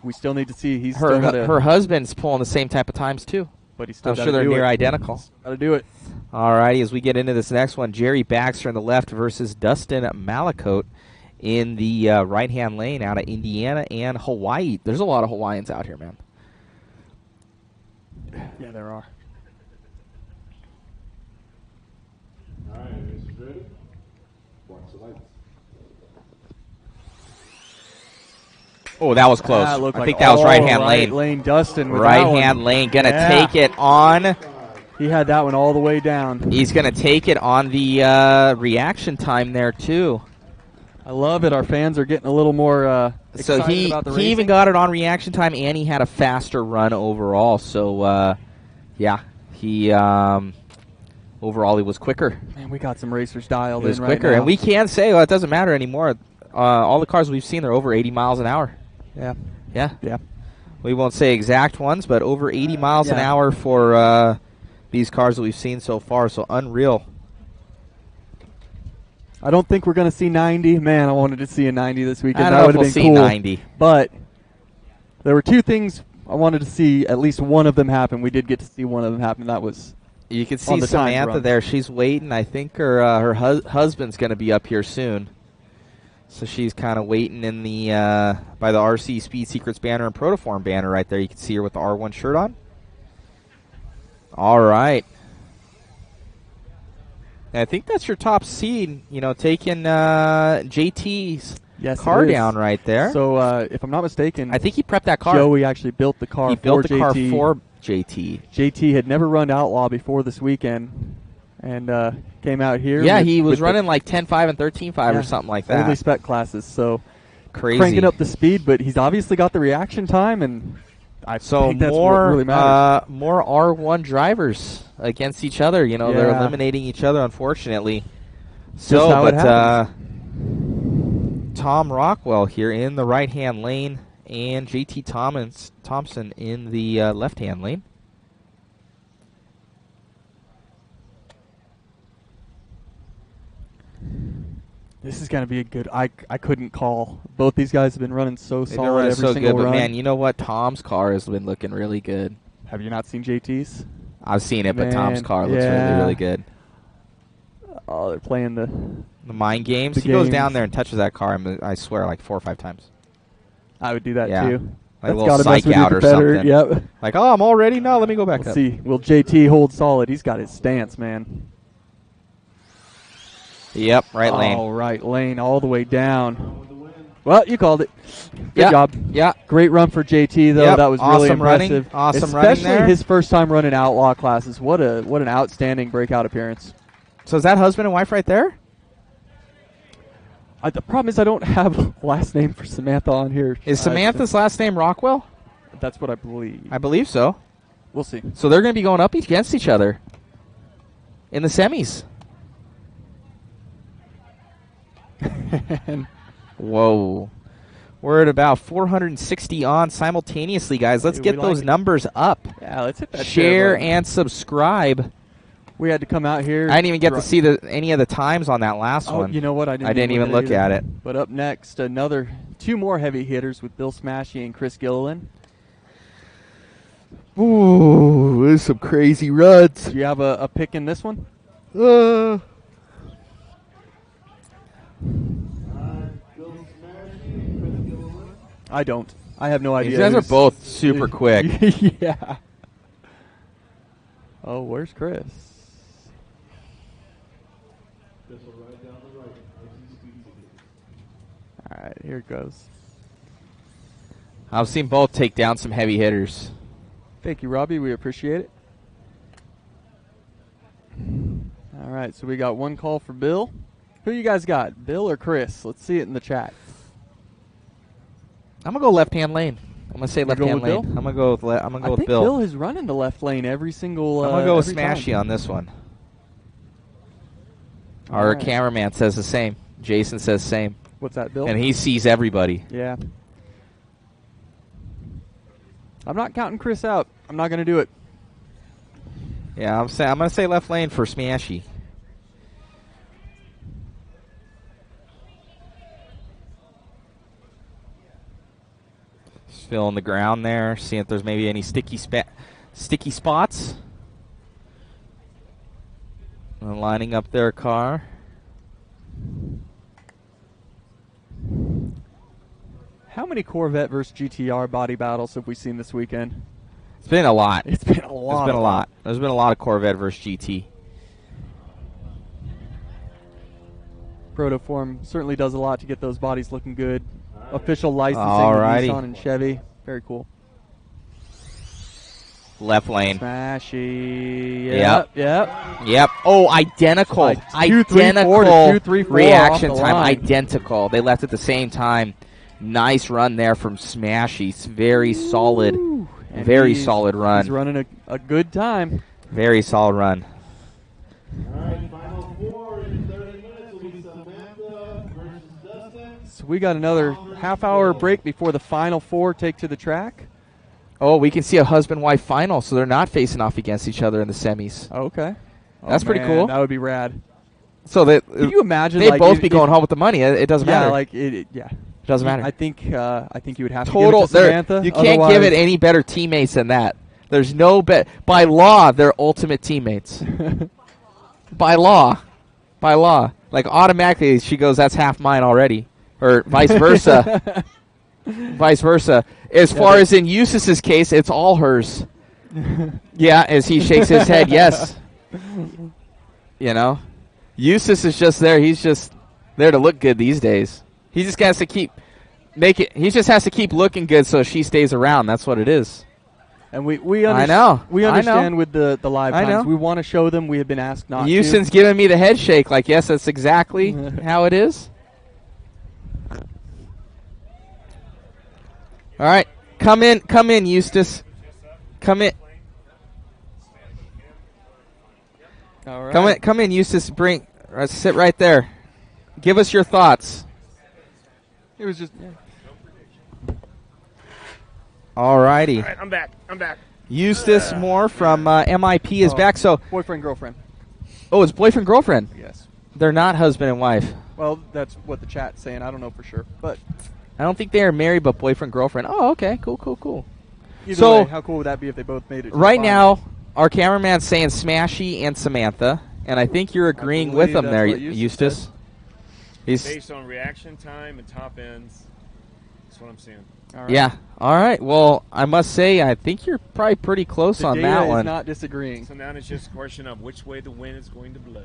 we still need to see. He's her still gotta, her husband's pulling the same type of times too. but he's still I'm gotta sure they're do near it. identical. Got to do it. Alrighty, as we get into this next one, Jerry Baxter in the left versus Dustin Malakote in the right-hand lane out of Indiana and Hawaii. There's a lot of Hawaiians out here, man. Yeah, there are. All right, this is ready. Watch the lights. Oh, that was close. That looked I like think that was all right-hand right lane. lane Dustin with that Right-hand one. lane, gonna Yeah. take it on. He had that one all the way down. He's gonna take it on the reaction time there too. I love it. Our fans are getting a little more So excited about the he even racing. got it on reaction time, and he had a faster run overall. So yeah, he overall he was quicker. Man, we got some racers dialed He was in right quicker, now. and we can say, well, it doesn't matter anymore. All the cars we've seen, they're over 80 miles an hour. Yeah. Yeah. Yeah. We won't say exact ones, but over 80 miles an Yeah. hour for these cars that we've seen so far. So unreal. I don't think we're going to see 90. Man, I wanted to see a 90 this weekend. I That don't know would if have we'll been see cool. 90. But there were two things I wanted to see. At least one of them happen. We did get to see one of them happen. That was You can on see the timed Samantha run. there. She's waiting. I think her husband's going to be up here soon. So she's kind of waiting in the by the RC Speed Secrets banner and Protoform banner right there. You can see her with the R1 shirt on. All right. And I think that's your top seed, taking JT's Yes, car it is. down right there. So if I'm not mistaken, I think he prepped that car. Joey actually built the car He for built the car JT. for JT. JT had never run Outlaw before this weekend. and came out here. Yeah, with, he was with running like 10.5 and 13.5 yeah, or something like that. Only spec classes, so crazy. Cranking up the speed, but he's obviously got the reaction time, and I think that's more, what really matters. more R1 drivers against each other. You know, they're Yeah. eliminating each other, unfortunately. Just So, how it but happens. Tom Rockwell here in the right-hand lane, and JT Thompson in the left-hand lane. This is going to be a good. I couldn't call. Both these guys have been running so They've been solid running every so single good, run. but man, you know what? Tom's car has been looking really good. Have you not seen JT's? I've seen it, but Man, Tom's car looks really, yeah. really good. Oh, they're playing the mind games. The He goes games. down there and touches that car, I swear, like 4 or 5 times. I would do that Yeah. too. Like a That's little gotta mess psych with your out or competitor. something. Yep. Like, oh, I'm all ready. No, let me go back Let's up. see. Will JT hold solid? He's got his stance, man. Yep, right lane. Oh, right lane, all the way down. Well, you called it. Good Yeah. job. Yeah. Great run for JT, though. Yep. That was really Awesome running. impressive. Awesome running Especially there. his first time running outlaw classes. What an outstanding breakout appearance. So is that husband and wife right there? The problem is I don't have a last name for Samantha on here. Is Samantha's last name Rockwell? That's what I believe. I believe so. We'll see. So they're going to be going up against each other in the semis. Whoa. We're at about 460 on simultaneously, guys. Let's Dude, get we those like it. numbers up. Yeah, let's hit that Share button. and subscribe. We had to come out here. I didn't even get to see any of the times on that last one. You know what? I didn't even look at it. But up next, two more heavy hitters with Bill Smashy and Chris Gilliland. Ooh, there's some crazy runs. Do you have a pick in this one? I don't. I have no idea. These guys are both super quick. Yeah. Oh, where's Chris? All right, here it goes. I've seen both take down some heavy hitters. Thank you, Robbie. We appreciate it. All right, so we got one call for Bill. Who you guys got, Bill or Chris? Let's see it in the chat. I'm gonna go left-hand lane. I'm gonna say You're going left-hand with lane. Bill? I'm gonna go with I think Bill has run in the left lane every single. I'm gonna go with every Smashy time. on this one. All Our right. cameraman says the same. Jason says same. What's that, Bill? And he sees everybody. Yeah. I'm not counting Chris out. I'm not going to do it. Yeah, I'm gonna say left lane for Smashy. Just filling the ground there, seeing if there's maybe any sticky spots. And lining up their car. How many Corvette versus GTR body battles have we seen this weekend? It's been a lot. It's been a lot. There's been a lot. There's been a lot of Corvette versus GT. Protoform certainly does a lot to get those bodies looking good. Official licensing with Alrighty. Nissan and Chevy. Very cool. Left lane. Smashy. Yep. Yep. Yep. Oh, identical. Like 2, 3, 4 to 2, 3, 4 reaction off the time. line. Identical. They left at the same time. Nice run there from Smashy. It's very solid. Ooh. And Very he's- solid run. He's running a good time. Very solid run. All right, final 4 in 30 minutes will be Samantha versus Dustin. So we got another half-hour break before the final 4 take to the track. Oh, we can see a husband-wife final, so they're not facing off against each other in the semis. Okay. That's pretty man, cool. That would be rad. So Can you imagine? they'd like, both if- be going if- home with the money. It doesn't Yeah, matter. like yeah. It doesn't matter. I think you would have Total. to give it to Samantha. You can't give it otherwise- any better teammates than that. There's no bet. By law, they're ultimate teammates. By law. Like automatically, she goes, "That's half mine already," or vice versa. Vice versa. As far as in Eustis's case, it's all hers. Yeah, as he shakes his head, yes. You know, Eustace is just there. He's just there to look good these days. He just has to keep He just has to keep looking good so she stays around. That's what it is. And we I know. We I know. understand with the live I times. know. We want to show them. We have been asked not Houston's to. giving me the head shake. Like, yes, that's exactly how it is. All right, come in, Eustace. Come in. All right. Come in, Eustace. Sit right there. Give us your thoughts. It was just. All righty. All right, I'm back. Eustace Moore from MIP is back. So, boyfriend, girlfriend. oh, it's boyfriend, girlfriend. Yes. They're not husband and wife. Well, that's what the chat's saying. I don't know for sure, but I don't think they are married, but boyfriend, girlfriend. Oh, okay, cool. either So- way, how cool would that be if they both made it? to the Right final? now, our cameraman's saying Smashy and Samantha, and I think you're agreeing with believe them there, that's what Eustace. He's, Based on reaction time and top ends, that's what I'm seeing. All right. yeah. All right. Well, I must say, I think you're probably pretty close The on data that is one. not disagreeing. So now it's just a question of which way the wind is going to blow.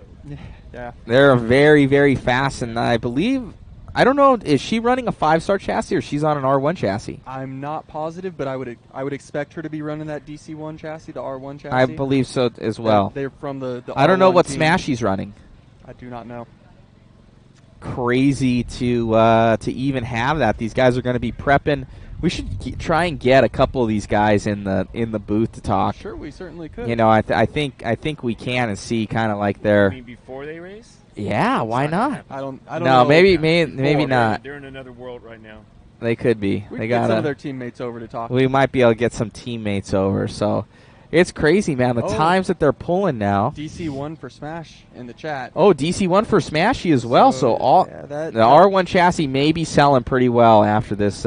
Yeah. They're very, very fast, and I believe, I don't know, is she running a 5-star chassis or she's on an R1 chassis? I'm not positive, but I would expect her to be running that DC1 chassis, the R1 chassis. I believe so as well. They're from the I don't know R1 what team. Smashy's running. I do not know. Crazy to even have that. These guys are going to be prepping. We should try and get a couple of these guys in the booth to talk. Sure, we certainly could. You know, I think we can and see kind of like You their. mean before they race? Yeah, why not? I don't No, know. maybe Before, not. They're in another world right now. They could be. We They get some of got. their teammates over to talk. We might be able to get some teammates over. So, it's crazy, man. The Oh. times that they're pulling now. DC1 for Smash in the chat. Oh, DC1 for Smashy as well. So all yeah, the R1 chassis may be selling pretty well after this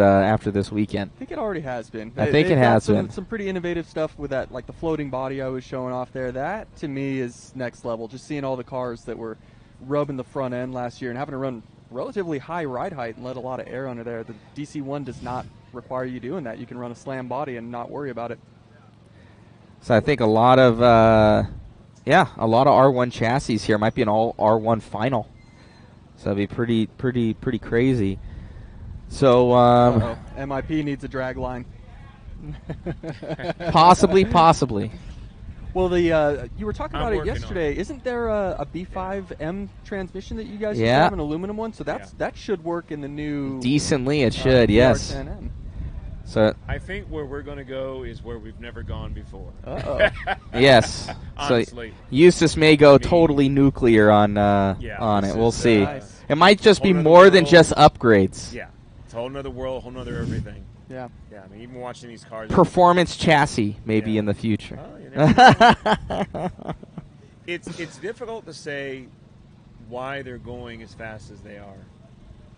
weekend. I think it already has been. I think They've it got has some, been. some pretty innovative stuff with that, like the floating body I was showing off there. That to me is next level. Just seeing all the cars that were rubbing the front end last year and having to run relatively high ride height and let a lot of air under there. The DC1 does not require you doing that. You can run a slam body and not worry about it. So I think a lot of R1 chassis here might be an all R1 final. So that'd be pretty crazy. So MIP needs a drag line. possibly. Well, you were talking I'm about it working on yesterday. Isn't there a B5M transmission that you guys Yeah. have, an aluminum one? So that should work in the new Decently, it should. Yes. BR10M. So I think where we're going to go is where we've never gone before. Uh-oh. yes. Honestly. So Eustace may go totally nuclear on Yeah, on this it. We'll is, see. Nice. It might just be Whole nother more than world. just upgrades. Yeah. It's a whole nother world, whole nother everything. Yeah. Yeah, I mean, even watching these cars. Performance chassis maybe Yeah. in the future. Oh, you never know. It's difficult to say why they're going as fast as they are.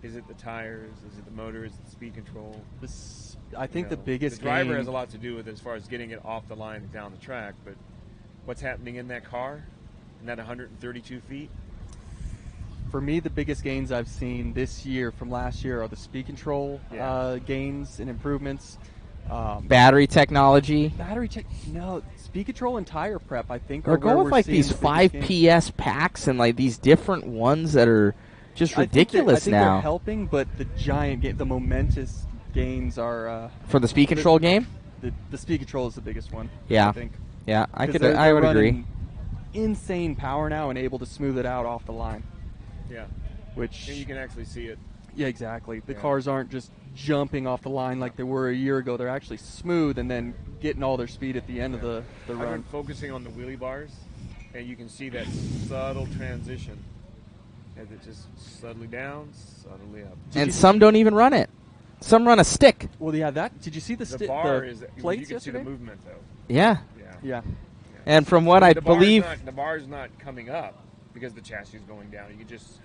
Is it the tires? Is it the motor? Is it the speed control? I think the biggest the driver gain- has a lot to do with it as far as getting it off the line and down the track. But what's happening in that car, in that 132 feet? For me, the biggest gains I've seen this year from last year are the speed control gains and improvements. Battery technology. No, speed control and tire prep, I think, We're are where going with like seeing these the biggest 5 gains. PS packs and like these different ones that are just I think ridiculous they're now. helping, but the giant the momentous gains are For the speed control game? The speed control is the biggest one. Yeah. I think. Yeah, I 'Cause could they're I would agree. running insane power now and able to smooth it out off the line. Yeah. Which And you can actually see it. Yeah, exactly. The Yeah. cars aren't just jumping off the line like they were a year ago. They're actually smooth and then getting all their speed at the end of the I've been run. focusing on the wheelie bars, and you can see that subtle transition as it just subtly down, subtly up. And some don't even run it. Some run a stick. Well, yeah, that. Did you see the bar is plates you can yesterday? see the movement though. Yeah. Yeah. And from what I The bar's believe, the bar's not coming up because the chassis is going down. You can just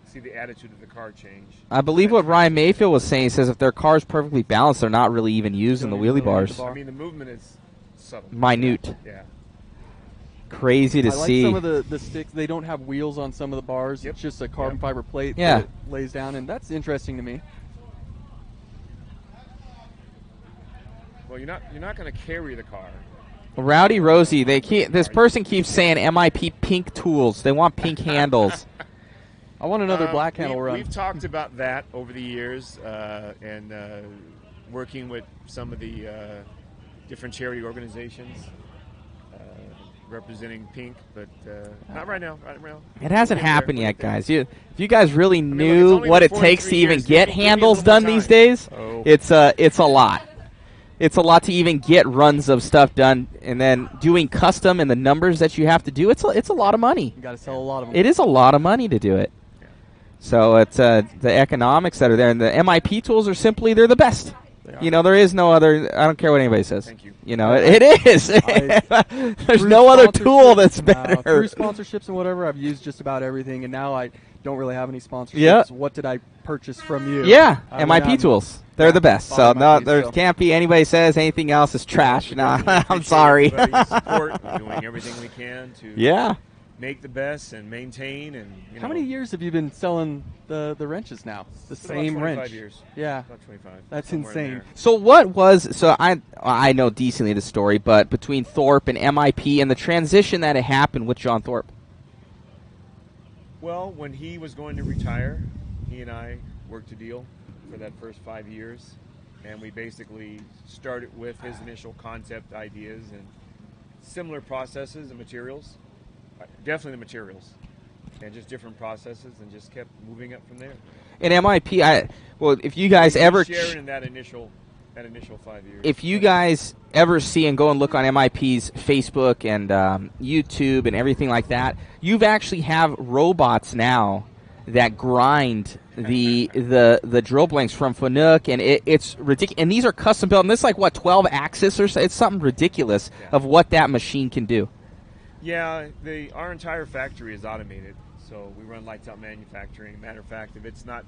see the attitude of the car change. I believe what Ryan Mayfield was saying. He says if their car's perfectly balanced, they're not really even using the Don't even wheelie really use bars. the bar. I mean, the movement is subtle. Minute. Yeah. Crazy to I like see. some of the sticks. They don't have wheels on some of the bars. Yep. It's just a carbon fiber plate Yeah. that it lays down, and that's interesting to me. Well, you're not going to carry the car. Rowdy Rosie, this person keeps saying MIP pink tools. They want pink handles. I want another black handle run. We've talked about that over the years, and working with some of the different charity organizations representing pink, but not right now. Right now, It hasn't We'll get happened there. yet, guys. If you guys really look, knew it's only what been it takes to 43 even years. get Give me a handles little more done these time. days, Oh. it's a lot. It's a lot to even get runs of stuff done, and then doing custom and the numbers that you have to do. It's a lot of money. You got to sell a lot of them. It is a lot of money to do it. So it's the economics that are there, and the MIP tools are simply they're the best. There is no other. I don't care what anybody says. Thank you. It is. There's Through no other tool sponsorships- that's Through better. sponsorships and whatever, I've used just about everything, and now I don't really have any sponsorships. Yeah. What did I purchase from you? Yeah, I went MIP out and- tools. They're the best. bought So no, MIPs, there so. can't be anybody says anything else is trash. No, I'm Appreciate sorry. everybody's support. We're doing everything we can to Yeah. make the best and maintain. And How many years have you been selling the wrenches now? The same about 25 wrench. years. Yeah. About 25. That's somewhere in insane. there. So I know decently the story, but between Thorpe and MIP and the transition that had happened with John Thorpe. Well, when he was going to retire, he and I worked a deal for that first 5 years, and we basically started with his initial concept ideas and similar processes and materials, definitely the materials, and just different processes, and just kept moving up from there. And MIP, if you guys ever sharing in that initial 5 years. if you guys ever see and go and look on MIP's Facebook and YouTube and everything like that, you've actually have robots now that grind the drill blanks from Fanuc, and it's ridiculous. And these are custom built, and this is like 12 axis or so. It's something ridiculous of what that machine can do. Yeah, our entire factory is automated, so we run lights out manufacturing. Matter of fact, if it's not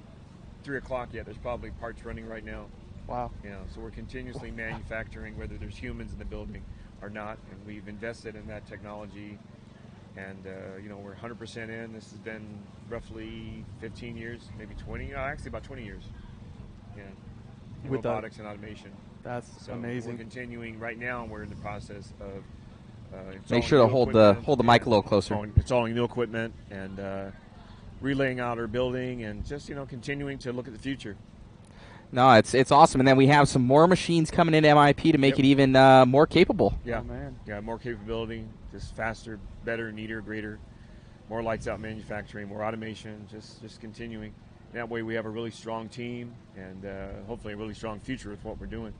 3 o'clock yet, there's probably parts running right now. Wow. So we're continuously manufacturing, whether there's humans in the building or not, and we've invested in that technology. And we're 100% in. This has been roughly 15 years, maybe 20. Actually, about 20 years. Yeah, in With robotics and automation. That's So amazing. We're continuing right now. We're in the process of Make installing sure to new hold the equipment mic a and little closer. Installing new equipment and relaying out our building, and just continuing to look at the future. No, it's awesome. And then we have some more machines coming into MIP to make it even more capable. Yeah, Oh, man. Yeah, more capability, just faster, better, neater, greater, more lights out manufacturing, more automation, just continuing. That way we have a really strong team and hopefully a really strong future with what we're doing.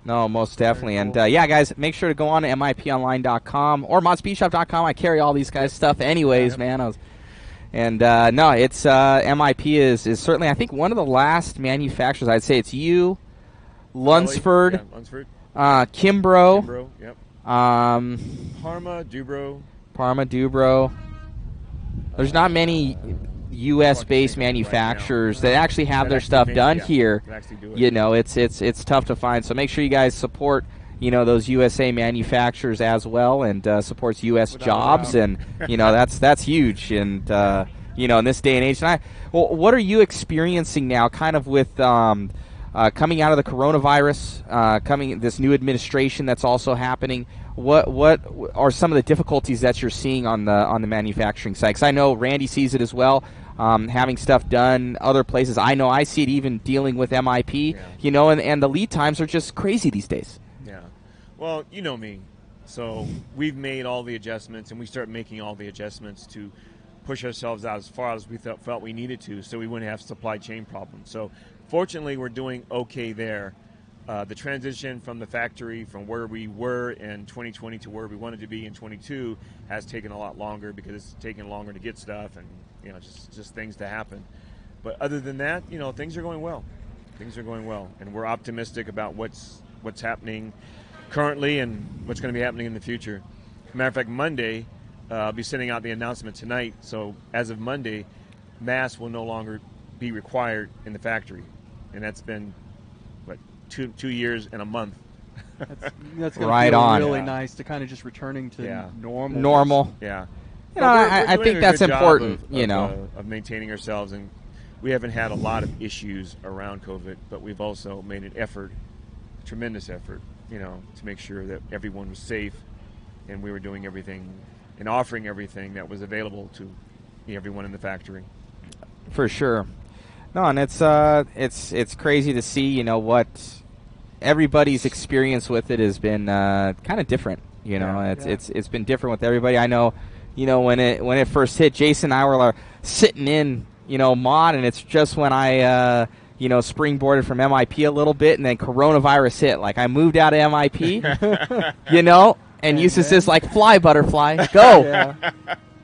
No, most definitely. Very And cool. guys, make sure to go on to miponline.com or modspeedshop.com. I carry all these guys' stuff anyways, man. It's MIP is certainly, I think, one of the last manufacturers. I'd say it's you, Lunsford, Yeah, Lunsford. Kimbrough, Dubro, yep. Parma, Dubro. There's not many U.S.-based manufacturers that actually have their stuff done here. Can actually do it. It's tough to find. So make sure you guys support those USA manufacturers as well, and supports U.S. Without a jobs, doubt. and that's huge. And in this day and age, what are you experiencing now, kind of with coming out of the coronavirus, this new administration that's also happening? What are some of the difficulties that you're seeing on the manufacturing side? 'Cause I know Randy sees it as well, having stuff done other places. I know I see it even dealing with MIP, and the lead times are just crazy these days. Yeah. Well, you know me. So we've made all the adjustments, and we start making all the adjustments to push ourselves out as far as we felt we needed to, so we wouldn't have supply chain problems. So fortunately, we're doing okay there. The transition from the factory, from where we were in 2020 to where we wanted to be in 22, has taken a lot longer because it's taken longer to get stuff and just things to happen. But other than that, things are going well. Things are going well, and we're optimistic about what's happening currently and what's going to be happening in the future. Matter of fact, Monday, I'll be sending out the announcement tonight. So as of Monday, masks will no longer be required in the factory, and that's been 2 years and a month. That's going to Right feel on. really Yeah. nice to kind of just returning to Yeah. Normal. Yeah. You know, I doing think a that's good job important, of maintaining ourselves, and we haven't had a lot of issues around COVID, but we've also made an effort, a tremendous effort, to make sure that everyone was safe, and we were doing everything and offering everything that was available to everyone in the factory. For sure. No, and it's crazy to see, what everybody's experience with it has been kind of different. It's been different with everybody. I know, when it first hit, Jason and I were sitting in, mod, and it's just when I springboarded from MIP a little bit, and then coronavirus hit. Like, I moved out of MIP, and Eustace is like, fly, butterfly, go,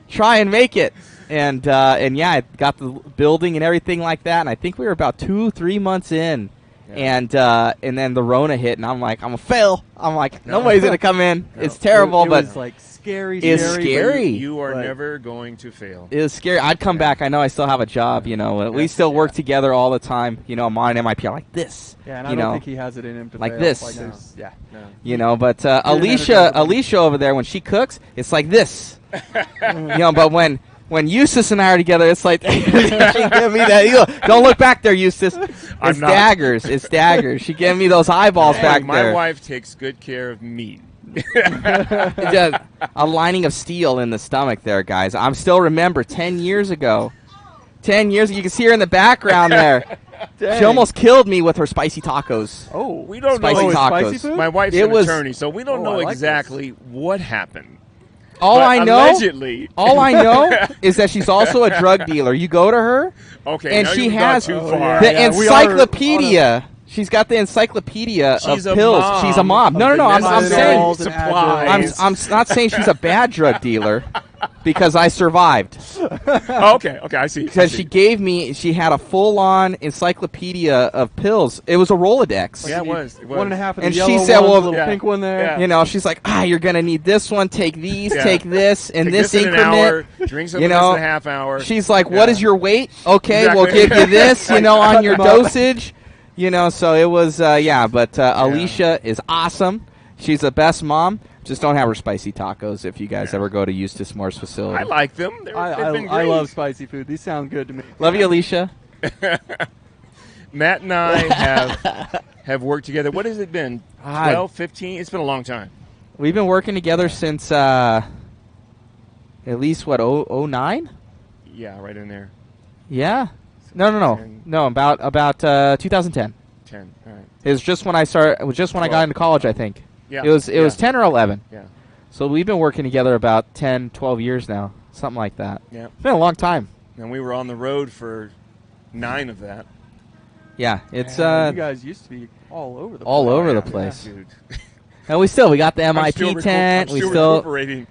try and make it. And I got the building and everything like that, and I think we were about 2-3 months in. Yeah. And then the Rona hit, and I'm like, I'm gonna fail. I'm like, nobody's gonna come in. No. It's terrible, it but was like scary. It's scary. You are never going to fail. It was scary. I'd come back. I know I still have a job. We still work together all the time. I'm on MIP like this. Yeah, and I don't think he has it in him to like fail. this. Like no. But Alicia over there, when she cooks, it's like this. But when Eustace and I are together, it's like, she give me that. Don't look back there, Eustace. It's daggers. It's daggers. She gave me those eyeballs back there. My wife takes good care of me. A lining of steel in the stomach there, guys. I still remember 10 years ago. 10 years ago. You can see her in the background there. Dang. She almost killed me with her spicy tacos. Oh, we don't spicy know. Tacos. Spicy food? My wife's an attorney, so we don't know exactly what happened. All I know is that she's also a drug dealer. You go to her, and she has too far. the encyclopedia. She's got the encyclopedia of pills. She's a mom. No. I'm saying I'm not saying she's a bad drug dealer because I survived. Okay, I see. Because she had a full-on encyclopedia of pills. It was a Rolodex. Yeah, it was. 1.5 of the and yellow she said, one, little pink one there. Yeah. She's like, you're going to need this one, take these, take this, and this increment. An hour, drink some in a half hour. She's like, what is your weight? Okay, we'll give you this, on your dosage. So it was, but Alicia is awesome. She's the best mom. Just don't have her spicy tacos if you guys ever go to Eustace Moore's facility. I like them. They've been great. I love spicy food. These sound good to me. Love you, Alicia. Matt and I have worked together. What has it been? 12, 15? It's been a long time. We've been working together since at least, 09? Yeah, right in there. Yeah. No, about 2010. 10, all right. It was just when I started. It was just when I got into college, I think. Yeah. It was 10 or 11. Yeah. So we've been working together about 10, 12 years now, something like that. Yeah. It's been a long time. And we were on the road for 9 of that. Yeah, it's you guys used to be all over the place. All over the place. Yeah, dude. And we got the MIP tent. I'm still recuperating.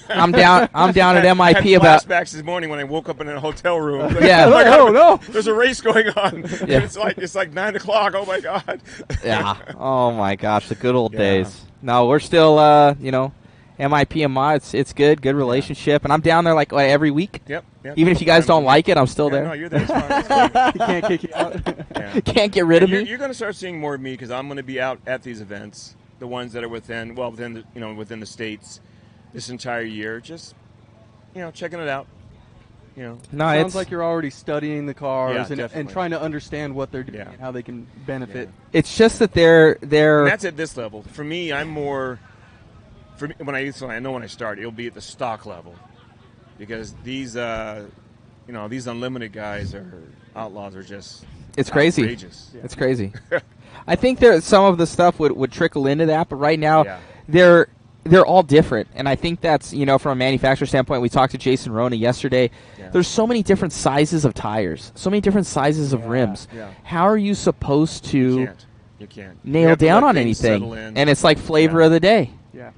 I'm down at MIP I had about flashbacks this morning when I woke up in a hotel room. Yeah. No. There's a race going on. Yeah. It's like 9 o'clock. Oh my God. Yeah. Oh my gosh, the good old days. No, we're still MIP and Ma. It's good relationship, and I'm down there like every week. Yep. Even if you guys don't like it, I'm still there. No, you're there. It's fine. He can't kick you out. Can't get rid of me. You're going to start seeing more of me because I'm going to be out at these events. The ones that are within the states, this entire year, just checking it out. No, sounds like you're already studying the cars and trying to understand what they're doing and how they can benefit. Yeah. It's just that they're. And that's at this level. For me, I'm more. For me, I know when I start, it'll be at the stock level, because these these unlimited guys are outlaws are just. It's crazy. Outrageous. It's crazy. I think some of the stuff would trickle into that, but right now they're all different, and I think that's from a manufacturer standpoint. We talked to Jason Rona yesterday. Yeah. There's so many different sizes of tires, so many different sizes of rims. Yeah. How are you supposed to you can't. nail down on anything? And it's like flavor of the day. Yeah.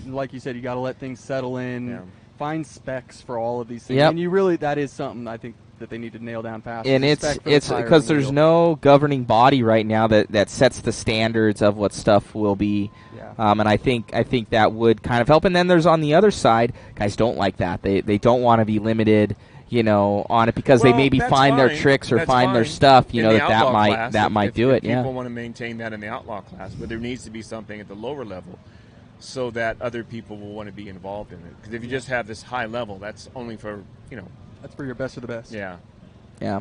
Like you said, you got to let things settle in. Yeah. Find specs for all of these things, and that is something I think that they need to nail down fast. And it's because there's no governing body right now that sets the standards of what stuff will be. Yeah. And I think that would kind of help. And then there's on the other side, guys don't like that. They don't want to be limited, on it because they maybe find their tricks or find their stuff. That might do it. People want to maintain that in the outlaw class, but there needs to be something at the lower level, so that other people will want to be involved in it. Because if you just have this high level, that's only for That's for your best of the best. Yeah. Yeah.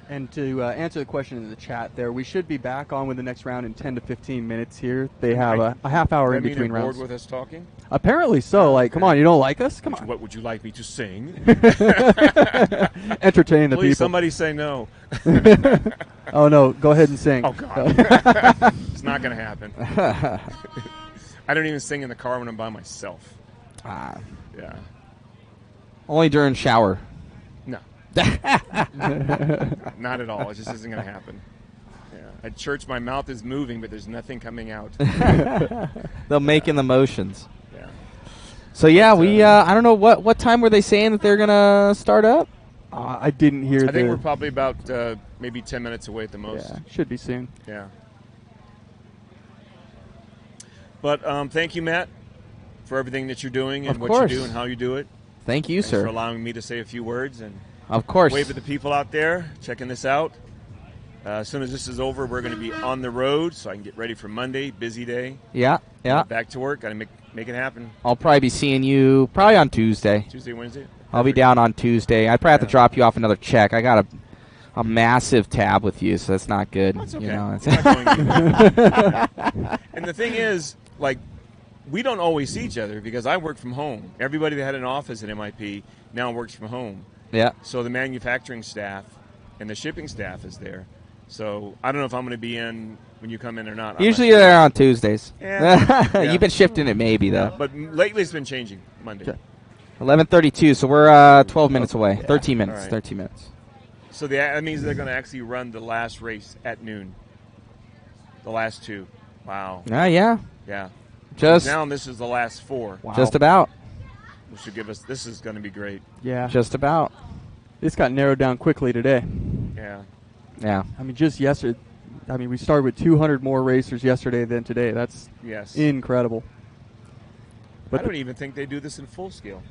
And to answer the question in the chat there, we should be back on with the next round in 10 to 15 minutes here. They have a half hour in between rounds. Bored with us talking? Apparently so. Come on, you don't like us? Come on. What would you like me to sing? Entertain the Please, people. somebody say no. Oh no, go ahead and sing. Oh God, it's not going to happen. I don't even sing in the car when I'm by myself. Ah, Yeah, only during shower. no, not at all. It just isn't going to happen. Yeah, at church, my mouth is moving, but there's nothing coming out. They're making the motions. Yeah. So yeah, we I don't know what time were they saying that they're gonna start up? I didn't hear. I think we're probably about maybe 10 minutes away at the most. Yeah, should be soon. Yeah. But thank you, Matt, for everything that you're doing and Of what course. you do and how you do it. Thank you, Thanks sir. for allowing me to say a few words and Of course. wave to the people out there checking this out. As soon as this is over, we're going to be on the road, so I can get ready for Monday. Busy day. Yeah. Back to work. Got to make it happen. I'll probably be seeing you probably on Tuesday. Tuesday, Wednesday. I'll be down on Tuesday. I probably have to drop you off another check. I got a massive tab with you, so that's not good. That's okay. You know, it's I'm not going anywhere. And the thing is, like, we don't always see each other because I work from home. Everybody that had an office at MIP now works from home. Yeah. So the manufacturing staff and the shipping staff is there. So I don't know if I'm going to be in when you come in or not. I'm Usually not you're sure. there on Tuesdays. Yeah. You've been shifting it maybe, though. But lately it's been changing. Monday. Okay. 11:32, so we're 12 minutes away. 13 minutes. All right. 13 minutes. So that means they're going to actually run the last race at noon. The last two. Wow. Yeah. Yeah. Just Now this is the last four. Wow. Just about. Which should give us. This is going to be great. Yeah. Just about. This got narrowed down quickly today. Yeah. Yeah. I mean, just yesterday. I mean, we started with 200 more racers yesterday than today. That's Yes. incredible. I don't even think they do this in full scale.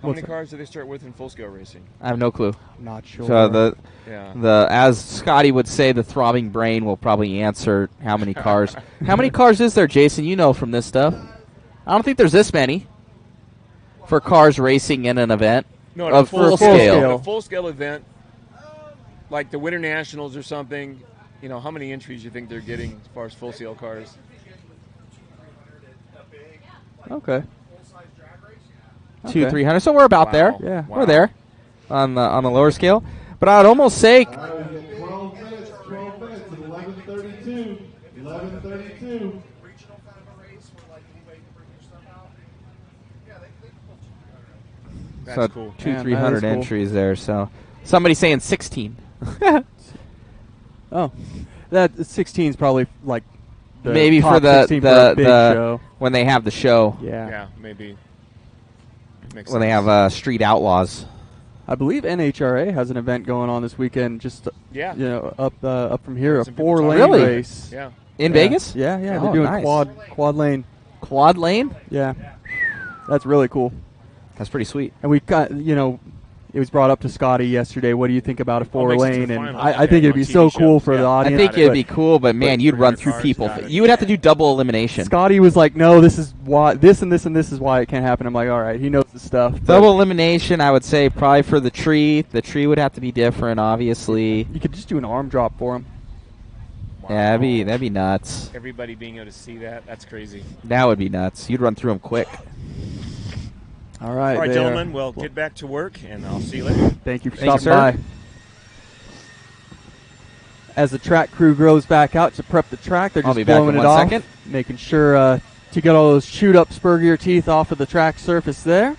How What's many that? cars do they start with in full scale racing? I have no clue. Not sure. So Yeah. the as Scotty would say, the throbbing brain will probably answer how many cars. How many cars is there, Jason? You know from this stuff. I don't think there's this many for cars racing in an event No, of full scale. A full scale event, like the Winter Nationals or something. You know, how many entries do you think they're getting as far as full scale cars? Okay. 200-300. So we're about Wow. there. Yeah. We're there on the lower scale. But I'd almost say 12 minutes, 12 minutes at 11:32. 11:32. Regional kind of a race where like anybody can bring your stuff out. Yeah, they That's so cool. 200-300 cool. entries there. So somebody's saying 16. Oh, that 16 is probably like the Maybe top for the 16 for a big the show. when they have the show. Yeah. Yeah, maybe. Makes When they sense. have Street Outlaws. I believe NHRA has an event going on this weekend. Just Yeah. you know, up from here, a Some people 4-lane talking about it. race. Yeah. In Yeah. Vegas? Yeah, yeah. Oh, They're doing nice. quad lane. Quad lane? Yeah. That's really cool. That's pretty sweet. And we got, you know, it was brought up to Scotty yesterday. What do you think about a Oh, makes it to 4-lane? the And final. I Okay, think it'd on be TV so cool shows. for the Yeah. audience. I think Got it'd but be cool, but man, you'd run through cars, people. got it. You would have to do double elimination. Scotty was like, "No, this is why. This and this and this is why it can't happen." I'm like, "All right, he knows the stuff." but Double elimination, I would say probably for the tree. The tree would have to be different, obviously. You could just do an arm drop for him. Wow. Yeah, that'd be nuts. Everybody being able to see that's crazy. That would be nuts. You'd run through them quick. All right, All right, they gentlemen, are- we'll get back to work, and I'll see you later. Thank you for Thank you, stopping sir. by. As the track crew goes back out to prep the track, they're I'll just be back blowing in it 1 off, second. making sure to get all those shoot-up spur-gear teeth off of the track surface there.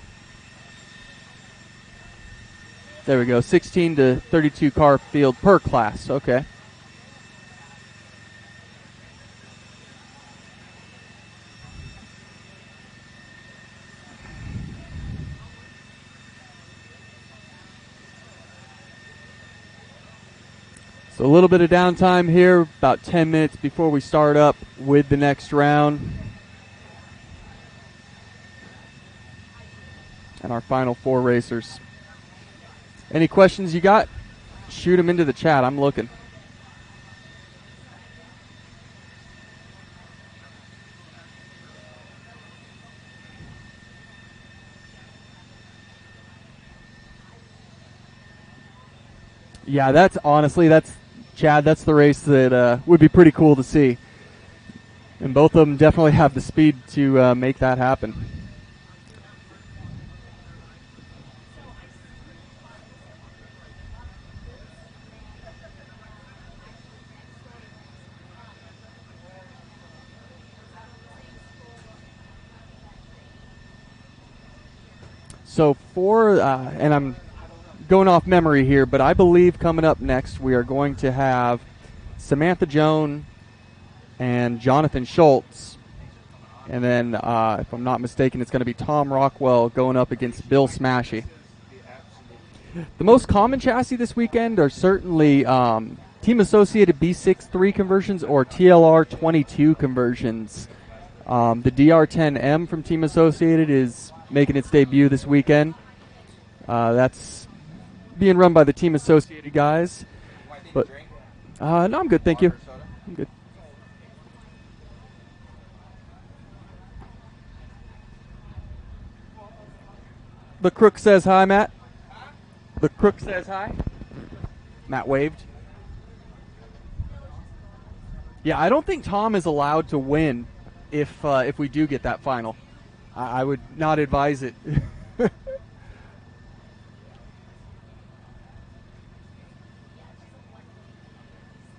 There we go, 16 to 32 car field per class. Okay. So a little bit of downtime here, about 10 minutes before we start up with the next round. And our final 4 racers. Any questions you got? Shoot them into the chat. I'm looking. Yeah, that's Chad, that's the race that would be pretty cool to see. And both of them definitely have the speed to make that happen. So and I'm going off memory here, but I believe coming up next we are going to have Samantha Joan and Jonathan Schultz. And then, if I'm not mistaken, it's going to be Tom Rockwell going up against Bill Smashy. The most common chassis this weekend are certainly Team Associated B6-3 conversions or TLR-22 conversions. The DR10M from Team Associated is making its debut this weekend. That's being run by the Team Associated guys. But no, I'm good, thank you. I'm good. The Crook says hi, Matt. The Crook says hi. Matt waved. Yeah, I don't think Tom is allowed to win if we do get that final. I would not advise it.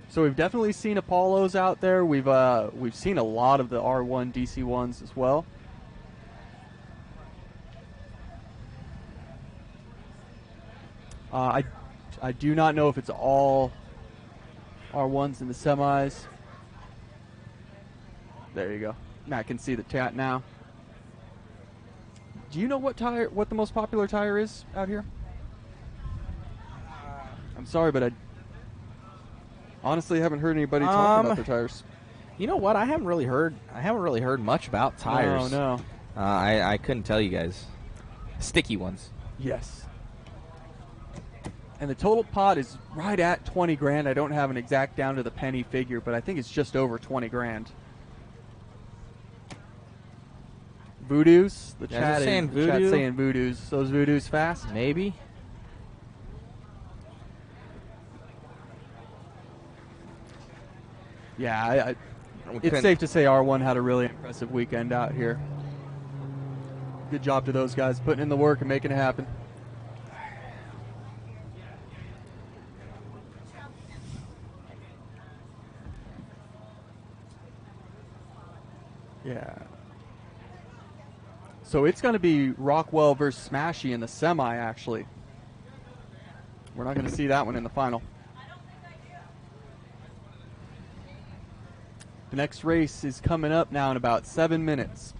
So we've definitely seen Apollos out there. We've seen a lot of the R1 DC1s as well. I do not know if it's all R1s in the semis. There you go. Matt can see the chat now. Do you know what the most popular tire is out here? I'm sorry, but I honestly haven't heard anybody talk about their tires. You know what? I haven't really heard much about tires. No. I couldn't tell you guys. Sticky ones. Yes. And the total pot is right at 20 grand. I don't have an exact down to the penny figure, but I think it's just over 20 grand. Voodoos. The chat saying voodoos. Those voodoos fast? Maybe. Yeah, it's safe to say R1 had a really impressive weekend out here. Good job to those guys putting in the work and making it happen. Yeah. So it's going to be Rockwell versus Smashy in the semi, actually. We're not going to see that one in the final. The next race is coming up now in about 7 minutes.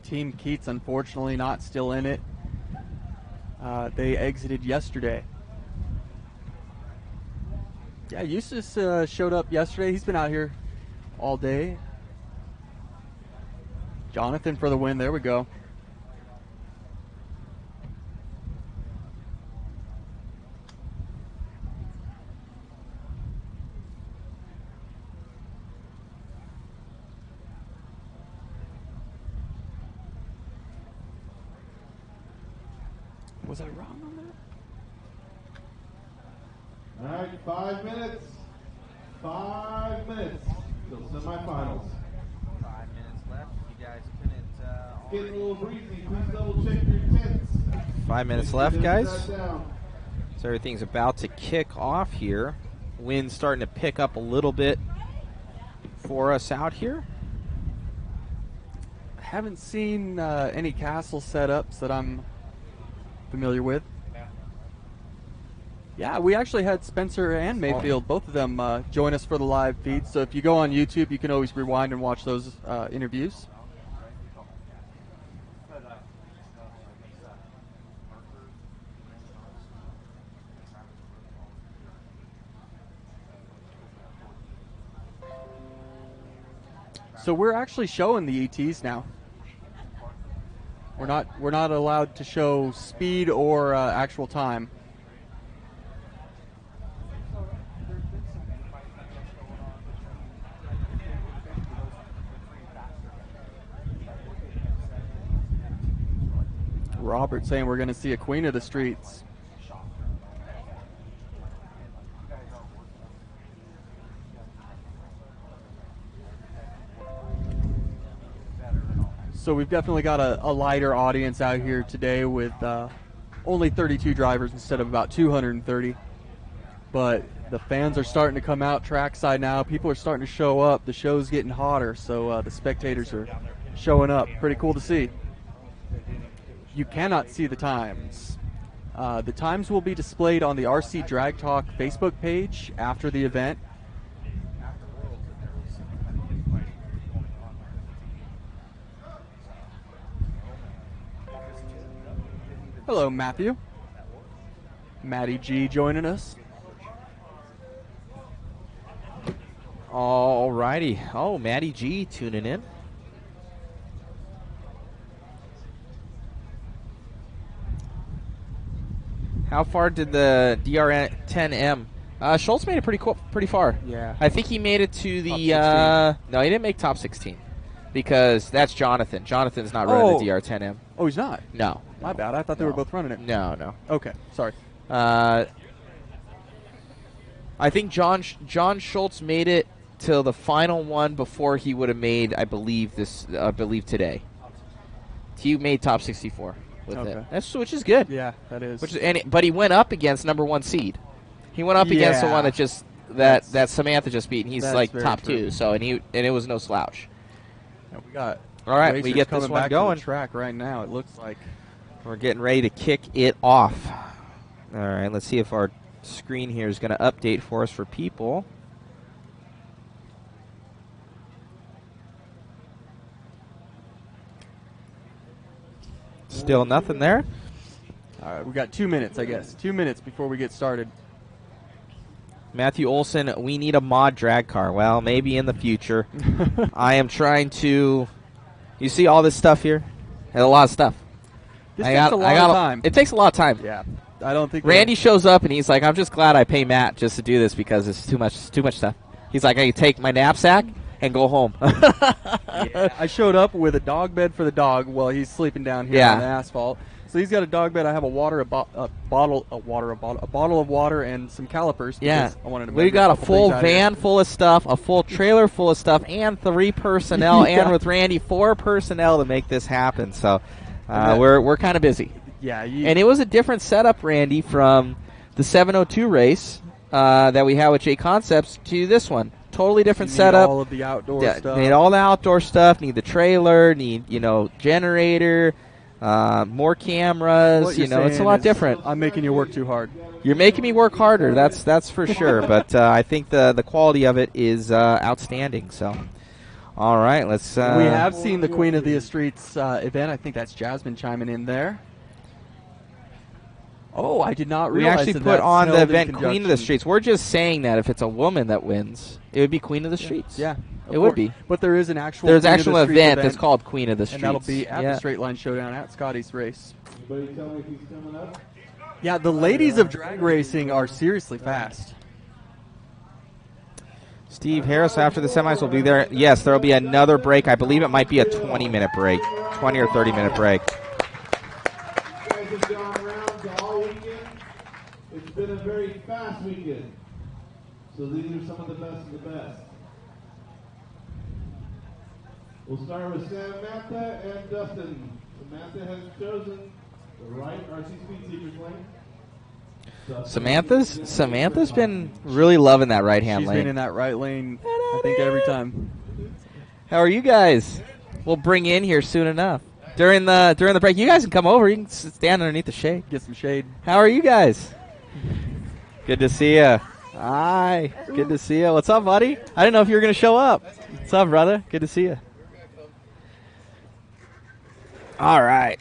Team Keats, unfortunately, not still in it. They exited yesterday. Yeah, Eustace showed up yesterday. He's been out here all day. Jonathan for the win. There we go. Was I wrong on that? All right, 5 minutes. 5 minutes till semifinals. 5 minutes left. You guys couldn't. Getting a little breezy. Please double check your tents. 5 minutes left, guys. Down. So everything's about to kick off here. Wind's starting to pick up a little bit for us out here. I haven't seen any castle setups that I'm familiar with. Yeah, we actually had Spencer and Mayfield, both of them, join us for the live feed. So if you go on YouTube, you can always rewind and watch those interviews. So we're actually showing the ETs now. We're not allowed to show speed or actual time. Robert saying we're going to see a queen of the streets. So we've definitely got a lighter audience out here today with only 32 drivers instead of about 230. But the fans are starting to come out trackside now. People are starting to show up. The show's getting hotter, so the spectators are showing up. Pretty cool to see. You cannot see the times. The times will be displayed on the RC Drag Talk Facebook page after the event. Hello, Matthew. Matty G joining us. All righty. Oh, Matty G tuning in. How far did the DR10M? Schultz made it pretty far. Yeah. I think he made it to the. No, he didn't make top 16 because that's Jonathan. Jonathan's not running the DR10M. Oh, he's not? No. My bad. I thought they were both running it. No. Okay, sorry. I think John Schultz made it till the final one before he would have made, I believe today. He made top 64 with it. Which is good. Yeah, that is. But he went up against number 1 seed. He went up against the one that Samantha just beat, and he's like top 2. So and it was no slouch. Yeah, we got. All right, we get this one back going. To the track right now. It looks like we're getting ready to kick it off. All right, let's see if our screen here is going to update for us for people. Still nothing there. All right, we got 2 minutes, I guess. 2 minutes before we get started. Matthew Olson, we need a mod drag car. Well, maybe in the future. I am trying to. You see all this stuff here? There's a lot of stuff. This takes a lot of time. It takes a lot of time. Yeah, I don't think. Randy shows up and he's like, "I'm just glad I pay Matt just to do this because it's too much stuff." He's like, "I can take my knapsack and go home." Yeah, I showed up with a dog bed for the dog while he's sleeping down here on the asphalt. So he's got a dog bed. I have a bottle of water, and some calipers. Yeah, I wanted to. We got a full van full of stuff, a full trailer full of stuff, and 3 personnel, and with Randy 4 personnel to make this happen. So we're kind of busy. Yeah, and it was a different setup, Randy, from the 702 race that we had with J Concepts to this one. Totally different setup. All of the outdoor stuff. Need all the outdoor stuff. Need the trailer. Need generator. More cameras. It's a lot different. I'm making you work too hard. You're making me work harder. That's for sure. But I think the quality of it is outstanding. So, all right, let's. We have seen the Queen of the Streets event. I think that's Jasmine chiming in there. Oh, I did not realize we actually put on the event Queen of the Streets. We're just saying that if it's a woman that wins, it would be Queen of the Streets. Yeah, it would be. But there is an actual. There's actual event that's called Queen of the Streets, and that'll be at the Straight Line Showdown at Scotty's race. Anybody tell me if he's coming up? Yeah, the ladies of drag racing are seriously fast. Steve Harris after the semis will be there. Yes, there will be another break. I believe it might be a 20-minute break, 20 or 30-minute break. It's been a very fast weekend. So these are some of the best of the best. We'll start with Samantha and Dustin. Samantha has chosen the right RC Speed Seekers lane. Samantha's been really loving that right-hand lane. She's been in that right lane, I think, every time. How are you guys? We'll bring you in here soon enough. During the break, you guys can come over. You can stand underneath the shade. Get some shade. How are you guys? Good to see you. Hi. Good to see you. What's up, buddy? I didn't know if you were going to show up. What's up, brother? Good to see you. All right.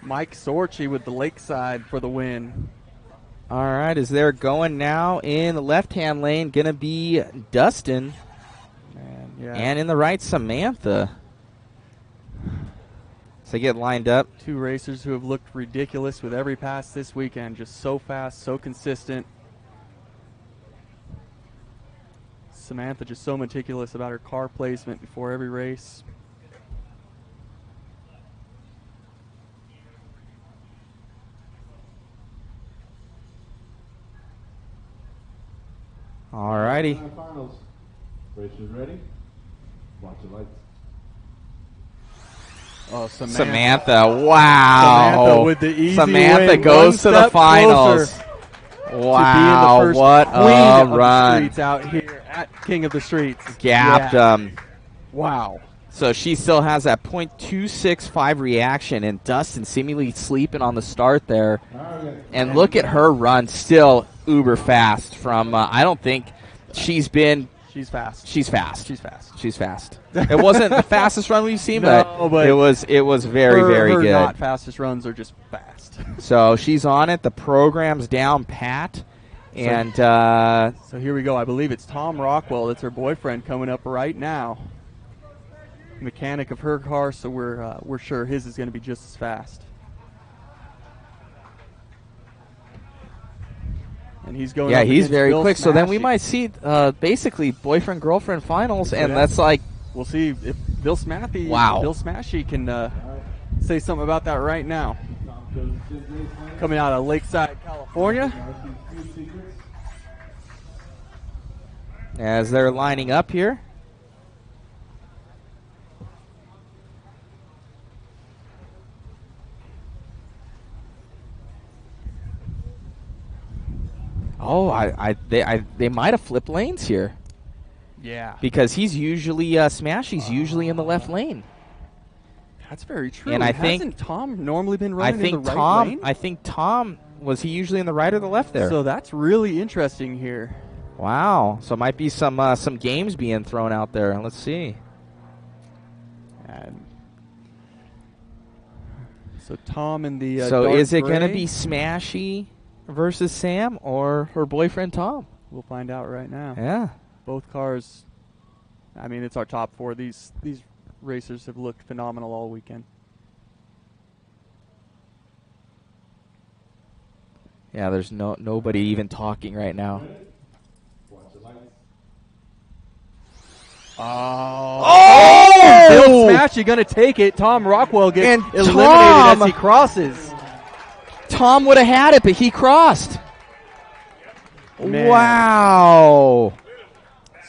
Mike Sorchi with the Lakeside for the win. All right, as they're going now in the left-hand lane, going to be Dustin. And in the right, Samantha. So they get lined up. 2 racers who have looked ridiculous with every pass this weekend. Just so fast, so consistent. Samantha just so meticulous about her car placement before every race. All righty. Finals. Racers ready? Watch the lights. Oh, Samantha. Samantha, wow. Samantha with the easy Samantha win. goes One to the step finals. closer Wow, to being the first what queen a of the run. streets out here at King of the Streets. Gapped Yeah. Wow. So she still has that .265 reaction, and Dustin seemingly sleeping on the start there. And look at her run, still uber fast from, I don't think she's been. She's fast. She's fast. She's fast. She's fast. It wasn't the fastest run we've seen, No, but it was very, very her good. not fastest runs are just fast. So she's on it. The program's down pat. And so here we go. I believe it's Tom Rockwell. That's her boyfriend coming up right now. Mechanic of her car, so we're sure his is going to be just as fast. And he's going. Yeah, up he's against very Bill quick. So then we Smashy. might see basically boyfriend-girlfriend finals, and Yeah. that's like. We'll see if Bill Smathy, Wow. Bill Smashy can say something about that right now. Coming out of Lakeside, California. As they're lining up here. Oh, they might have flipped lanes here. Yeah. Because he's usually Smashy's usually in the left lane. That's very true. And I Hasn't think Tom normally been running in the right Tom. lane? I think Tom was he usually in the right or the left there. So that's really interesting here. Wow. So it might be some games being thrown out there. Let's see. And so Tom and the so dark is it going to gray? be Smashy versus Sam or her boyfriend Tom? We'll find out right now. Yeah. Both cars. I mean, it's our top four. These racers have looked phenomenal all weekend. Yeah, there's nobody even talking right now. Oh! Bill Smashy going to take it. Tom Rockwell gets And eliminated Tom- as he crosses. Tom would have had it, but he crossed. Man. Wow.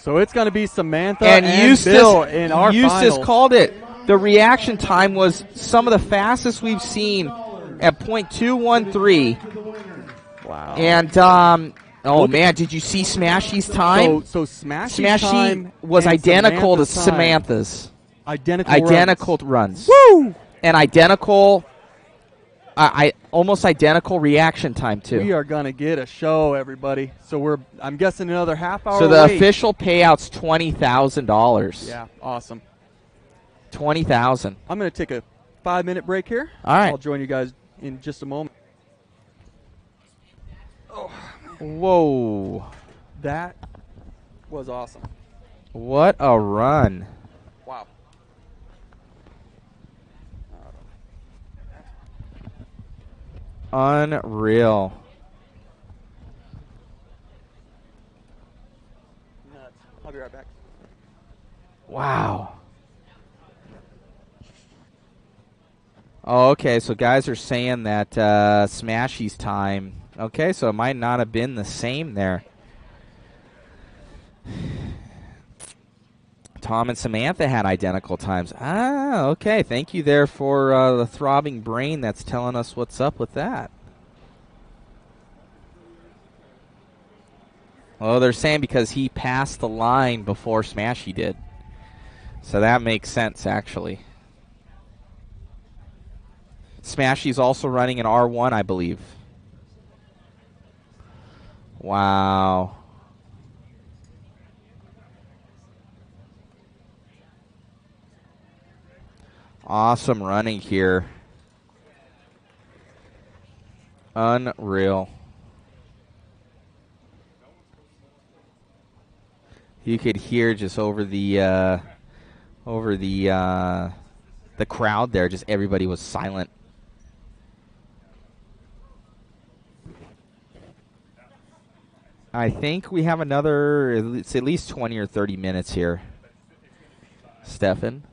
So it's going to be Samantha And and Bill in our Eustace finals. called it. The reaction time was some of the fastest we've seen at .213. Wow. And man, did you see Smashy's time? So Smashy's Smashy time was and identical to Samantha's time. Samantha's. Identical runs. Woo! And identical, almost identical reaction time too. We are going to get a show, everybody. So I'm guessing another half hour So the wait. official payout's $20,000. Yeah, awesome. 20,000. I'm going to take a 5-minute break here. All right. I'll join you guys in just a moment. Whoa. That was awesome. What a run. Wow. Unreal. Nuts. I'll be right back. Wow. Oh, okay, so guys are saying that Smashy's time. Okay, so it might not have been the same there. Tom and Samantha had identical times. Ah, okay. Thank you there for the throbbing brain that's telling us what's up with that. Oh, they're saying because he passed the line before Smashy did. So that makes sense, actually. Smashy's also running an R1, I believe. Wow. Awesome running here. Unreal. You could hear just over the crowd there, just everybody was silent. I think we have another, it's at least 20 or 30 minutes here. Stefan.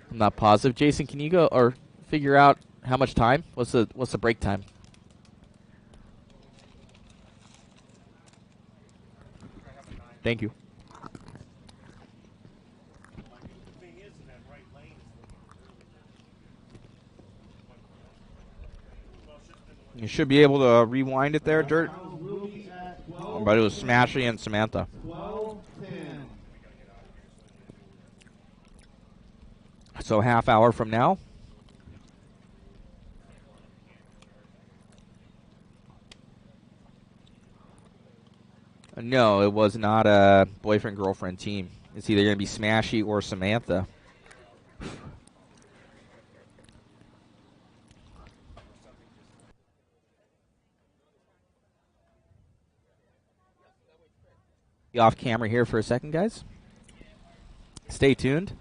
I'm not positive. Jason, can you go or figure out how much time? What's the break time? Thank you. You should be able to rewind it there, Dirt. But it was Smashy and Samantha. 12-10. So half hour from now. No, it was not a boyfriend-girlfriend team. It's either going to be Smashy or Samantha. Off camera here for a second, guys. Stay tuned.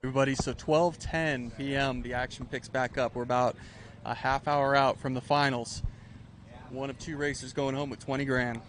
Everybody, so 12:10 p.m. the action picks back up. We're about a half hour out from the finals. One of two racers going home with 20 grand.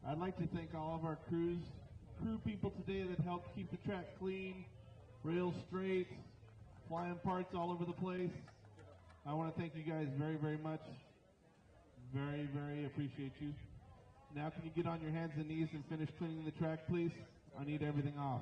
I'd like to thank all of our crew people today that helped keep the track clean, rails straight, flying parts all over the place. I want to thank you guys very, very much. Very, very appreciate you. Now can you get on your hands and knees and finish cleaning the track, please? I need everything off.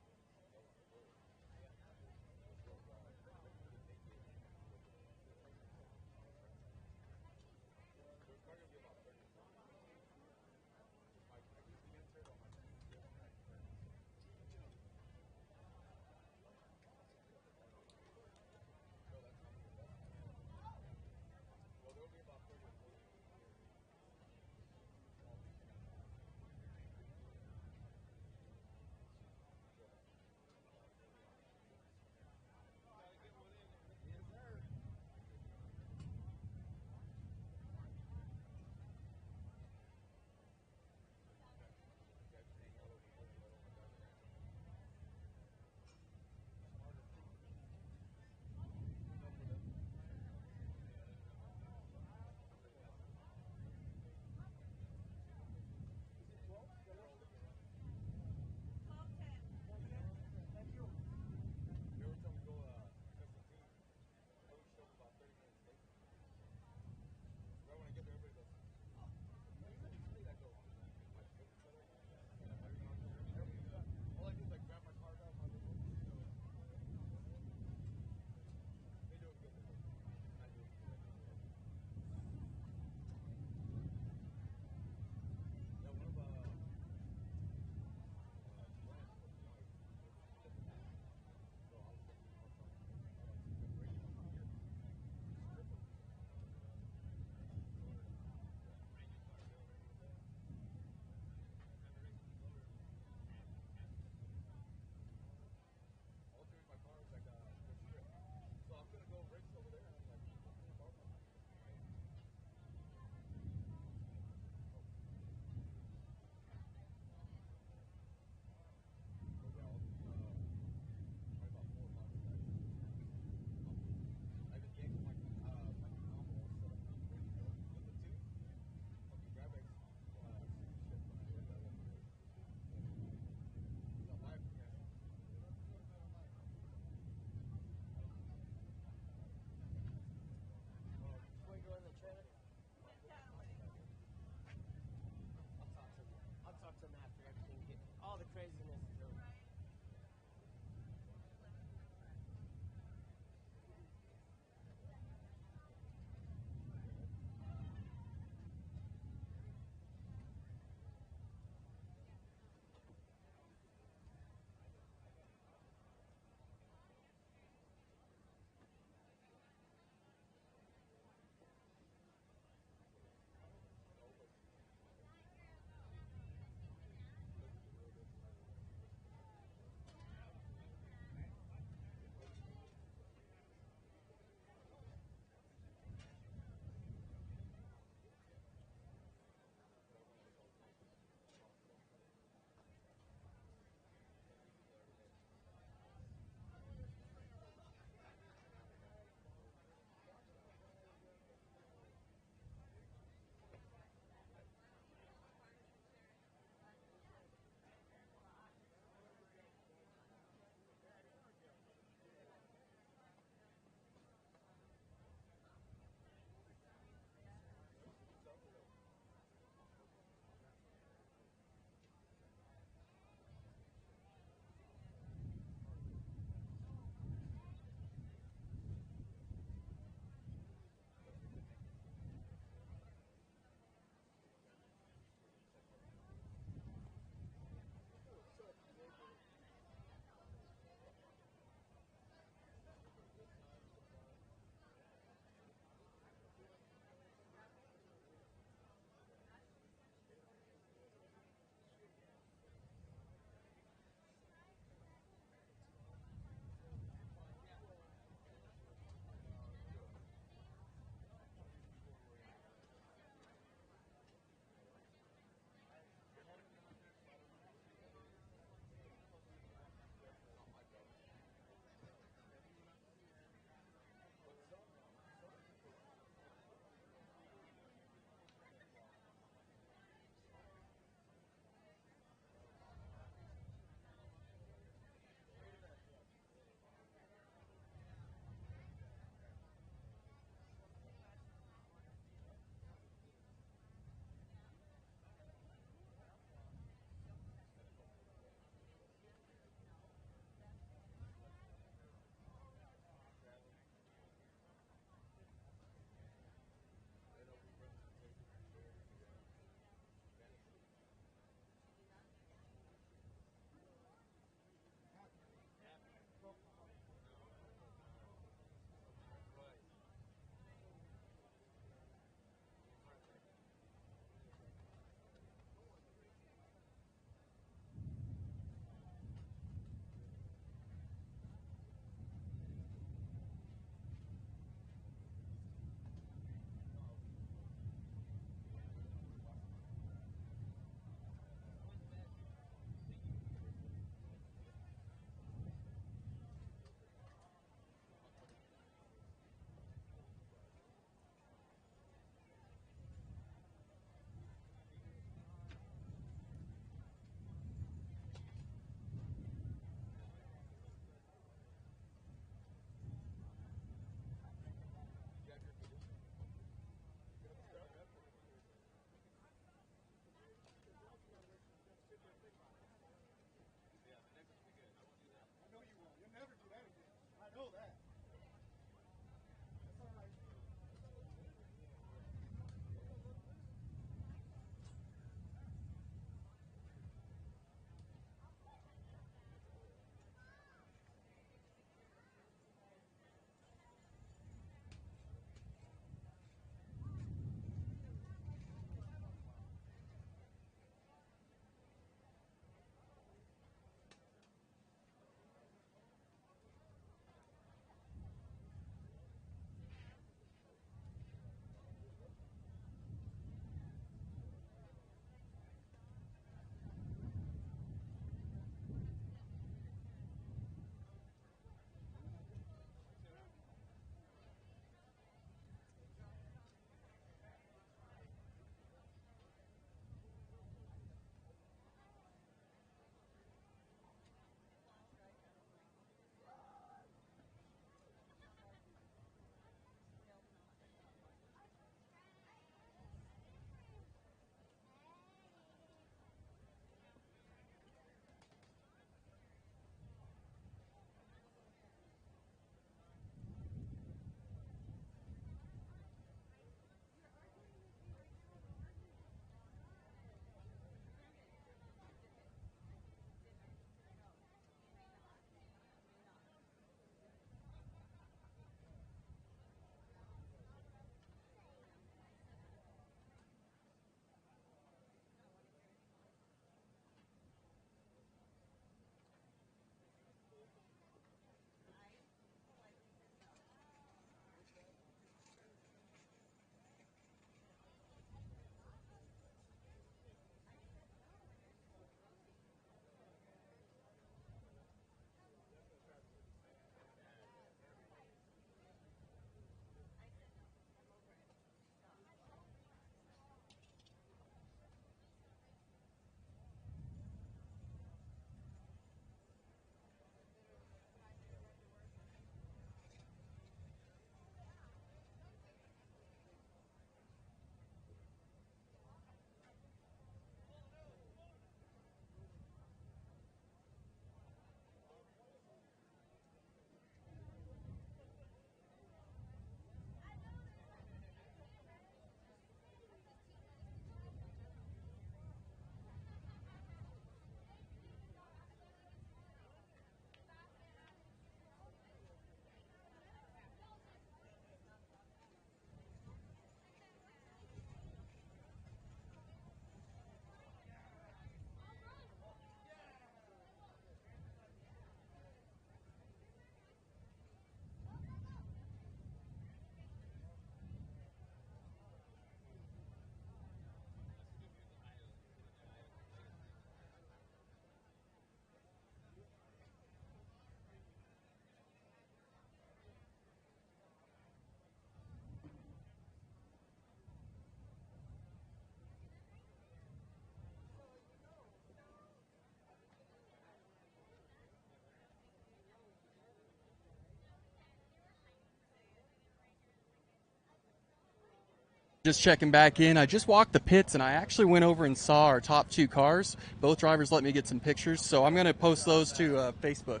Just checking back in. I just walked the pits, and I actually went over and saw our top 2 cars. Both drivers let me get some pictures, so I'm going to post those to Facebook.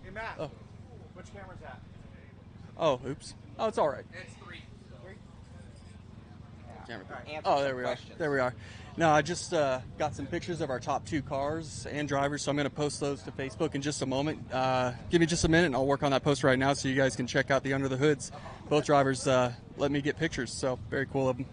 Hey, Matt. Oh. Which camera's that? Oh, oops. Oh, it's all right. It's 3. Oh, there we are. There we are. No, I just got some pictures of our top 2 cars and drivers, so I'm going to post those to Facebook in just a moment. Give me just a minute, and I'll work on that post right now so you guys can check out the under the hoods. Both drivers let me get pictures, so very cool of them.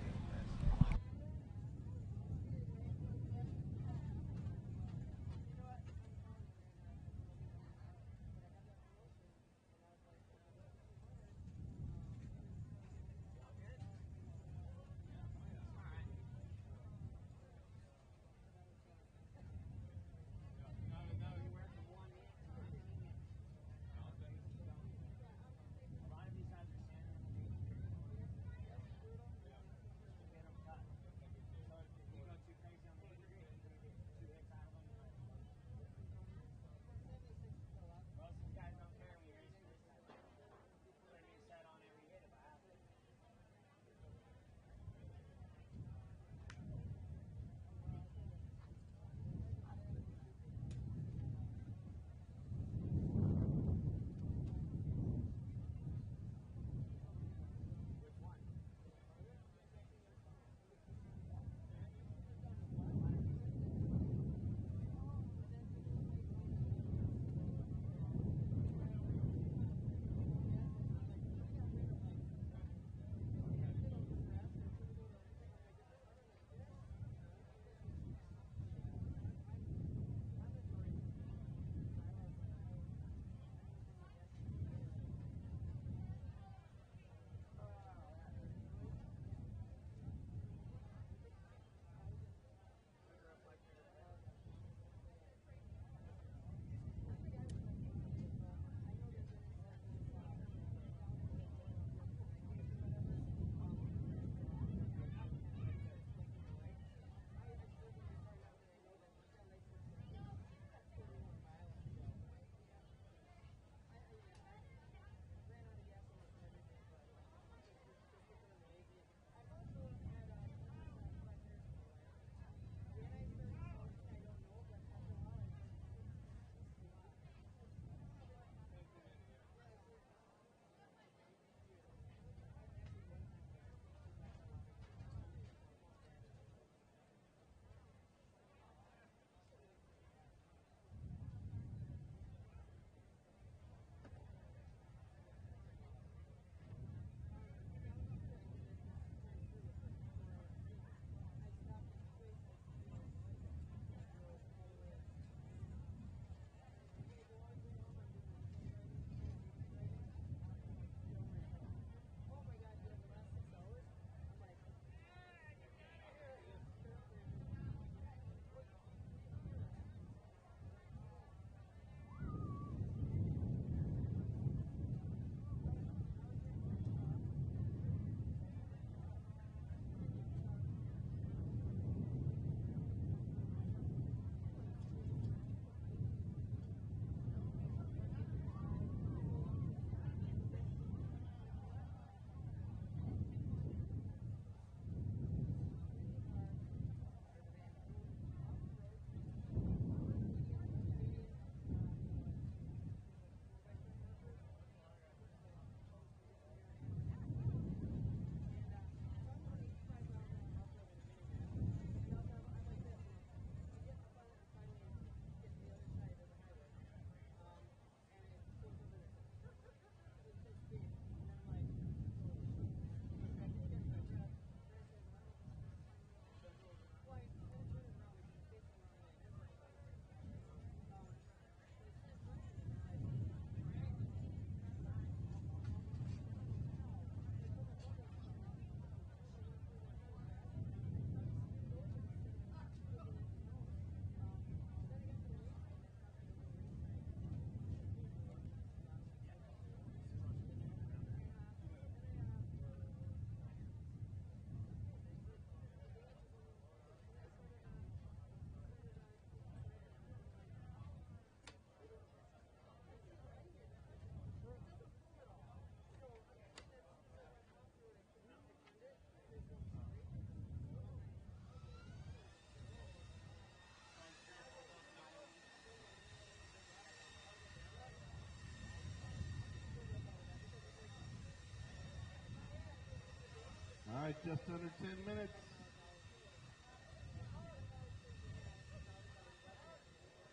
right, just under 10 minutes.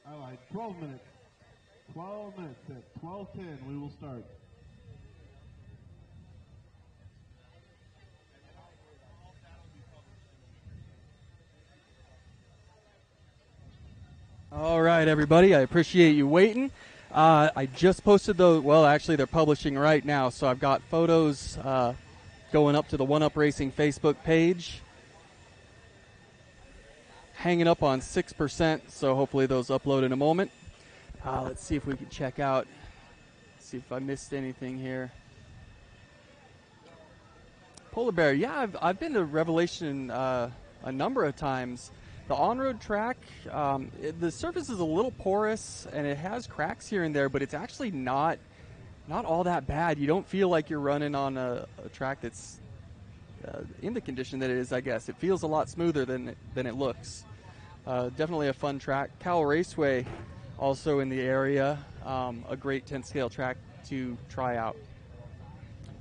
I lied, 12 minutes. 12 minutes at 12:10 we will start. All right, everybody. I appreciate you waiting. I just posted those. Well, actually, they're publishing right now, so I've got photos going up to the One Up Racing Facebook page, hanging up on 6%, so hopefully those upload in a moment. Let's see if we can check out, see if I missed anything here. Polar Bear, yeah, I've been to Revelation a number of times. The on-road track, the surface is a little porous, and it has cracks here and there, but it's actually not all that bad. You don't feel like you're running on a track that's in the condition that it is, I guess. It feels a lot smoother than it looks. Definitely a fun track. Cal Raceway, also in the area, a great 10-scale track to try out.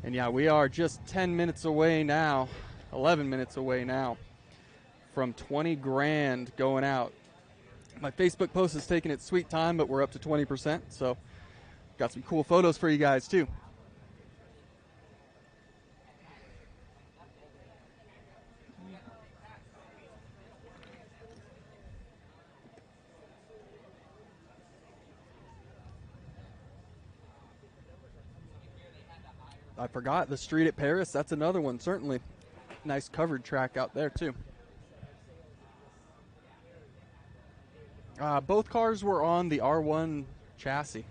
And yeah, we are just 10 minutes away now, 11 minutes away now from 20 grand going out. My Facebook post is taking its sweet time, but we're up to 20%, so got some cool photos for you guys too. I forgot the street at Paris. That's another one, certainly. Nice covered track out there too. Both cars were on the R1 chassis,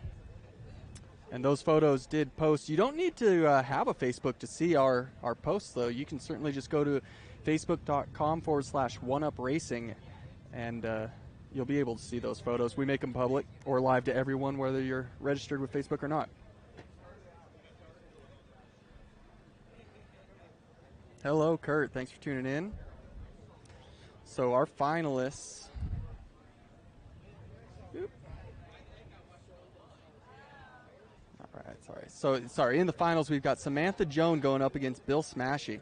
and those photos did post. You don't need to have a Facebook to see our posts, though. You can certainly just go to facebook.com/oneupracing, and you'll be able to see those photos. We make them public or live to everyone, whether you're registered with Facebook or not. Hello, Kurt. Thanks for tuning in. So our finalists... All right, sorry. In the finals, we've got Samantha Joan going up against Bill Smashy.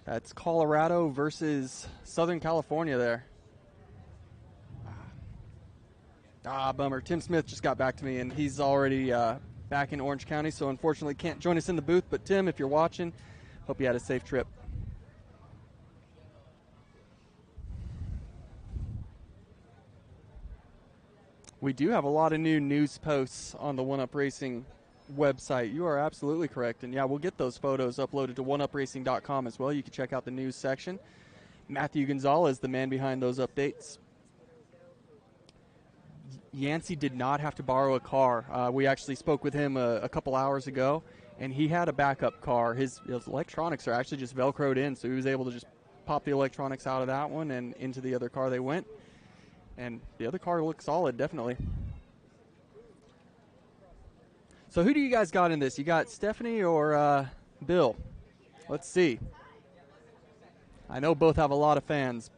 That's Colorado versus Southern California there. Bummer. Tim Smith just got back to me, and he's already back in Orange County, so unfortunately can't join us in the booth. But Tim, if you're watching, hope you had a safe trip. We do have a lot of new news posts on the One Up Racing website. You are absolutely correct. And yeah, we'll get those photos uploaded to oneupracing.com as well. You can check out the news section. Matthew Gonzalez, the man behind those updates. Yancey did not have to borrow a car. We actually spoke with him a couple hours ago, and he had a backup car. His electronics are actually just Velcroed in, so he was able to just pop the electronics out of that one and into the other car they went. And the other car looks solid, definitely. So who do you guys got in this? You got Stephanie or Bill? Let's see. I know both have a lot of fans.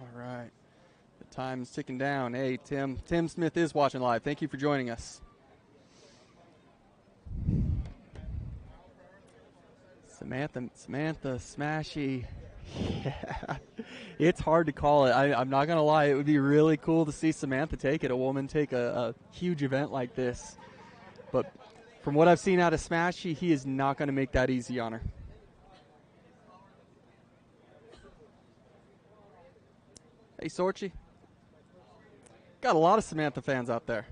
All right. The time's ticking down. Hey, Tim. Tim Smith is watching live. Thank you for joining us. Samantha, Smashy. Yeah. It's hard to call it. I'm not going to lie. It would be really cool to see Samantha take it, a woman take a huge event like this. But from what I've seen out of Smashy, he is not going to make that easy on her. Hey, Sorchi. Got a lot of Samantha fans out there.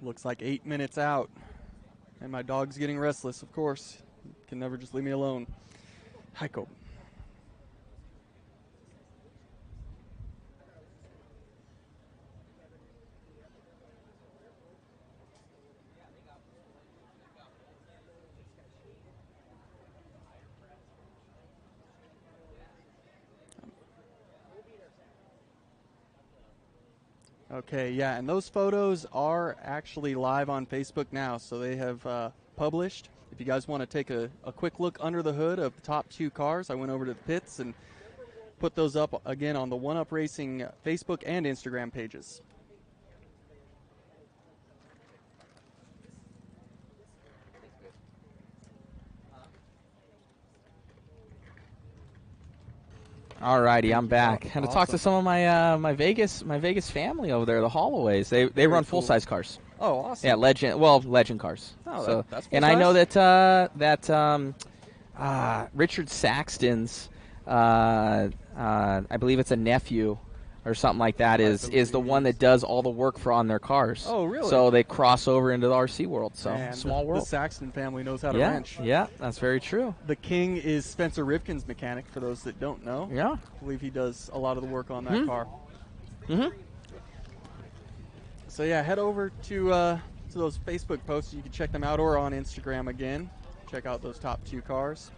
Looks like 8 minutes out. And my dog's getting restless, of course. Can never just leave me alone. Heiko. Okay, yeah, and those photos are actually live on Facebook now, so they have published. If you guys want to take a quick look under the hood of the top 2 cars, I went over to the pits and put those up again on the One Up Racing Facebook and Instagram pages. Alrighty, I'm back. Oh, Had to talk to some of my my Vegas family over there, the Holloways. They run cool. full size cars. Oh, awesome. Yeah, legend cars. Oh, so that's and I know that Richard Saxton's I believe it's a nephew or something like that is the one that does all the work on their cars. Oh, really? So they cross over into the RC world. So Man, small world. The Saxton family knows how to Yeah, wrench. yeah, that's very true. The king is Spencer Rivkin's mechanic, for those that don't know. Yeah. I believe he does a lot of the work on that car. Mm-hmm. So, yeah, head over to those Facebook posts. You can check them out, or on Instagram again. Check out those top 2 cars.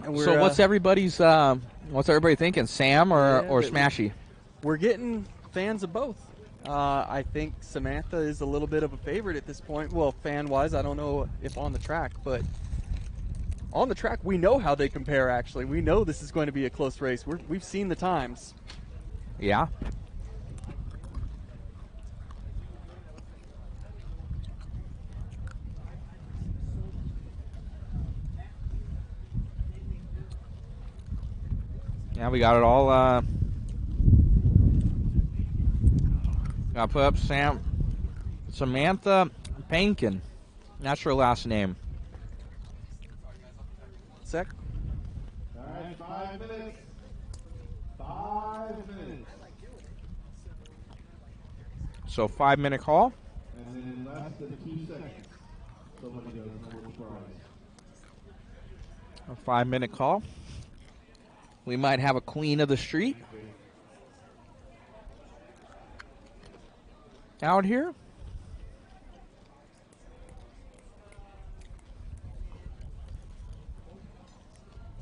And So what's everybody thinking, Sam or Smashy? We're getting fans of both. I think Samantha is a little bit of a favorite at this point. Well, fan-wise, I don't know if on the track, but on the track, we know how they compare, actually. We know this is going to be a close race. We've seen the times. Yeah. Yeah, we got it all. Got put up Samantha Pankin. That's her last name. Sec. All right, 5 minutes. 5 minutes. So 5-minute call. And in less than 2 seconds, somebody goes over the prize. A 5-minute call. We might have a queen of the street out here.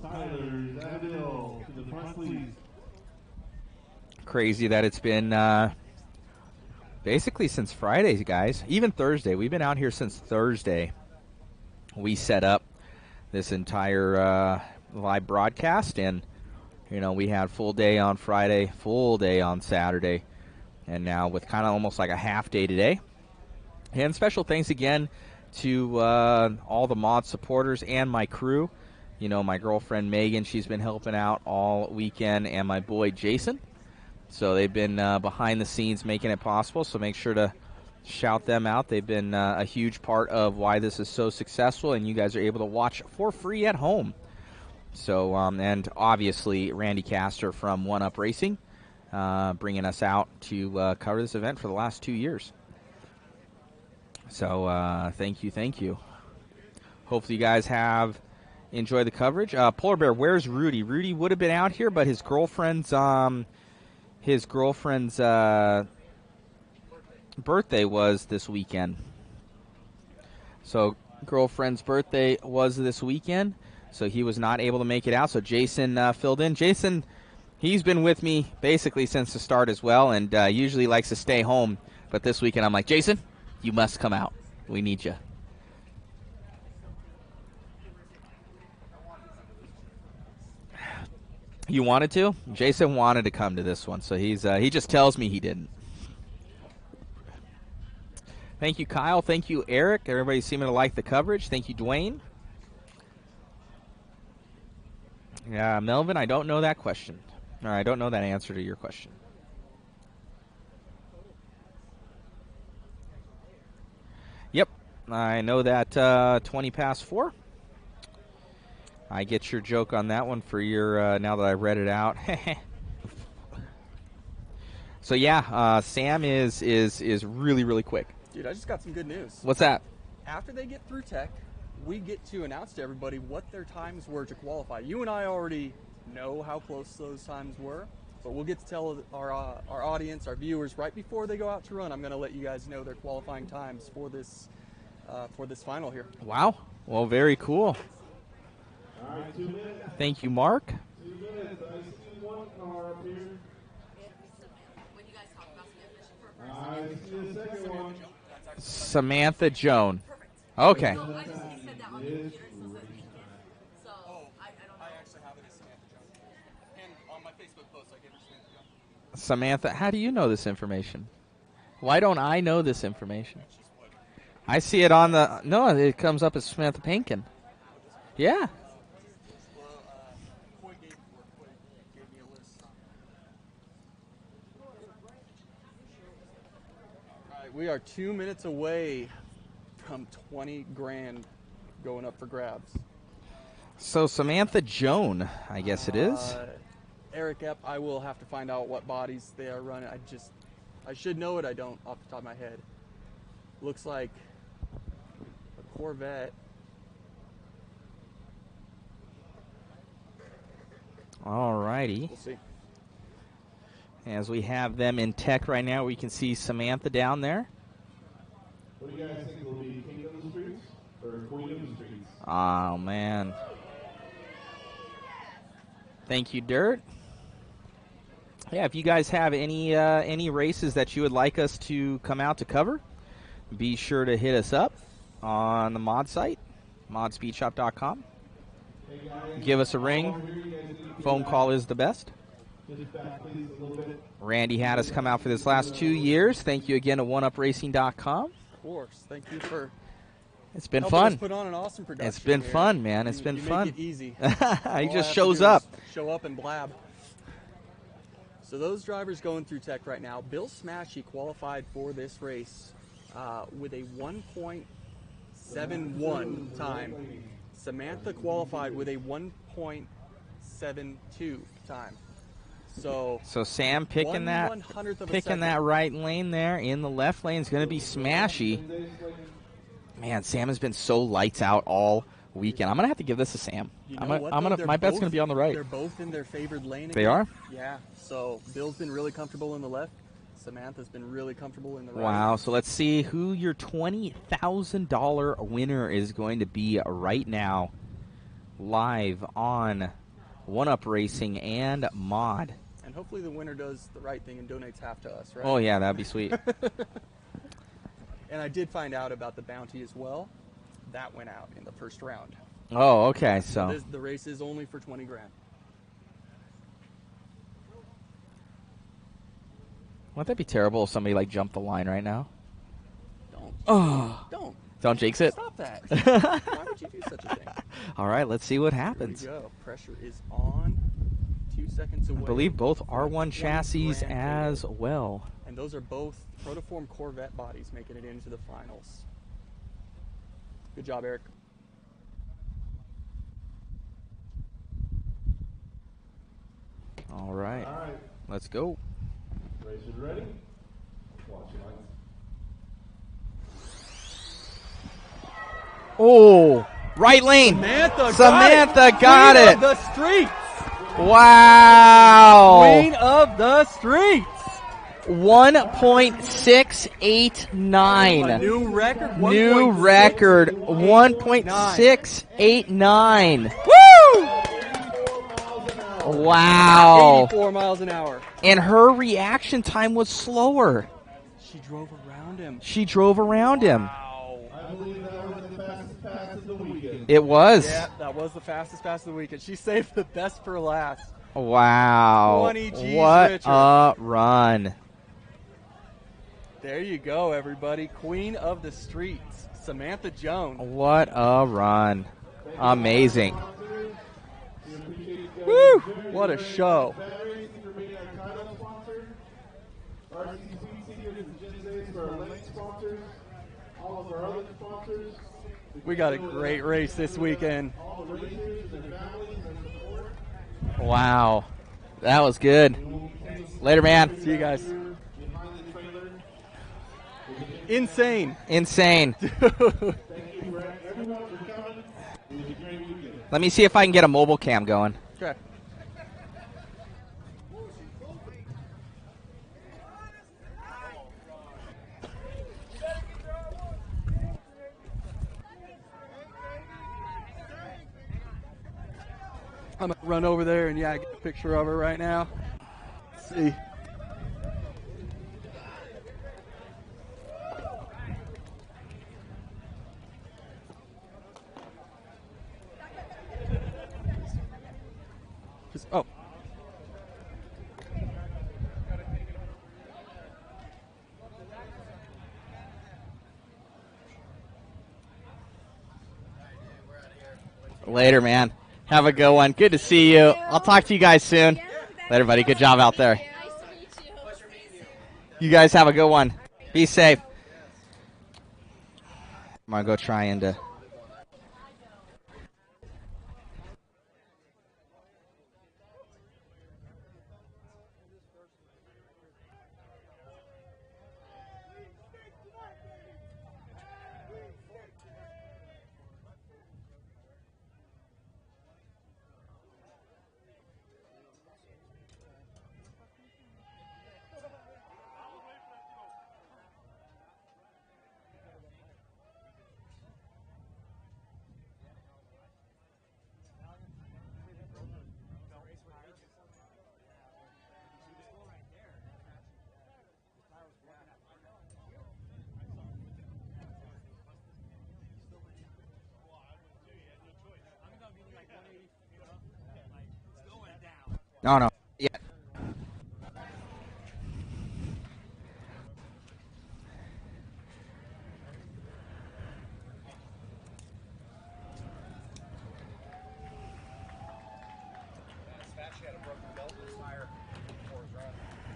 Tyler Zaville to the front, please. Crazy that it's been basically since Friday, guys. Even Thursday. We've been out here since Thursday. We set up this entire live broadcast, and we had full day on Friday, full day on Saturday, and now with kind of almost like a half day today. And special thanks again to all the mod supporters and my crew. My girlfriend Megan, she's been helping out all weekend, and my boy Jason. So they've been behind the scenes making it possible, so make sure to shout them out. They've been a huge part of why this is so successful, and you guys are able to watch for free at home. So, and obviously Randy Castor from One Up Racing bringing us out to cover this event for the last 2 years. So thank you. Hopefully you guys have enjoyed the coverage. Polar Bear, where's Rudy? Rudy would have been out here, but his girlfriend's birthday was this weekend. So girlfriend's birthday was this weekend, so he was not able to make it out. So Jason filled in. Jason, he's been with me basically since the start as well, and usually likes to stay home. But this weekend I'm like, Jason, you must come out. We need you. You wanted to? Jason wanted to come to this one, so he just tells me he didn't. Thank you, Kyle. Thank you, Eric. Everybody seeming to like the coverage. Thank you, Dwayne. Yeah, Melvin, I don't know that question. Or I don't know that answer to your question. Yep, I know that 20 past 4. I get your joke on that one for your, now that I read it out. So yeah, Sam is really, really quick. Dude, I just got some good news. What's that? After they get through tech, we get to announce to everybody what their times were to qualify. You and I already know how close those times were, but we'll get to tell our audience, our viewers, right before they go out to run. I'm going to let you guys know their qualifying times for this final here. Wow. Well, very cool. All right, 2 minutes. Thank you, Mark. 2 minutes. I see one car up here. Samantha Joan. Okay. Samantha, how do you know this information? Why don't I know this information? I see it on the... No, it comes up as Samantha Pankin. Yeah. We are 2 minutes away from 20 grand going up for grabs. So Samantha Joan, I guess it is. Eric Epp, I will have to find out what bodies they are running. I should know it. I don't off the top of my head. Looks like a Corvette. All righty. We'll see. As we have them in tech right now, we can see Samantha down there. What do you guys think will be King of the Streets or Queen of the Streets? Oh, man. Thank you, Dirt. Yeah, if you guys have any races that you would like us to come out to cover, be sure to hit us up on the mod site, modspeedshop.com. Give us a ring. Phone call is the best. Randy had us come out for this last 2 years. Thank you again to oneupracing.com. Of course. Thank you for It's been helping fun. us put on an awesome production. It's been here. fun, man. It's been you fun. Make it easy. He just shows up. Show up and blab. So those drivers going through tech right now. Bill Smashy qualified for this race with a 1.71 time. Samantha qualified with a 1.72 time. So Sam picking that right lane there. In the left lane is going to be Smashy. Man, Sam has been so lights out all weekend. I'm going to have to give this to Sam. My bet's going to be on the right. They're both in their favored lane again. They are? Yeah. So Bill's been really comfortable in the left. Samantha's been really comfortable in the right. Wow. So let's see who your $20,000 winner is going to be right now. Live on One Up Racing and Mod. And hopefully the winner does the right thing and donates half to us, right? Oh, yeah, that'd be sweet. And I did find out about the bounty as well. That went out in the first round. Oh, okay. So the race is only for 20 grand. Wouldn't that be terrible if somebody like jumped the line right now? Don't. Oh. Don't jinx it. Stop that. Why would you do such a thing? All right, let's see what happens. Here we go. Pressure is on. 2 seconds away. I believe both R1 chassis as well. And those are both Protoform Corvette bodies making it into the finals. Good job, Eric. All right. Let's go. Racers ready? Watch your lights. Oh, right lane. Samantha got it. Queen of the streets. Wow. Queen of the streets. 1.689. New record. New record. 1.689. Woo! Wow. 84 miles an hour. And her reaction time was slower. She drove around him. I believe that was the fastest pass of the weekend. It was. Yeah, that was the fastest pass of the weekend. She saved the best for last. Wow. 20 G's what richer. a run. There you go, everybody. Queen of the streets, Samantha Joan. What a run. Amazing. Woo! What a show. We got a great race this weekend. Wow. That was good. Later, man. See you guys. Insane. Let me see if I can get a mobile cam going. Okay. I'm going to run over there and, get a picture of her right now. Let's see. Later, man. Have a good one. Good to see you. I'll talk to you guys soon. Later, buddy. Good job out there. You guys have a good one. Be safe. I'm going to go try and... No. Yeah.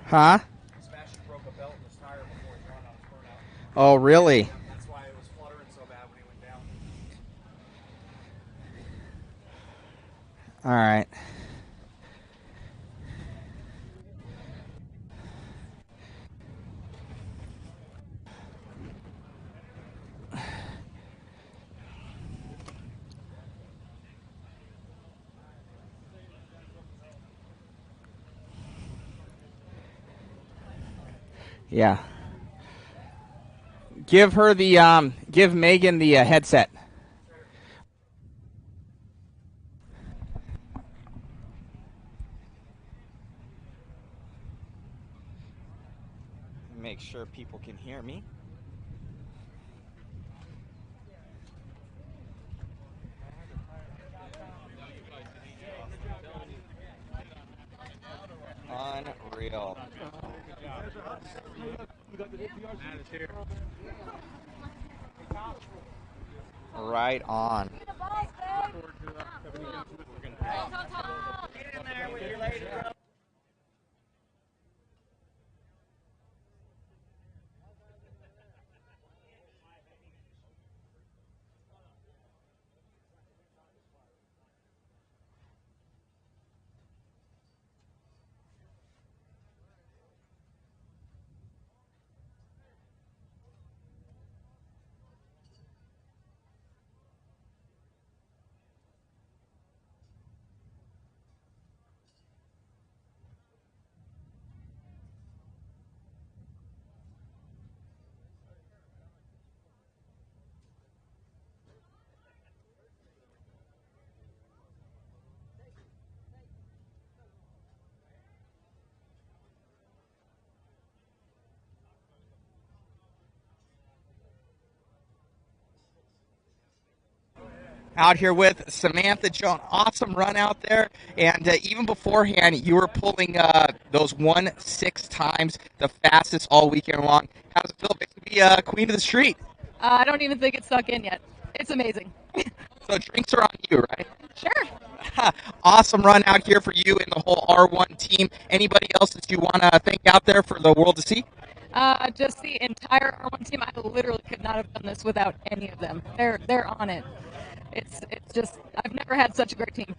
Huh? Oh, really? That's why it was fluttering so bad when he went down. All right. Yeah. Give her the give Megan the headset. Make sure people can hear me. Unreal. Right on. Out here with Samantha Joan. Awesome run out there. And even beforehand, you were pulling those 1-6 times, the fastest all weekend long. How does it feel to be queen of the street? I don't even think it's sunk in yet. It's amazing. So drinks are on you, right? Sure. Awesome run out here for you and the whole R1 team. Anybody else that you want to thank out there for the world to see? Just the entire R1 team. I literally could not have done this without any of them. They're on it. It's just, I've never had such a great team.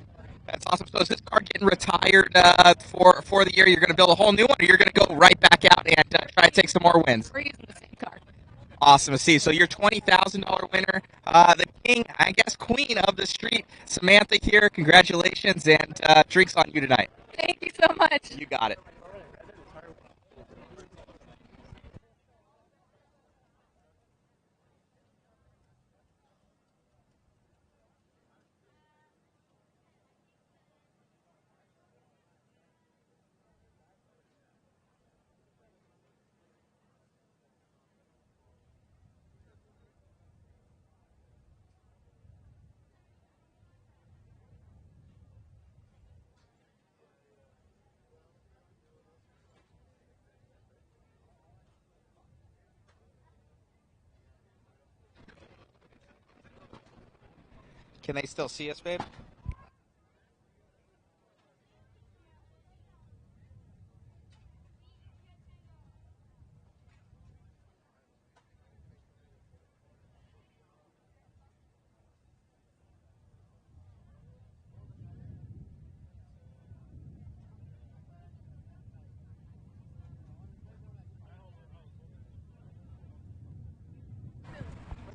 That's awesome. So is this car getting retired for the year? You're going to build a whole new one, or you're going to go right back out and try to take some more wins? We're using the same car. Awesome to see. So you're $20,000 winner, the king, I guess, queen of the street, Samantha here. Congratulations, and drinks on you tonight. Thank you so much. You got it. Can they still see us, babe?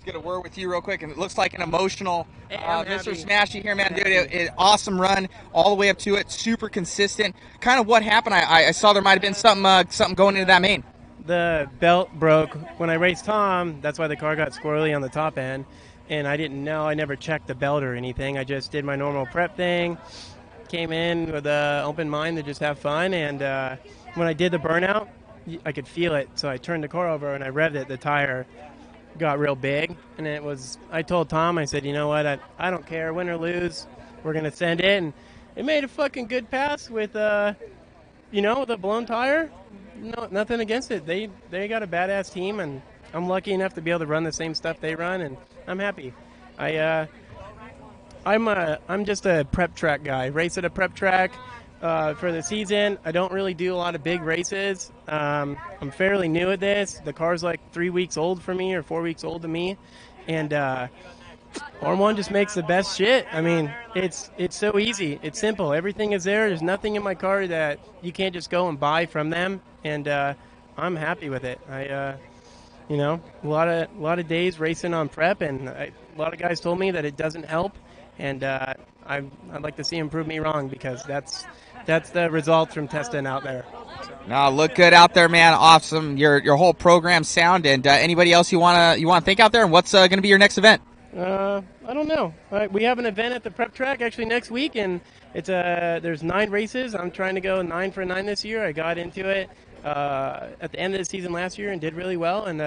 Get a word with you real quick, and it looks like an emotional Mr. Smashy here, man. Dude, awesome run all the way up to it, super consistent. Kind of what happened? I saw there might have been something going into that main. The belt broke when I raced Tom. That's why the car got squirrely on the top end, and I didn't know. I never checked the belt or anything. I just did my normal prep thing, came in with an open mind to just have fun, and when I did the burnout, I could feel it. So I turned the car over and I revved it. The tire got real big, and I told Tom, I said, you know what, I don't care, win or lose, we're going to send it, and it made a fucking good pass with, with a blown tire. No, nothing against it. They got a badass team, and I'm lucky enough to be able to run the same stuff they run, and I'm happy. I'm just a prep track guy, race at a prep track for the season. I don't really do a lot of big races. I'm fairly new at this. The car's like 3 weeks old for me, or 4 weeks old to me, and Form 1 just makes the best shit. I mean, it's so easy. It's simple. Everything is there. There's nothing in my car that you can't just go and buy from them, and I'm happy with it. A lot of days racing on prep, and a lot of guys told me that it doesn't help, and I'd like to see him prove me wrong, because that's the results from testing out there. No, look good out there, man. Awesome. Your whole program sound. And anybody else you wanna think out there? And what's going to be your next event? I don't know. We have an event at the prep track actually next week, and there's 9 races. I'm trying to go 9 for 9 this year. I got into it at the end of the season last year and did really well, and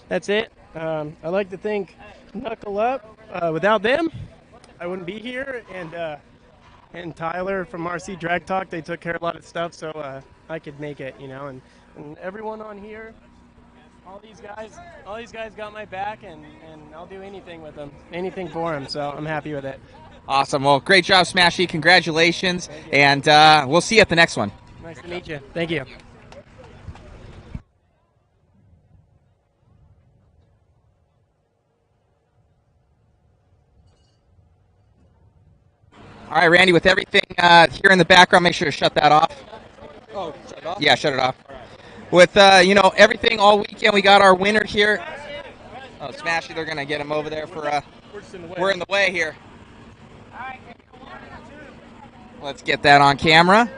that's it. I like to think Knuckle Up. Without them, I wouldn't be here, and Tyler from RC Drag Talk, they took care of a lot of stuff, so I could make it, and everyone on here, all these guys got my back, and I'll do anything with them, anything for them, so I'm happy with it. Awesome. Well, great job, Smashy. Congratulations, and we'll see you at the next one. Nice to meet you. Thank you. All right, Randy, with everything here in the background, make sure to shut that off. Oh, shut it off? Yeah, shut it off. With, everything all weekend, we got our winner here. Oh, Smashy, they're going to get him over there for, we're in the way here. Let's get that on camera.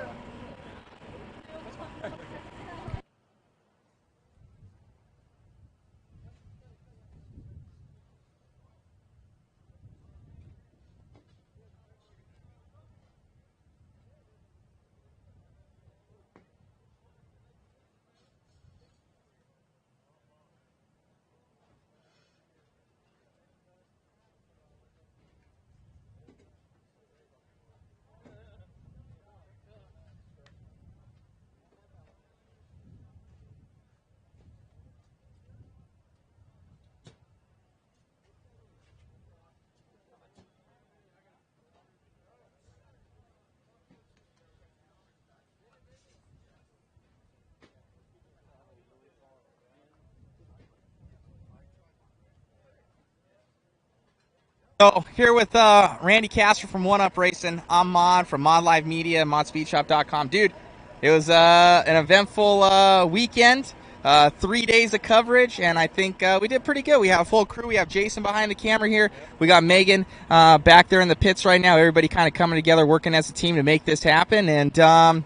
So here with Randy Castor from One Up Racing. I'm Mod from Mod Live Media, modspeedshop.com. Dude, it was an eventful weekend, 3 days of coverage, and I think we did pretty good. We have a full crew. We have Jason behind the camera here. We got Megan back there in the pits right now. Everybody kind of coming together, working as a team to make this happen. And,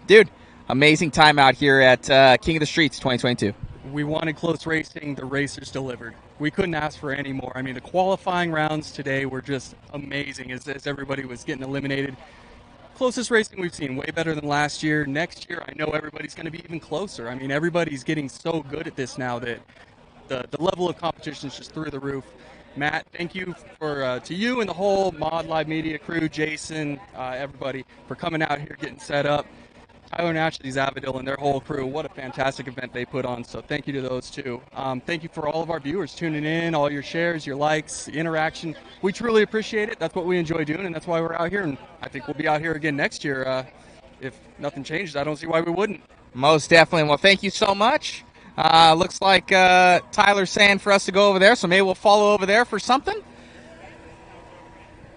dude, amazing time out here at King of the Streets 2022. We wanted close racing. The racers delivered. We couldn't ask for any more. I mean, the qualifying rounds today were just amazing as everybody was getting eliminated. Closest racing we've seen, way better than last year. Next year, I know everybody's going to be even closer. I mean, everybody's getting so good at this now that the level of competition is just through the roof. Matt, thank you to you and the whole Mod Live Media crew, Jason, everybody, for coming out here, getting set up. Tyler and Ashley Zavadil and their whole crew. What a fantastic event they put on. So thank you to those two. Thank you for all of our viewers tuning in, all your shares, your likes, interaction. We truly appreciate it. That's what we enjoy doing, and that's why we're out here. And I think we'll be out here again next year. If nothing changes, I don't see why we wouldn't. Most definitely. Well, thank you so much. Looks like Tyler's saying for us to go over there, so maybe we'll follow over there for something.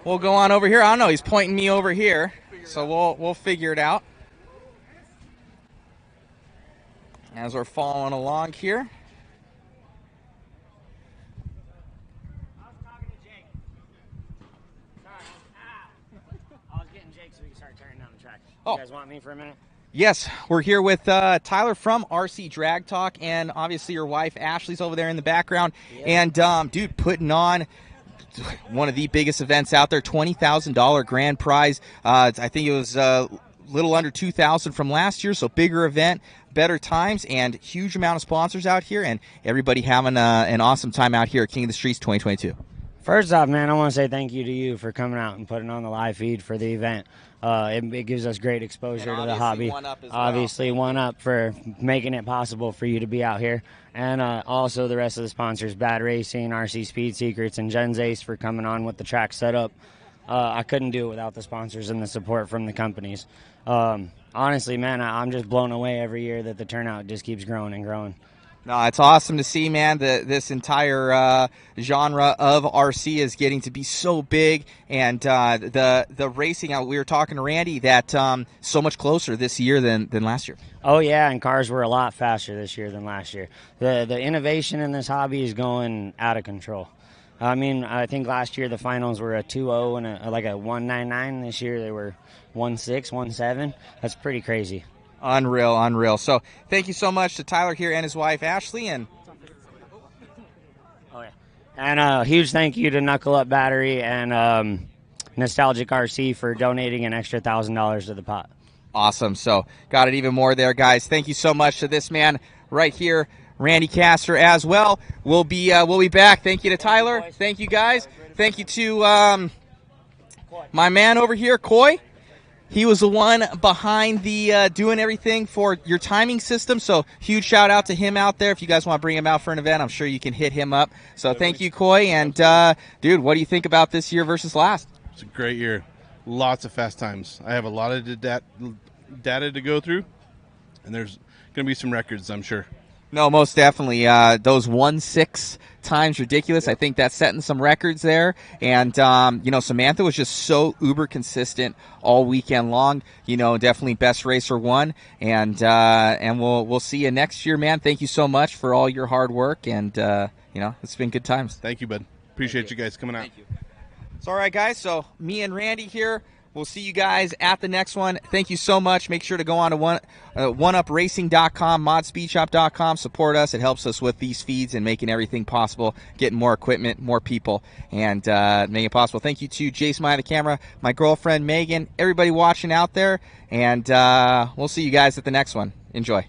We'll go on over here. I don't know. He's pointing me over here, so we'll figure it out as we're following along here. I was talking to Jake. Sorry. I was getting Jake so we can start turning down the track. You guys want me for a minute? Yes, we're here with Tyler from RC Drag Talk, and obviously your wife Ashley's over there in the background. Yeah. And dude, putting on one of the biggest events out there, $20,000 grand prize. I think it was a little under $2,000 from last year, so bigger event, better times, and huge amount of sponsors out here, and everybody having an awesome time out here at King of the Streets 2022. First off, man, I want to say thank you to you for coming out and putting on the live feed for the event. It gives us great exposure to the hobby. Obviously, One Up for making it possible for you to be out here. And also the rest of the sponsors, Bad Racing, RC Speed Secrets, and Jen's Ace for coming on with the track setup. I couldn't do it without the sponsors and the support from the companies. Honestly, man, I'm just blown away every year that the turnout just keeps growing and growing. No, it's awesome to see, man, that this entire genre of RC is getting to be so big, and the racing out. We were talking to Randy that so much closer this year than last year. Oh yeah, and cars were a lot faster this year than last year. The innovation in this hobby is going out of control. I mean, I think last year the finals were a 2.0 and a 1.99. This year they were 1.6, 1.7. That's pretty crazy. Unreal. So thank you so much to Tyler here and his wife Ashley, and a huge thank you to Knuckle Up Battery and Nostalgic RC for donating an extra $1,000 to the pot. Awesome. So got it even more there, guys. Thank you so much to this man right here, Randy Castor, as well. We'll be back. Thank you to Tyler. Thank you, guys. Thank you to my man over here, Coy. He was the one behind the doing everything for your timing system, so huge shout out to him out there. If you guys want to bring him out for an event, I'm sure you can hit him up. So thank you, Coy. And, dude, what do you think about this year versus last? It's a great year. Lots of fast times. I have a lot of data to go through, and there's going to be some records, I'm sure. No, most definitely. Those 1.6 times ridiculous. I think that's setting some records there. And, Samantha was just so uber consistent all weekend long. Definitely best racer won. And we'll see you next year, man. Thank you so much for all your hard work. And, it's been good times. Thank you, bud. Appreciate you guys coming out. Thank you. So, all right, guys. So me and Randy here. We'll see you guys at the next one. Thank you so much. Make sure to go on to oneupracing.com, modspeedshop.com. Support us. It helps us with these feeds and making everything possible, getting more equipment, more people, and making it possible. Thank you to Jason behind the camera, my girlfriend Megan, everybody watching out there, and we'll see you guys at the next one. Enjoy.